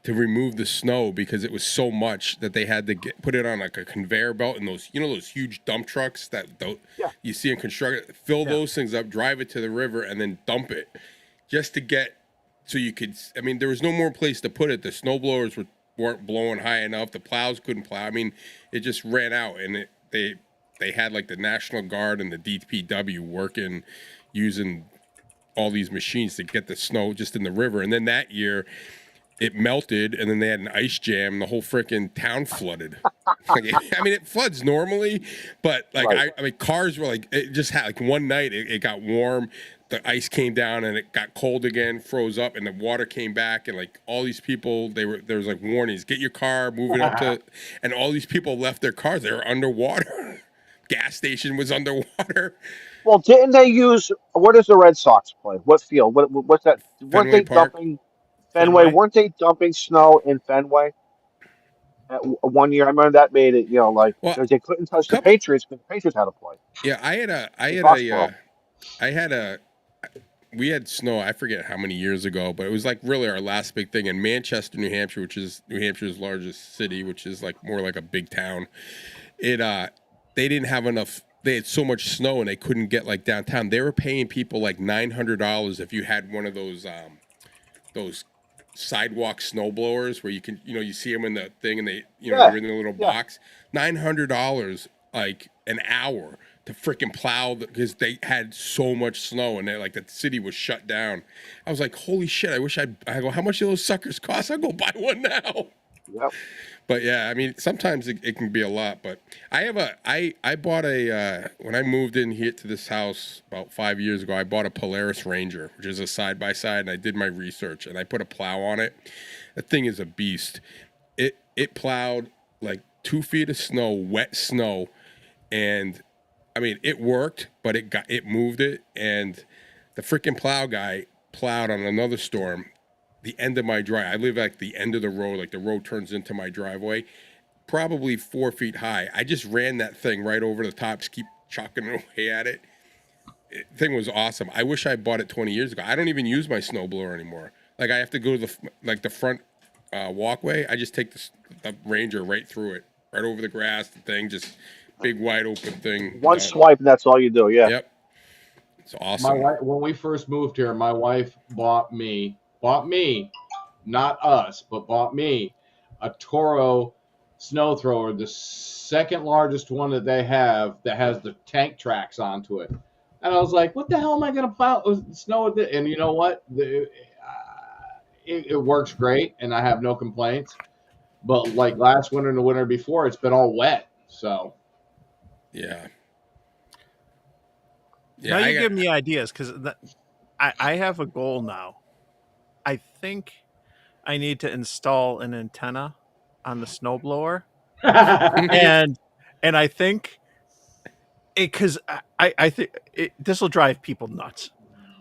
to remove the snow because it was so much that they had to put it on like a conveyor belt and those those huge dump trucks that Yeah. you see in construction, fill Yeah. those things up, drive it to the river, and then dump it just to get so you could. I mean, there was no more place to put it. The snow blowers weren't blowing high enough. The plows couldn't plow. I mean, it just ran out, and they had like the National Guard and the DPW working using all these machines to get the snow just in the river. And then that year it melted and then they had an ice jam and the whole freaking town flooded. Like, I mean, it floods normally, but like, Right. I mean, cars were like, it just had like one night it got warm. The ice came down and it got cold again, froze up, and the water came back. And like all these people, there was like warnings: get your car, move it up to. And all these people left their cars; they were underwater. Gas station was underwater. Well, didn't they use? Where does the Red Sox play? What field? What's that? Weren't Fenway they Park. dumping Fenway? Fenway. Weren't they dumping snow in Fenway? One year, I remember that made it. Like Well, because they couldn't touch the couple- Patriots because the Patriots had to play. Yeah, we had snow. I forget how many years ago, but it was like really our last big thing in Manchester, New Hampshire, which is New Hampshire's largest city, which is like more like a big town. They didn't have enough. They had so much snow and they couldn't get like downtown. They were paying people like $900 if you had one of those sidewalk snow blowers where you can you see them in the thing and they Yeah, they're in the little yeah. box. $900 like an hour to freaking plow because they had so much snow and like the city was shut down. I was like, holy shit! I wish I go. How much do those suckers cost? I'll go buy one now. Yep. But yeah, I mean, sometimes it can be a lot. But I bought a when I moved in here to this house about 5 years ago. I bought a Polaris Ranger, which is a side by side, and I did my research and I put a plow on it. That thing is a beast. It plowed like 2 feet of snow, wet snow, and I mean it worked, but it moved it, and the freaking plow guy plowed on another storm the end of my drive. I live at the end of the road, like the road turns into my driveway, probably 4 feet high. I just ran that thing right over the top, just keep chucking away at it. Thing was awesome. I wish I bought it 20 years ago. I don't even use my snowblower anymore. Like I have to go to the front walkway. I just take the Ranger right through it, right over the grass. The thing, just big wide open thing. One swipe, and that's all you do. Yeah. Yep, it's My awesome. wife, when we first moved here, my wife bought me, not us, but bought me a Toro snow thrower, the second largest one that they have that has the tank tracks onto it. And I was like, what the hell am I going to plow snow with it? And you know what? It works great, and I have no complaints. But like last winter and the winter before, it's been all wet. So Yeah. Now you give me ideas because I have a goal now. I think I need to install an antenna on the snowblower, and I think because I think this will drive people nuts.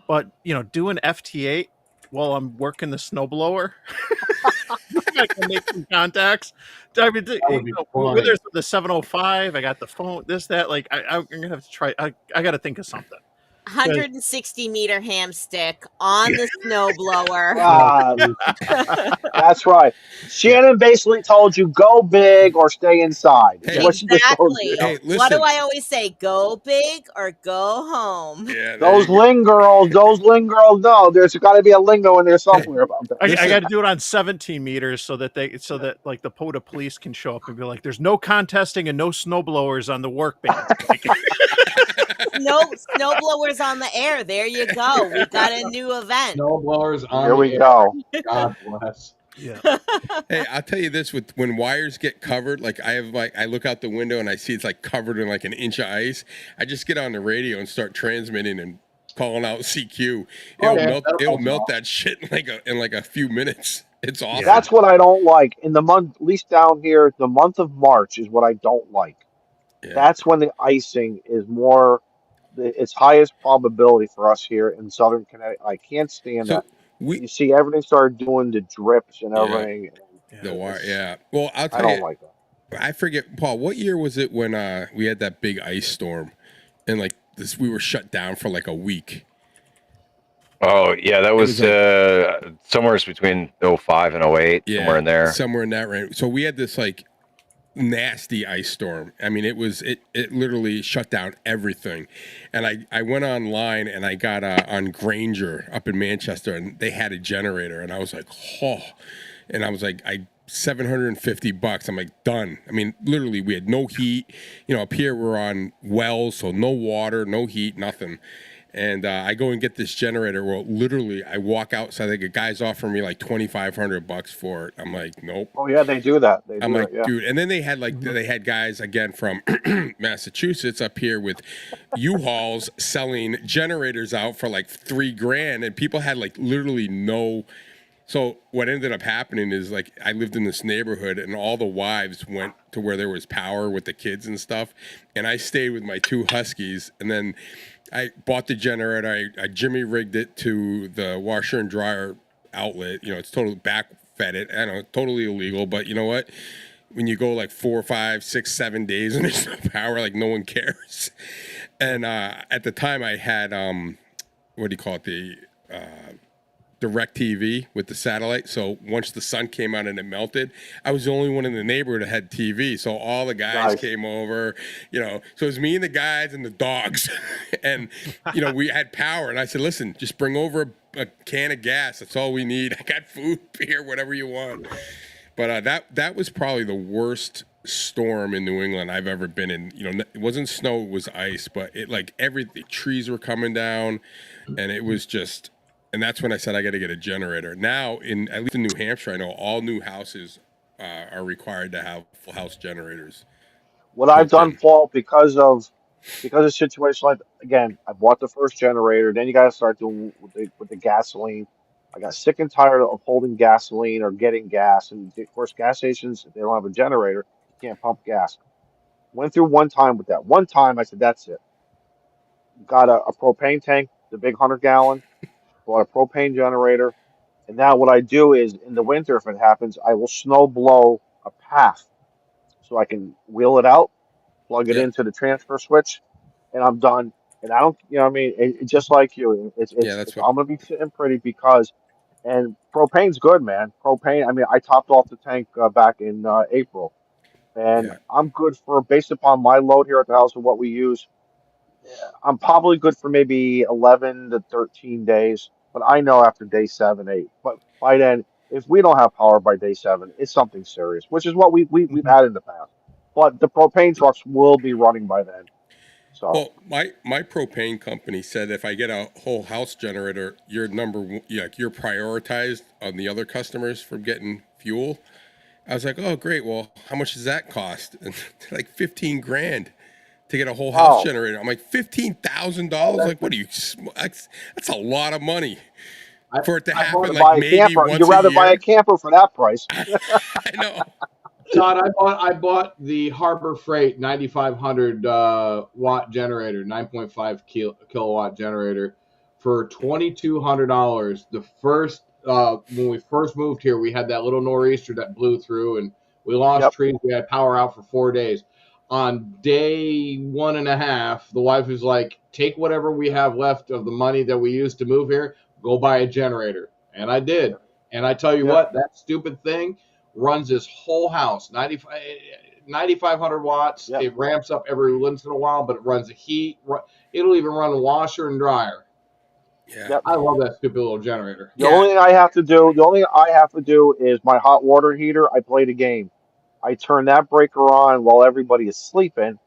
But do an FT8 while I'm working the snowblower. I can make some contacts. I mean, whether it's the 705, I got the phone, this, that. Like, I'm gonna have to try. I got to think of something. 160-meter hamstick on the snowblower. That's right. Shannon basically told you go big or stay inside. Hey, Exactly. Hey, What listen. do I always say? Go big or go home. Yeah, Those ling girls, no, there's got to be a lingo in there somewhere about that. I got to do it on 17 meters so that like the POTA police can show up and be like, "There's no contesting and no snowblowers on the workbench." No snowblowers on the air. There you go. We got a new event. snowblowers on Here the we air. go. God bless. Yeah. Hey, I'll tell you this: when wires get covered, like I look out the window and I see it's like covered in like an inch of ice. I just get on the radio and start transmitting and calling out CQ. It'll melt that shit in like a few minutes. It's awesome. That's what I don't like. In the month, at least down here, the month of March is what I don't like. Yeah. That's when the icing is more, its highest probability for us here in Southern Connecticut. I can't stand that. You see everything started doing the drips and everything. The wire, yeah. Well, I'll tell I don't you, like that. I forget, Paul. What year was it when we had that big ice storm, and like this, we were shut down for like a week. Oh yeah, that was somewhere between 05 and 08, somewhere in there. Somewhere in that range. So we had this like nasty ice storm. I mean, it literally shut down everything. And I went online and I got on Granger up in Manchester, and they had a generator, and I was like, oh, and I was like, $750. I'm like, done. I mean, literally, we had no heat. Up here we're on wells, so no water, no heat, nothing. And I go and get this generator. Well, literally, I walk outside. The guy's offering me like $2,500 for it. I'm like, nope. Oh yeah, they do that. I'm like, dude. And then they had guys again from Massachusetts up here with U-Hauls selling generators out for like $3,000, and people had like literally no. So what ended up happening is like I lived in this neighborhood, and all the wives went to where there was power with the kids and stuff, and I stayed with my 2 huskies, and then I bought the generator. I Jimmy rigged it to the washer and dryer outlet. It's totally backfed it. I know, totally illegal, but you know what? When you go like 4, 5, 6, 7 days and there's no power, like no one cares. And at the time, I had what do you call it? The DirecTV with the satellite. So once the sun came out and it melted, I was the only one in the neighborhood that had TV. So all the guys came over, so it was me and the guys and the dogs. And, we had power. And I said, listen, just bring over a can of gas. That's all we need. I got food, beer, whatever you want. But that was probably the worst storm in New England I've ever been in. It wasn't snow, it was ice, but the trees were coming down, and it was just. And that's when I said I got to get a generator. Now, at least in New Hampshire, I know all new houses are required to have full house generators What I've done, propane. Paul, because of situation like again, I bought the first generator. Then you got to start doing with the gasoline. I got sick and tired of holding gasoline or getting gas, and of course, gas stations if they don't have a generator, you can't pump gas. Went through one time with that. One time, I said, "That's it." Got a propane tank, the big 100 gallon. Bought a propane generator, and now what I do is in the winter, if it happens, I will snow blow a path so I can wheel it out, plug it Yeah, into the transfer switch, and I'm done. And I don't, you know, what I mean, just like you, yeah, that's what. I'm gonna be sitting pretty because, and propane's good, man. Propane. I mean, I topped off the tank back in April, and Yeah, I'm good for based upon my load here at the house and what we use. I'm probably good for maybe 11 to 13 days, but I know after day seven, eight. But by then, if we don't have power by day seven, it's something serious, which is what we've Mhm. had in the past. But the propane trucks will be running by then. So, well, my propane company said if I get a whole house generator, you're like you're prioritized on the other customers from getting fuel. I was like, oh great, well how much does that cost? And like 15 grand to get a whole house oh, generator. I'm like $15,000. Like, what are you? That's a lot of money I, for it to I rather happen. bought Like buy a maybe camper. You'd once a rather buy a year. camper for that price. I know. Todd. I bought the Harbor Freight 9500 watt generator, 9.5 kilowatt generator for $2,200. The first when we first moved here, we had that little nor'easter that blew through, and we lost Yep. trees. We had power out for 4 days. On day one and a half, the wife was like, "Take whatever we have left of the money that we used to move here, go buy a generator," and I did. And I tell you Yep. what, that stupid thing runs this whole house 9,500 watts. Yep. It ramps up every once in a while, but it runs the heat. It'll even run a washer and dryer. Yeah. Yep. I love that stupid little generator. Yeah. The only thing I have to do is my hot water heater. I played a game. I turn that breaker on while everybody is sleeping,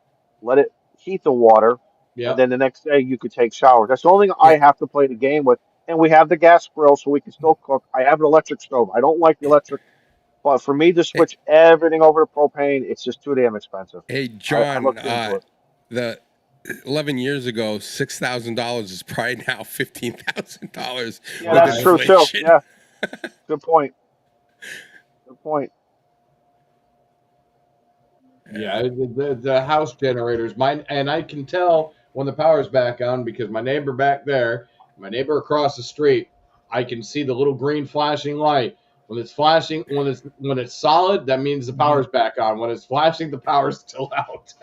let it heat the water, and Yep. then the next day you could take showers. That's the only thing Yeah. I have to play the game with. And we have the gas grill so we can still cook. I have an electric stove. I don't like the electric, but for me to Hey, switch everything over to propane, it's just too damn expensive. hey, I John. looked into it. The 11 years ago, $6,000 is probably now $15,000 Yeah, with that's Right. true too. inflation. Yeah, good point. Good point. Yeah, the house generators. Mine, and I can tell when the power's back on because my neighbor back there, my neighbor across the street, I can see the little green flashing light. When it's flashing, when it's solid, that means the Mhm. power's back on. When it's flashing, the power's still out.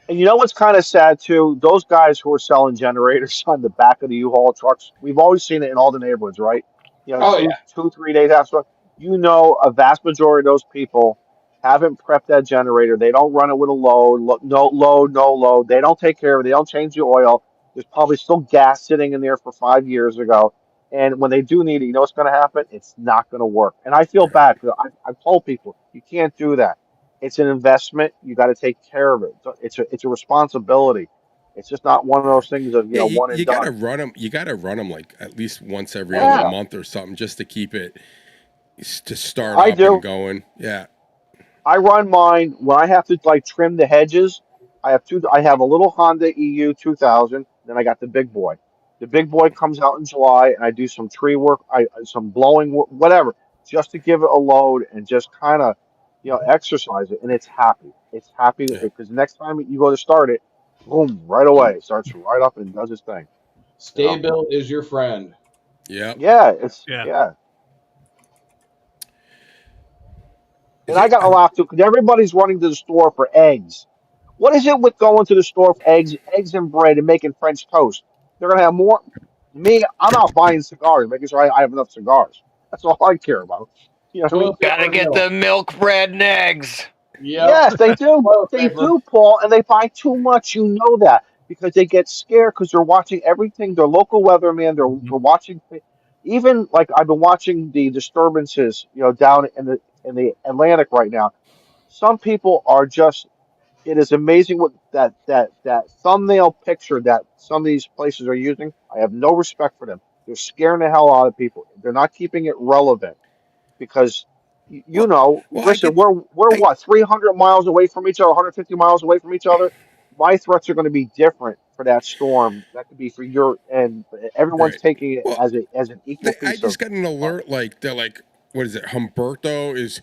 And you know what's kind of sad too? Those guys who are selling generators on the back of the U-Haul trucks, we've always seen it in all the neighborhoods, right? You know, Oh yeah, 3 days after. You know, a vast majority of those people haven't prepped that generator. They don't run it with a load, no load, no load. They don't take care of it. They don't change the oil. There's probably still gas sitting in there for 5 years ago. And when they do need it, you know what's going to happen? It's not going to work. And I feel Right. bad because I've told people you can't do that. It's an investment. You got to take care of it. It's a responsibility. It's just not one of Yeah. those things of Yeah, one and you gotta done. run them. You gotta run them like at least once every other Yeah, month or something, just to keep it to start I up and do. going. Yeah, I run mine when I have to like trim the hedges. I have two. I have a little Honda EU 2000. Then I got the big boy. The big boy comes out in July, and I do some tree work, some blowing work, whatever, just to give it a load and just kind of, exercise it. And it's happy. It's happy yeah, because next time you go to start it, boom, right away, it starts right up and does its thing. You know. Stay-Bill is your friend. yep. Yeah, it's Yeah. yeah. And Is I it? got a lot too, because everybody's running to the store for eggs. What is it with going to the store for eggs and bread and making French toast? They're gonna have more. Me, I'm out buying cigars, making sure I have enough cigars. That's all I care about. You know what I mean? Toilet Gotta paper and get milk. the milk, bread, and eggs. Yep. Yes, they do. Toilet They paper. do, Paul, and they buy too much. You know that because they get scared because they're watching everything. Their local weatherman. Mhm. They're watching. Even like I've been watching the disturbances, down in the Atlantic right now. Some people are just it is amazing what that thumbnail picture that some of these places are using. I have no respect for them. They're scaring the hell out of people. They're not keeping it relevant because You know, Well, I listen, get, we're I, what 300 miles away from each other, 150 miles away from each other. My threats are going to be different for that storm. That could be for your, and everyone's right. taking it Well, as an equal I piece of. just got an alert like they're like, what is it? Humberto is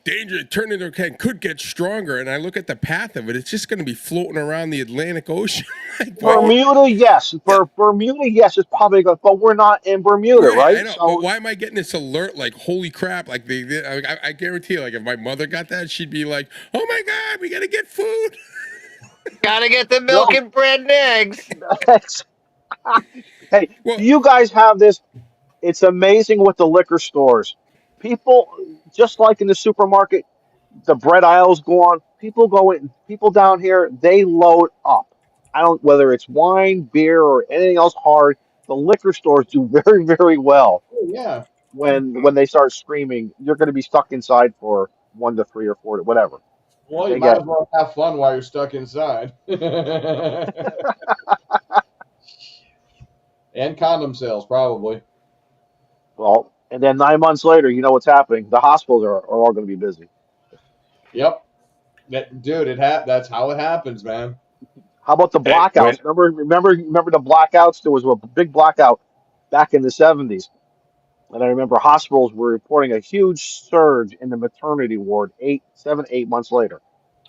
danger turning into could get stronger, and I look at the path of it. It's just going to be floating around the Atlantic Ocean. Like, why? Bermuda, yes. Yeah, Bermuda, yes, it's probably good, but we're not in Bermuda, right. I right? know, but So, why am I getting this alert? Like, holy crap! Like I guarantee you, like if my mother got that, she'd be like, "Oh my god, we got to get food." Gotta get the milk no. and bread and eggs. Hey, Well, do you guys have this? It's amazing with the liquor stores. People, just like in the supermarket, the bread aisles go on. People go in. People down here, they load up. I don't whether it's wine, beer, or anything else hard. The liquor stores do very, very well Oh, yeah. when they start screaming. You're going to be stuck inside for 1 to 3 or 4, whatever. Well, you They might get as well have fun while you're stuck inside. And condom sales, probably. well, and then 9 months later, you know what's happening. The hospitals are all going to be busy. Yep. Dude, that's how it happens, man. How about the Hey, when blackouts? Remember the blackouts? There was a big blackout back in the 70s. And I remember hospitals were reporting a huge surge in the maternity ward 8 months later.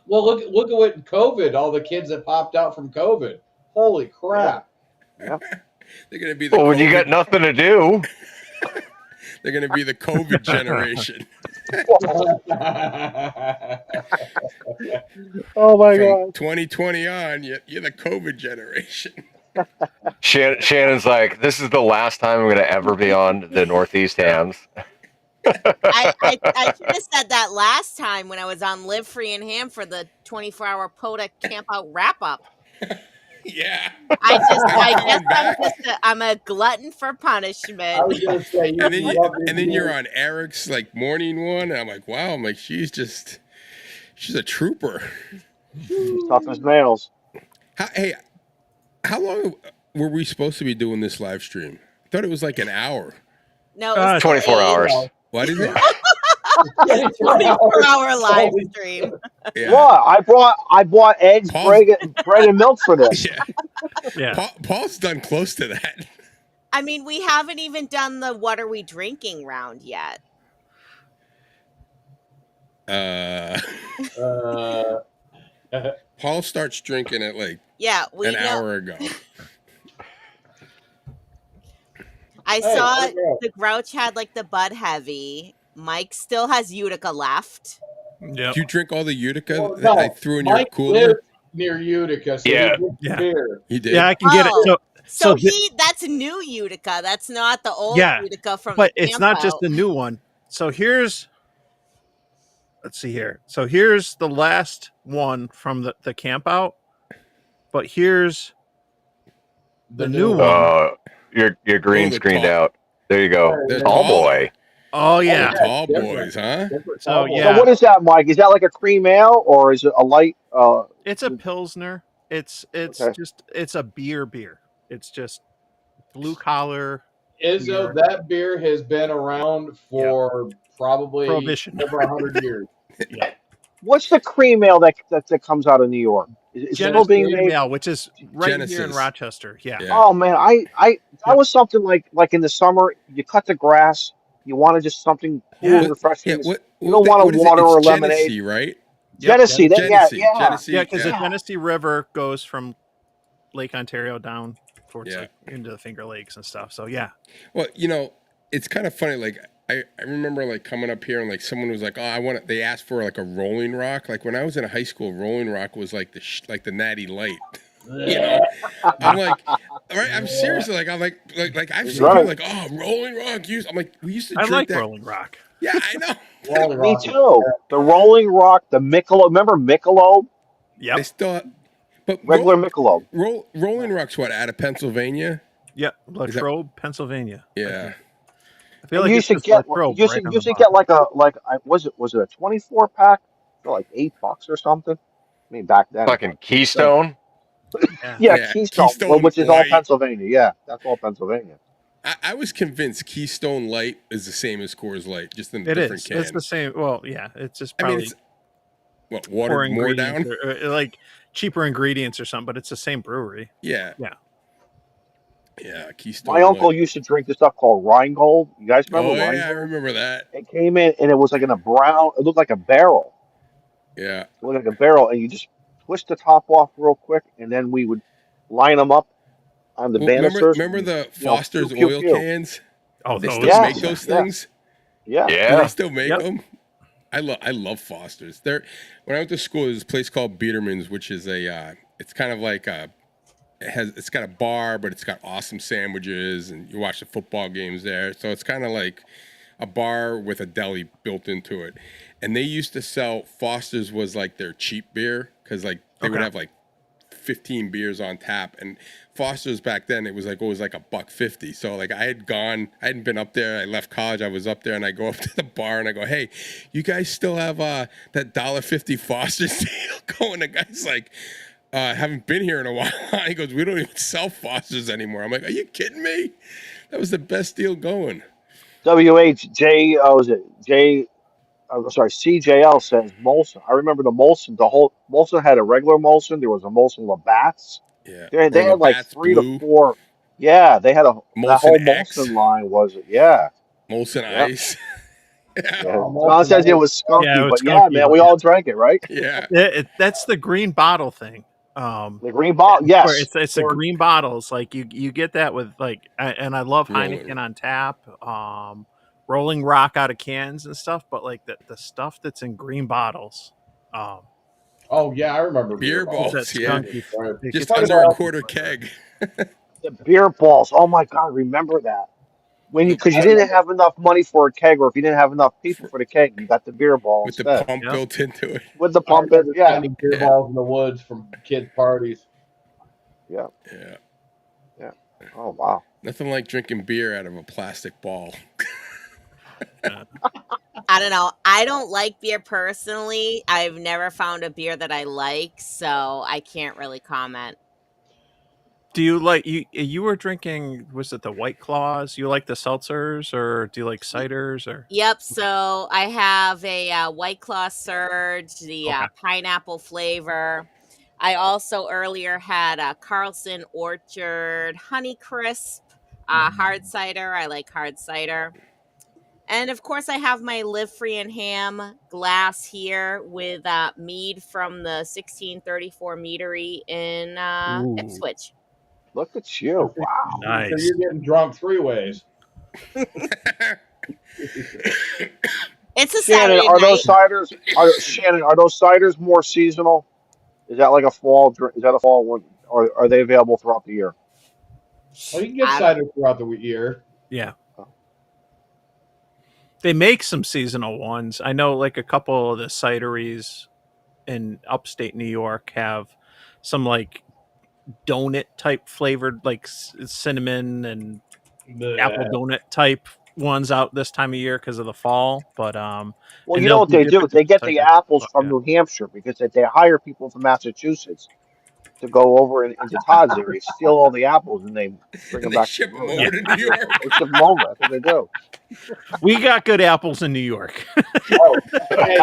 Well, look at what COVID, all the kids that popped out from COVID. Holy Yeah, crap. yeah. they're going to be the well, when you got COVID. nothing to do, They're going to be the COVID generation Oh my from God. 2020 on. You're the COVID generation. Shannon's like, "This is the last time I'm going to ever be on the Northeast Hams." I should have said that last time when I was on Live Free and Ham for the 24-hour POTA camp out wrap up. Yeah. I I'm guess coming back. I'm a glutton for I punishment. was going to say, And then love your and then you're views. on Eric's like morning one, and I'm like, wow. I'm like, she's a trooper. He's tough as nails. Hey, how long were we supposed to be doing this live stream? I thought it was like an hour. No, it was 24 hours. What is it? 24-hour live stream. Yeah. What? I bought eggs, Paul's- bread and milk for this. Yeah. Yeah. Paul's done close to that. I mean, we haven't even done the what are we drinking round yet. Paul starts drinking at like Yeah, we an know. hour ago. I Hey, saw look out. the Grouch had like the Bud Heavy. Mike still has Utica left. Yep. Did you drink all the Utica Well, that I no, threw in your Mike cooler? lives near Utica, so Yeah. he drinks Yeah. beer. He did. Yeah, I can get it. Oh. So So that's new Utica. That's not the old Yeah, Utica from but the it's not just campout. the new one. So let's see here. So here's the last one from the camp out. But here's the new one. Your green the screened tall- out. There you go. They're Tall tall. boy. Oh yeah. Yeah, Tall different. boys, huh? Different So, cowboy. yeah. So what is that, Mike? Is that like a cream ale or is it a light? It's a pilsner. It's Okay. just it's a beer. It's just blue collar Izzo, beer. that beer has been around for probably Prohibition. over 100 years. What's the cream ale that comes out of New York? Is it still Genesis being Cream made? Ale, which is right here in Genesis. Rochester. Yeah. Yeah. Oh man, that was something like in the summer you cut the grass, you wanted just something cool Yeah. and refreshing. Yeah, You don't want what is it? water It's or lemonade. Genesee, right? Genesee, Genesee. yeah. Genesee. Yeah, because yeah. the Genesee River goes from Lake Ontario down towards Yeah. like into the Finger Lakes and stuff. So yeah. Well, it's kind of funny. Like I remember like coming up here and like someone was like, "Oh, they asked for like a Rolling Rock." Like when I was in high school, Rolling Rock was like the Natty Light. I'm like, all right. I'm seriously like I'm like I've seen Right. people like, "Oh, Rolling Rock." I'm like, we used to I drink like that. Rolling Rock. Yeah, I know. Rolling Me Rock. too. The Rolling Rock, the Michelob. Remember Michelob? They Yep. still, but Regular Michelob. Rolling Rock's what, out of Pennsylvania? Yep. Latrobe, Pennsylvania. Yeah. I feel like you it's should just get Latrobe you right should on you the should bottom. get was it a 24 pack for like $8 or something? I mean back then. Fucking Keystone. Yeah, Yeah, Keystone, Keystone which is all Light. Pennsylvania. Yeah, that's all Pennsylvania. I was convinced Keystone Light is the same as Coors Light, just in a It different is. can. It's the same. Well, yeah. It's just I mean, probably it's what poor watered more ingredients down. or, like cheaper ingredients or something, but it's the same brewery. Yeah, Yeah. yeah. My Keystone uncle Light. used to drink this stuff called Rheingold. You guys remember Oh yeah, I Rheingold? remember that. It came in and it was like in a brown. It looked like a barrel. Yeah. It looked like a barrel, and you just twist the top off real quick, and then we would line them up on the Well, banisters. remember And, the you know, pew Foster's pew oil pew. cans? Oh, They those. still make Yes, those yes, things. yeah. Do they Yeah. still make Yep. them? I love Foster's. There, when I went to school, there's this place called Biederman's, which is it's kind of like it's got a bar, but it's got awesome sandwiches, and you watch the football games there. So it's kind of like a bar with a deli built into it. And they used to sell Foster's was like their cheap beer because like they would Okay. have like 15 beers on tap, and Foster's back then it was like $1.50. So like I hadn't been up there. I left college. I was up there, and I go up to the bar and I go, "Hey, you guys still have that $1.50 Foster's deal going?" The guy's like, "Haven't been here in a while." He goes, "We don't even sell Foster's anymore." I'm like, "Are you kidding me? That was the best deal going." WHJ, was it J? I'm sorry, CJL says Molson. I remember the Molson. The whole Molson had a regular Molson. There was a Molson Labatt's. Yeah. They Or had like Labatt's 3 to Blue, 4. Yeah, they had that whole Molson X, Molson line was yeah, Molson yep, Ice. Yeah. yeah. Oh, John Molson says it Ice. was Yeah, skunky, it was but yeah, skunky, man, but we yeah. all drank it, right? Yeah. That's the green bottle thing. The green bottle, Or yes. it's the Or green bottles. Like you get that with and I love Rolling. Heineken on tap, Rolling Rock out of cans and stuff. But like the stuff that's in green bottles, Oh yeah, I remember Beer balls. that balls, yeah. skunky. Right. It Just gets under a Fireball. quarter keg. the beer balls. Oh my God, remember that? Because you didn't have enough money for a keg, or if you didn't have enough people for the keg, you got the beer ball With the instead pump Yep. built into it. with the I pump. It, remember yeah, finding beer Yeah. balls in the woods from kids' parties. yeah, Yeah. yeah. Oh wow. Nothing like drinking beer out of a plastic ball. I don't know. I don't like beer personally. I've never found a beer that I like, so I can't really comment. Do you like you were drinking? Was it the White Claws? You like the seltzers, or do you like ciders? Or Yep. So I have a White Claw Surge, the Okay. pineapple flavor. I also earlier had a Carlson Orchard Honey Crisp hard cider. I like hard cider. And of course, I have my Live Free and Ham glass here with mead from the 1634 meadery in Ooh. Ipswich. Look at you. Wow. So Nice. you're getting drunk 3 ways. It's a Shannon, Saturday are night. those ciders? Shannon, are those ciders more seasonal? Is that like a fall drink? Is that a fall one, or are they available throughout the year? Well, you can get I- cider throughout the year. Yeah. They make some seasonal ones. I know like a couple of the cideries in upstate New York have some like donut type flavored, like cinnamon and apple donut type ones out this time of year because of the fall. But Well, and you know they'll what they do? different They get the cider. apples from Yeah. New Hampshire because they hire people from Massachusetts to go over into Todd's area, steal all the apples, and they bring them And they back. ship them to over to New York. They ship them over. That's what they do. We got good apples in New York. Oh, hey,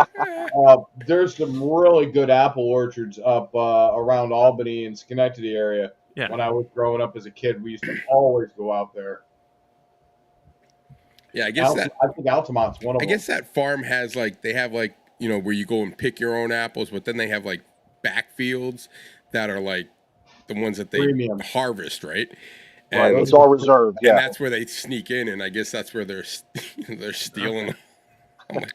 there's some really good apple orchards up around Albany and Schenectady area. Yeah. When I was growing up as a kid, we used to always go out there. Yeah, I guess I think Altamont's one of I them. guess that farm has like they have like, you know, where you go and pick your own apples, but then they have like backfields that are like the ones that they Premium. harvest, right? Right, And, it's all reserved. and Yeah. that's where they sneak in, and I guess that's where they're stealing. I'm like,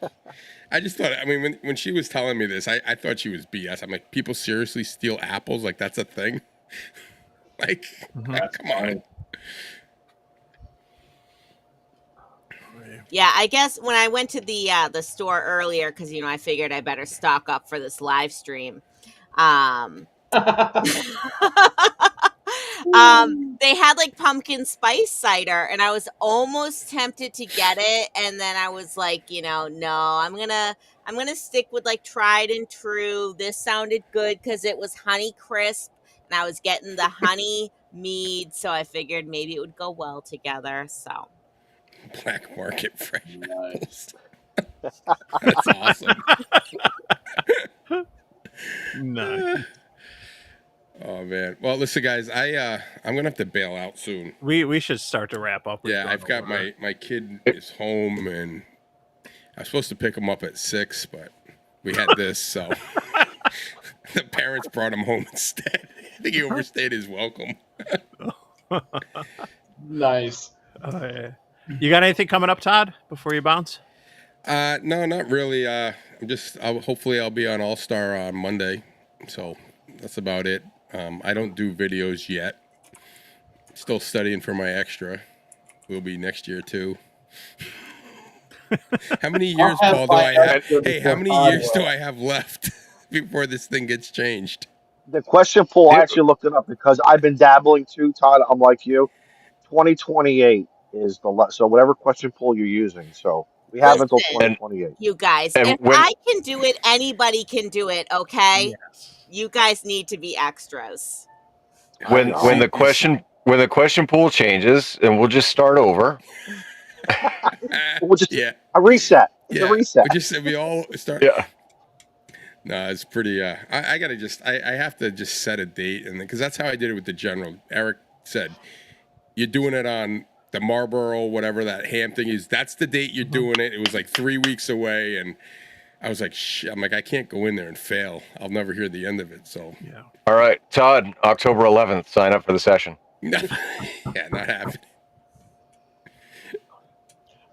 I just thought. I mean, when she was telling me this, I thought she was BS. I'm like, people seriously steal apples? Like that's a thing? Like, come on. Yeah, I guess when I went to the store earlier, because I figured I better stock up for this live stream. They had like pumpkin spice cider, and I was almost tempted to get it, and then I was like, no, I'm gonna stick with like tried and true. This sounded good because it was Honey Crisp, and I was getting the honey mead, so I figured maybe it would go well together. So Black market fresh Nice. apples. That's awesome. No, Oh man. Well, listen, guys. I'm gonna have to bail out soon. we should start to wrap up. We've Yeah, gone I've got over. my kid is home, and I'm supposed to pick him up at 6, but we had this, so the parents brought him home instead. I think he overstayed his welcome. Nice. Oh, yeah. You got anything coming up, Todd? Before you bounce? No, not really. Hopefully I'll be on All Star on Monday, so that's about it. I don't do videos yet. Still studying for my extra. Will be next year too. How many years, have Paul, do my I have? extra Hey, how many before years I do I have left before this thing gets changed? The question pool, I Yeah. actually looked it up because I've been dabbling too, Todd. I'm like you. 2028 is so whatever question pool you're using. So we have until Listen. 2028. you guys, And if when- I can do it, anybody can do it. Okay, Yes. you guys need to be extras. when I when know. the question pool changes, and we'll just start over. We'll just Yeah, a reset. It's yeah. a reset. We all start. Yeah. No, it's pretty. I gotta just. I have to just set a date, and because that's how I did it with the general. Eric said, "You're doing it on the Marlboro, whatever that ham thing is. That's the date you're doing it." It was like 3 weeks away, and I was like, "Shit!" I'm like, I can't go in there and fail. I'll never hear the end of it. So, Yeah. All right, Todd, October 11th, sign up for the session. yeah, not happening.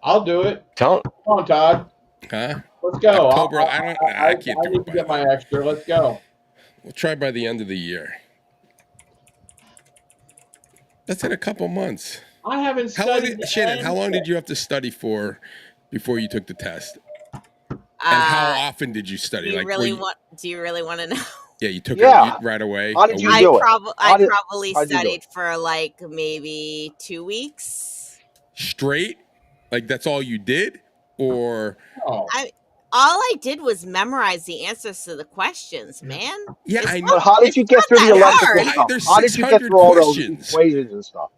I'll do it. Tell Come on, Todd. Huh? Let's go. October, I can't I do need it to by get my then. extra. Let's go. We'll try by the end of the year. That's in a couple months. I haven't How long studied. Shannon, how long did you have to study for before you took the test? And how often did you study? Do you Like, really were you- Do you really want to know? Yeah, you took Yeah. it right away. How did you I do it? probably How'd you do studied it? for like maybe 2 weeks. Straight? Like that's all you did? Or Oh, All I did was memorize the answers to the questions, man. yeah, It's I not- know. But how did you get through the that electrical hard. stuff? There's How did you get 600 through all those questions. equations and stuff?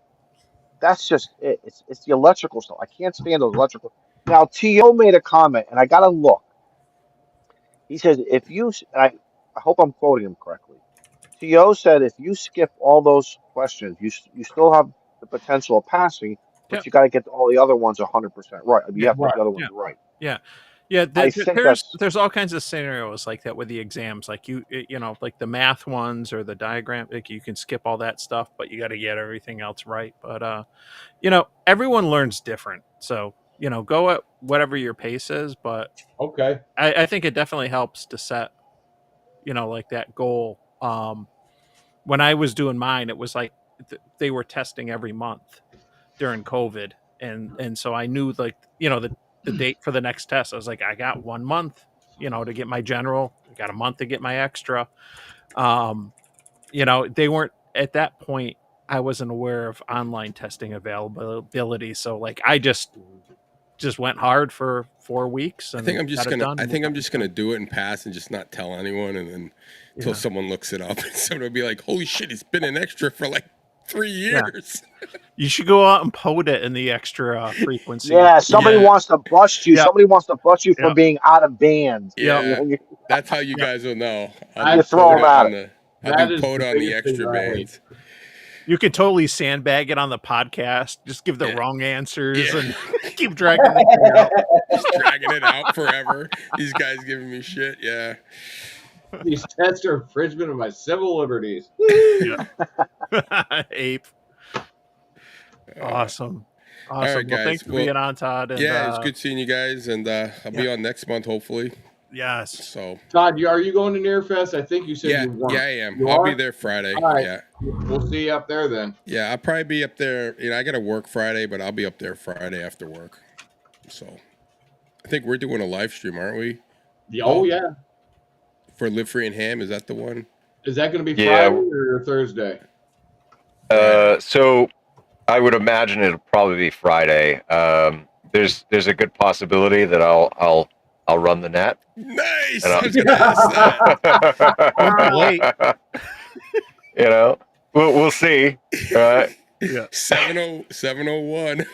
That's just it. It's the electrical stuff. I can't stand those electrical. Now, T.O. made a comment, and I got to look. He says, if you, I hope I'm quoting him correctly. T.O. said, if you skip all those questions, you still have the potential of passing, but Yep. you got to get all the other ones 100% right. I mean, you have to get the other ones Yeah. right. Yeah, I think there's all kinds of scenarios like that with the exams, like you know, like the math ones or the diagram. Like you can skip all that stuff, but you got to get everything else right. But you know, everyone learns different, so you know, go at whatever your pace is. But okay. I think it definitely helps to set, you know, like that goal. When I was doing mine, it was like they were testing every month during COVID, and so I knew, like, you know, the date for the next test. I was like, I got 1 month, you know, to get my general. I got a month to get my extra. You know, they weren't at that point. I wasn't aware of online testing availability, so like I just went hard for 4 weeks. I And think I'm just got it gonna. done. I think I'm just gonna do it and pass and just not tell anyone, and then until Yeah. someone looks it up, and someone will be like, "Holy shit, it's been an extra for like 3 years." You should go out and put it in the extra frequency. Yeah, somebody Yeah. wants to bust you. Yeah. Somebody wants to bust you for Yeah. being out of band. Yeah. You- That's how you guys will know. I do throw 'em POTA at on the. I'll That do is POTA the on the biggest thing extra that I hate. bands. You could totally sandbag it on the podcast. Just give the Yeah. wrong answers Yeah. and keep dragging the thing out. Just dragging it out forever. These guys giving me shit. Yeah. These tests are infringement of my civil liberties. Ape. Awesome. all Awesome. right, Well, thanks guys. for being on, Todd. And, Yeah, it's good seeing you guys, and I'll be on next month hopefully. Yes. So Todd, are you going to Nearfest? I think you said yeah, you weren't. yeah, I am. You I'll be are? there Friday. All right. Yeah, We'll see you up there then. yeah. I'll probably be up there. You know, I got to work Friday, but I'll be up there Friday after work. So I think we're doing a live stream, aren't we? Oh yeah. For Live Free and Ham, is that the one? Is that going to be Yeah. Friday or Thursday? So I would imagine it'll probably be Friday. There's a good possibility that I'll run the net. Nice. And I was gonna ask that. Late. we'll see. Right? Yeah. 701.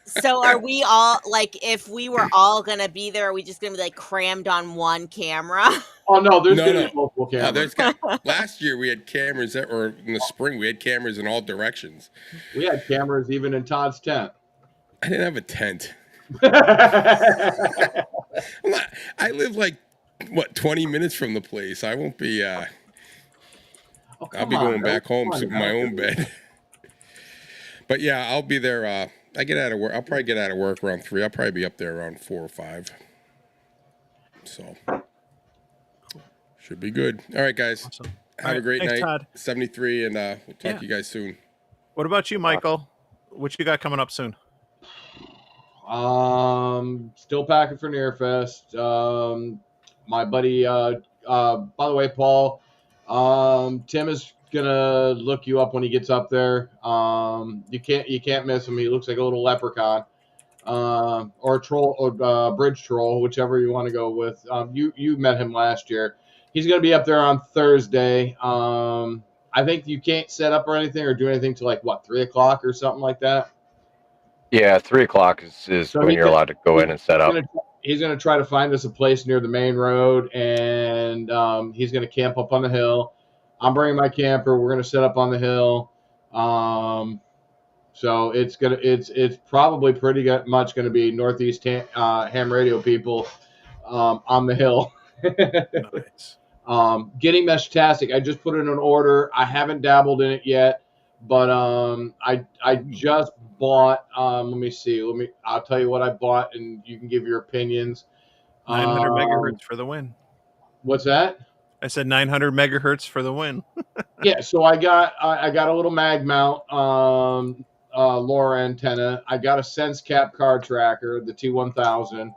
So are we all like, if we were all gonna be there, are we just gonna be like crammed on one camera? Oh no, there's No, gonna no. be multiple cameras. Last year we had cameras or in the spring we had cameras in all directions. We had cameras even in Todd's tent. I didn't have a tent. Oh, I live like 20 minutes from the place. I won't be. I'll come be on, going man. back home, Come on, sleep in my man. own bed. But yeah, I'll be there. I get out of work. I'll probably get out of work around 3. I'll probably be up there around 4 or 5. So should be good. All right, guys. Awesome. Have All a right, great thanks, night. Todd. 73, and we'll talk Yeah. to you guys soon. What about you, Michael? What you got coming up soon? Still packing for Nearfest. My buddy, by the way, Paul, Tim is gonna look you up when he gets up there. You can't miss him. He looks like a little leprechaun, or a troll, or bridge troll, whichever you want to go with. You met him last year. He's gonna be up there on Thursday. I think you can't set up or anything or do anything till like 3 o'clock or something like that. Yeah, 3 o'clock is So when he you're can- allowed to go in and set up. He's going to try to find us a place near the main road, and he's going to camp up on the hill. I'm bringing my camper. We're going to set up on the hill. So it's probably pretty much going to be Northeast Ham Radio people on the hill. Nice. Getting Meshtastic. I just put in an order. I haven't dabbled in it yet, but I just bought. Let me see. I'll tell you what I bought, and you can give your opinions. 900 megahertz for the win. What's that? I said 900 megahertz for the win. Yeah. So I got a little mag mount LoRa antenna. I got a SenseCap card tracker, the T1000.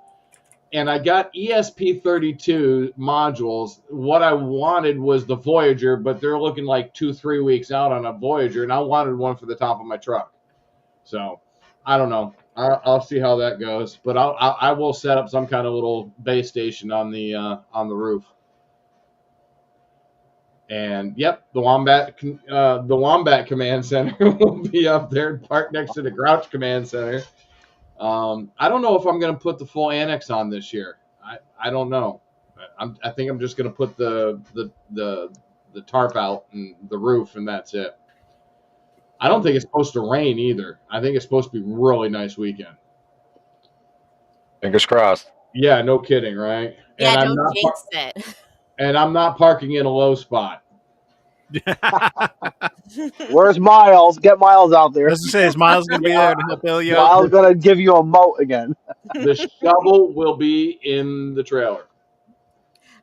And I got ESP32 modules. What I wanted was the Voyager, but they're looking like 2-3 weeks out on a Voyager, and I wanted one for the top of my truck. So I don't know. I'll see how that goes, but I will set up some kind of little base station on the roof. And yep, the Wombat Command Center will be up there, parked next to the Grouch Command Center. I don't know if I'm going to put the full annex on this year. I don't know. I think I'm just going to put the tarp out and the roof, and that's it. I don't think it's supposed to rain either. I think it's supposed to be a really nice weekend. Fingers crossed. Yeah, no kidding, right? Yeah, and don't jinx it. And I'm not parking in a low spot. Where's Miles? Get Miles out there. As I say, is Miles going to be there to help bail you out? Miles gonna give you a moat again. The shovel will be in the trailer.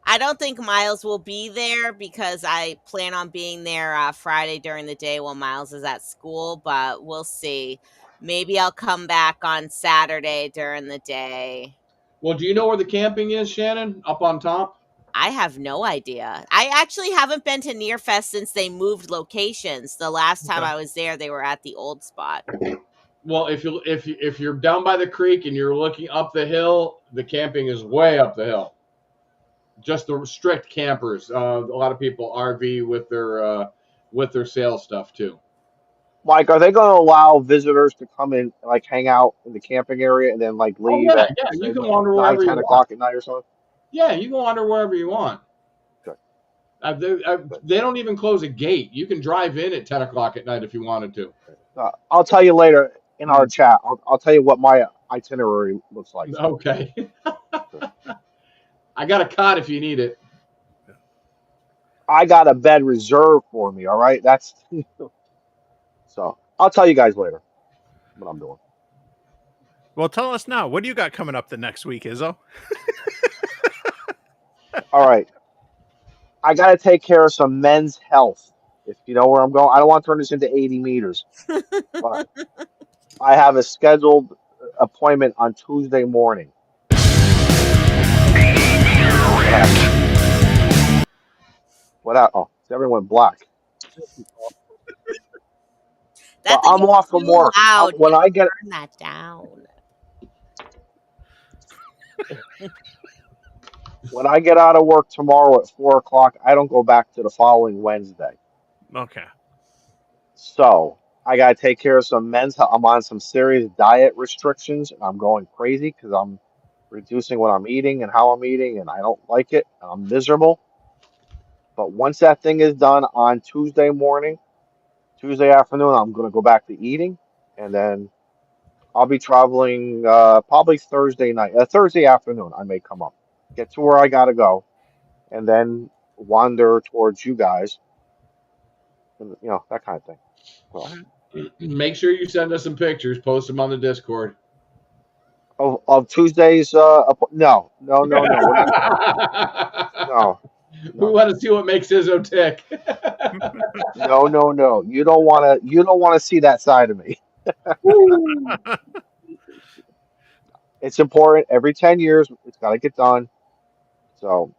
I don't think Miles will be there because I plan on being there Friday during the day while Miles is at school, but we'll see. Maybe I'll come back on Saturday during the day. Well, do you know where the camping is, Shannon? Up on top? I have no idea. I actually haven't been to Nearfest since they moved locations. The last time Okay. I was there, they were at the old spot. Well, if you're down by the creek and you're looking up the hill, the camping is way up the hill. Just the strict campers. A lot of people RV with their sales stuff too. Mike, are they going to allow visitors to come in, like hang out in the camping area, and then like leave yeah, at yeah, say, you can like, wander 9, wherever you 10 want. o'clock at night or something? Yeah, you can wander wherever you want. Good. They don't even close a gate. You can drive in at 10 o'clock at night if you wanted to. I'll tell you later in our chat. I'll tell you what my itinerary looks like. Okay. I got a cot if you need it. I got a bed reserved for me. All right, that's so. I'll tell you guys later what I'm doing. Well, tell us now. What do you got coming up the next week, Izzo? All right, I got to take care of some men's health. If you know where I'm going, I don't want to turn this into 80 meters. But I have a scheduled appointment on Tuesday morning. What? Oh, everyone black. That I'm thing is off from too work. loud. When I get Turn that down. when I get out of work tomorrow at 4 o'clock, I don't go back to the following Wednesday. Okay. So I gotta take care of some men's health. I'm on some serious diet restrictions, and I'm going crazy because I'm reducing what I'm eating and how I'm eating, and I don't like it. I'm miserable. But once that thing is done on Tuesday morning, Tuesday afternoon, I'm gonna go back to eating, and then I'll be traveling probably Thursday night, Thursday afternoon. I may come up, get to where I gotta go, and then wander towards you guys, and that kind of thing. Well, Make sure you send us some pictures. Post them on the Discord. of Tuesdays, no, we're not. No, We no, want to see what makes Izzo tick. no. You don't want to. You don't want to see that side of me. Woo. It's important. Every 10 years, it's got to get done. So,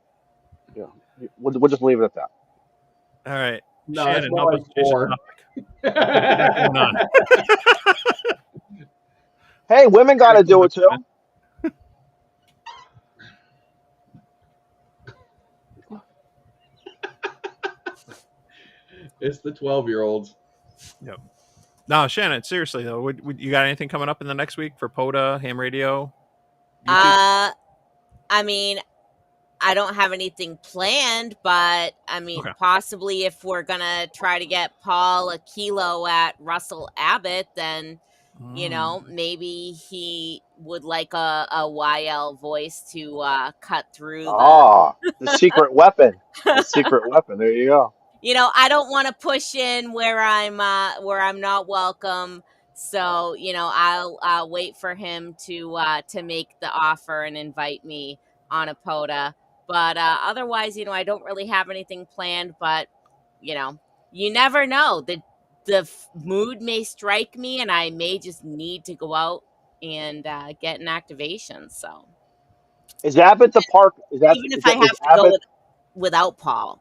we'll just leave it at that. All right. No, Shannon, it's more help like us change the 4. topic. What do you got going on? Hey, women got to do it too. It's the 12-year-olds. Yep. No, Shannon, seriously though, you got anything coming up in the next week for POTA, Ham Radio? YouTube? I mean, I don't have anything planned, but I mean, Okay. possibly if we're gonna try to get Paul a kilo at Russell Abbott, then maybe he would like a YL voice to cut through The secret weapon. The secret weapon. There you go. I don't want to push in where I'm not welcome. So, I'll wait for him to make the offer and invite me on a POTA. But otherwise, I don't really have anything planned. But you never know. The mood may strike me, and I may just need to go out and get an activation. So Is Abbott the park? even if I have to go without Paul,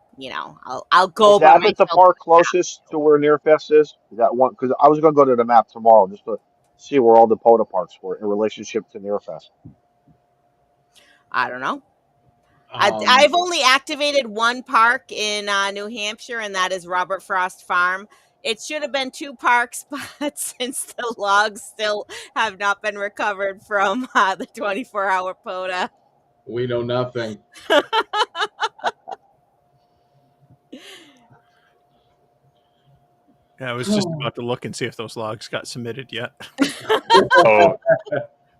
I'll go Is by Abbott the myself. park closest to where Nearfest is? Is that one? Because I was going to go to the map tomorrow just to see where all the POTA parks were in relationship to Nearfest. I don't know. I've only activated one park in New Hampshire, and that is Robert Frost Farm. It should have been 2 parks, but since the logs still have not been recovered from the 24-hour POTA, we know nothing. Yeah, I was just about to look and see if those logs got submitted yet. Oh,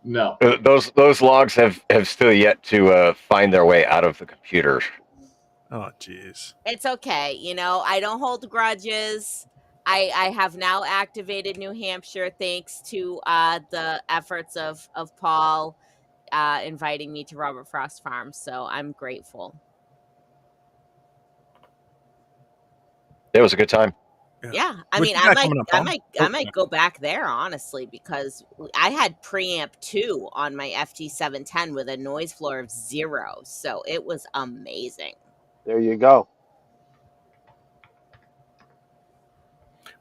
No. those logs have still yet to find their way out of the computer. Oh, jeez. It's okay. I don't hold grudges. I have now activated New Hampshire thanks to the efforts of Paul inviting me to Robert Frost Farm. So I'm grateful. It was a good time. Yeah, I What mean, you got coming up, Paul? I might go back there honestly because I had preamp 2 on my FT710 with a noise floor of 0, so it was amazing. There you go.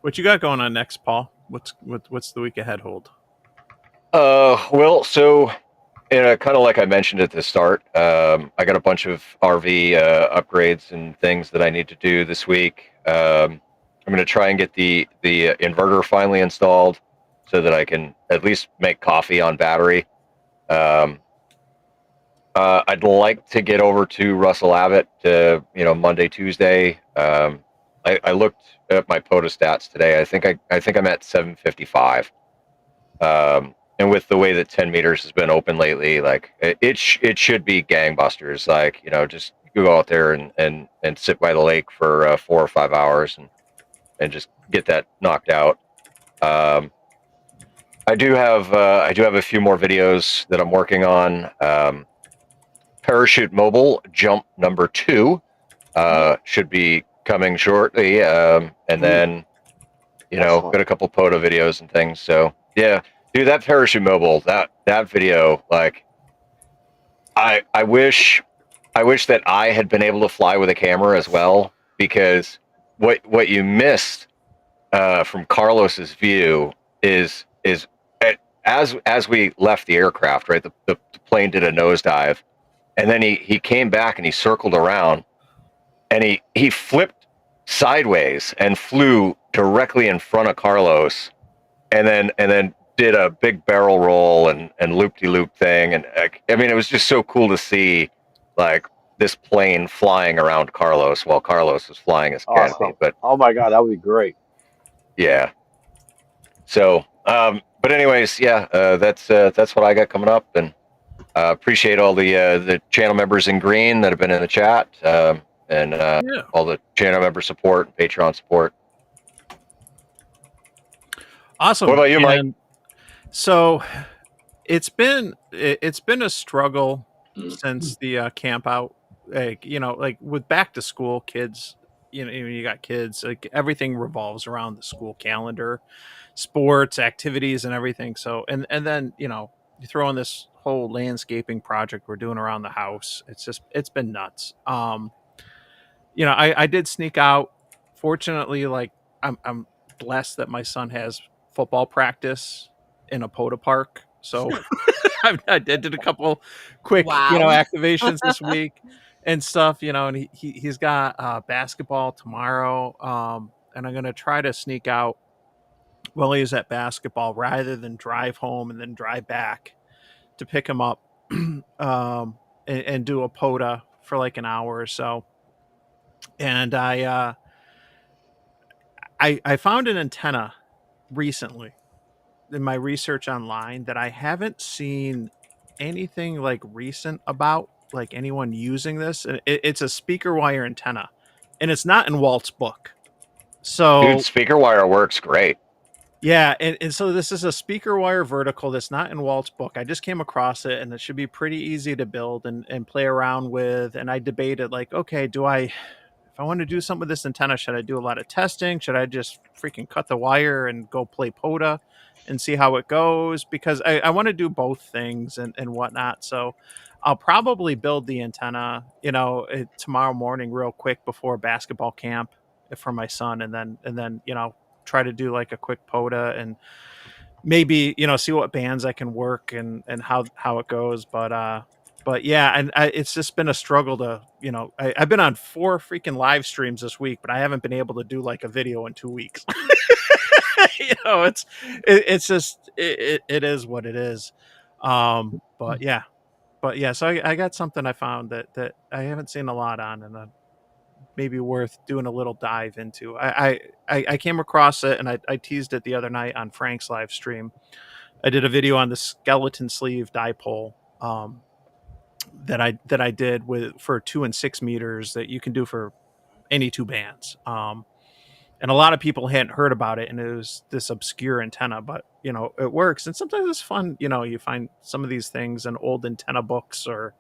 What you got going on next, Paul? What's the week ahead hold? Well, so kind of like I mentioned at the start, I got a bunch of RV upgrades and things that I need to do this week. I'm going to try and get the inverter finally installed so that I can at least make coffee on battery. I'd like to get over to Russell Abbott, Monday, Tuesday. I looked at my POTA stats today. I think I'm at 755. And with the way that 10 meters has been open lately, like it should be gangbusters. Like, just go out there and sit by the lake for 4 or 5 hours and just get that knocked out. I do have a few more videos that I'm working on. Parachute Mobile Jump number 2 should be coming shortly, and then Excellent. got a couple POTA videos and things. So yeah, dude, that Parachute Mobile, that video, like, I wish that I had been able to fly with a camera as well, because what you missed from Carlos's view is as we left the aircraft, right? The plane did a nosedive, and then he came back and he circled around, and he flipped sideways and flew directly in front of Carlos, and then did a big barrel roll and loop-de-loop thing. And I mean, it was just so cool to see, like, this plane flying around Carlos while Carlos was flying his canopy. Awesome. But Oh my God, that would be great. yeah. So, but anyways, yeah, that's what I got coming up, and appreciate all the channel members in green that have been in the chat, and all the channel member support, Patreon support. Awesome. What about you, Mike? And so it's been a struggle since the camp out. Like, you know, like with back to school kids, you got kids, like everything revolves around the school calendar, sports, activities, and everything. So and then, you know, you throw in this whole landscaping project we're doing around the house. It's been nuts. You know, I did sneak out. Fortunately, like I'm blessed that my son has football practice in a POTA park. So I did a couple quick, you know, Wow. activations this week and stuff, you know, and he's got basketball tomorrow. And I'm going to try to sneak out while he's at basketball rather than drive home and then drive back to pick him up and do a POTA for like an hour or so. And I found an antenna recently in my research online that I haven't seen anything like recent about, like anyone using this. And it's a speaker wire antenna, and it's not in Walt's book. So Dude, speaker wire works great. yeah, and so this is a speaker wire vertical that's not in Walt's book. I just came across it, and it should be pretty easy to build and play around with. And I debated, like, okay, if I want to do something with this antenna, should I do a lot of testing? Should I just freaking cut the wire and go play POTA and see how it goes? Because I want to do both things and whatnot. So I'll probably build the antenna, you know, tomorrow morning real quick before basketball camp for my son. And then, you know, try to do like a quick POTA and maybe, you know, see what bands I can work and how it goes. But yeah, and it's just been a struggle to, you know, I've been on 4 freaking live streams this week, but I haven't been able to do like a video in 2 weeks. You know, it's just, it is what it is. But yeah, so I got something I found that I haven't seen a lot on, and maybe worth doing a little dive into. I came across it, and I teased it the other night on Frank's live stream. I did a video on the skeleton sleeve dipole, that I did for 2 and 6 meters that you can do for any 2 bands. And a lot of people hadn't heard about it, and it was this obscure antenna, but you know, it works. And sometimes it's fun, you know, you find some of these things in old antenna books or,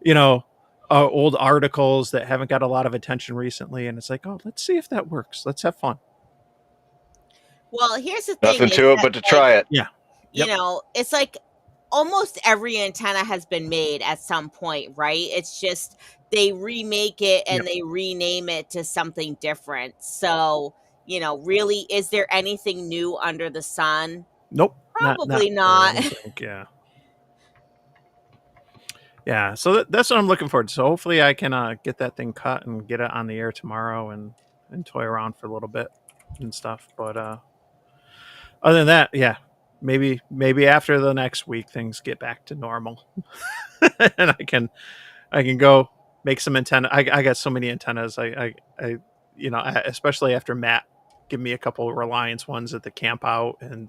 you know, old articles that haven't got a lot of attention recently, and it's like, oh, let's see if that works. Let's have fun. Well, here's the thing. Nothing to it but to try it. Yeah. You Yep. know, it's like almost every antenna has been made at some point, right? It's just they remake it and they rename it to something different. So, you know, really, is there anything new under the sun? Nope. Probably not. I don't think, yeah. Yeah. So that's what I'm looking forward to. So hopefully I can get that thing cut and get it on the air tomorrow and toy around for a little bit and stuff. But other than that, yeah. Maybe after the next week things get back to normal, and I can go make some antenna. I got so many antennas. I you know, especially after Matt give me a couple of Reliance ones at the camp out, and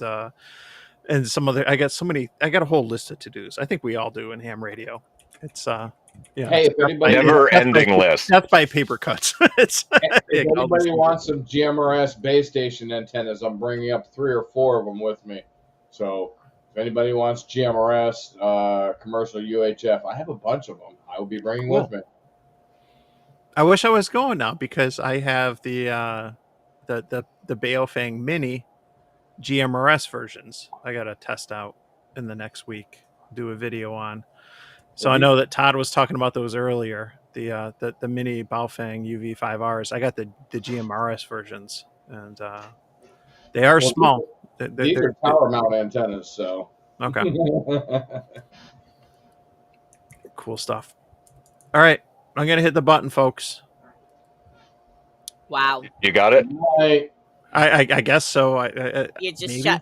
some other. I got a whole list of to dos. I think we all do in ham radio. It's yeah. Hey, if anybody Never-ending list. Death by paper cuts. If anybody wants some GMRS base station antennas, I'm bringing up 3 or 4 of them with me. So if anybody wants GMRS, commercial UHF, I have a bunch of them. I will be bringing with me. I wish I was going now because I have the Baofeng Mini GMRS versions. I got to test out in the next week, do a video on. So I know that Todd was talking about those earlier. The Mini Baofeng UV5Rs. I got the GMRS versions, and they are small. These are power mount antennas, so okay. Cool stuff. All right, I'm gonna hit the button, folks. Wow. You got it? Right. I guess so. You just maybe. shut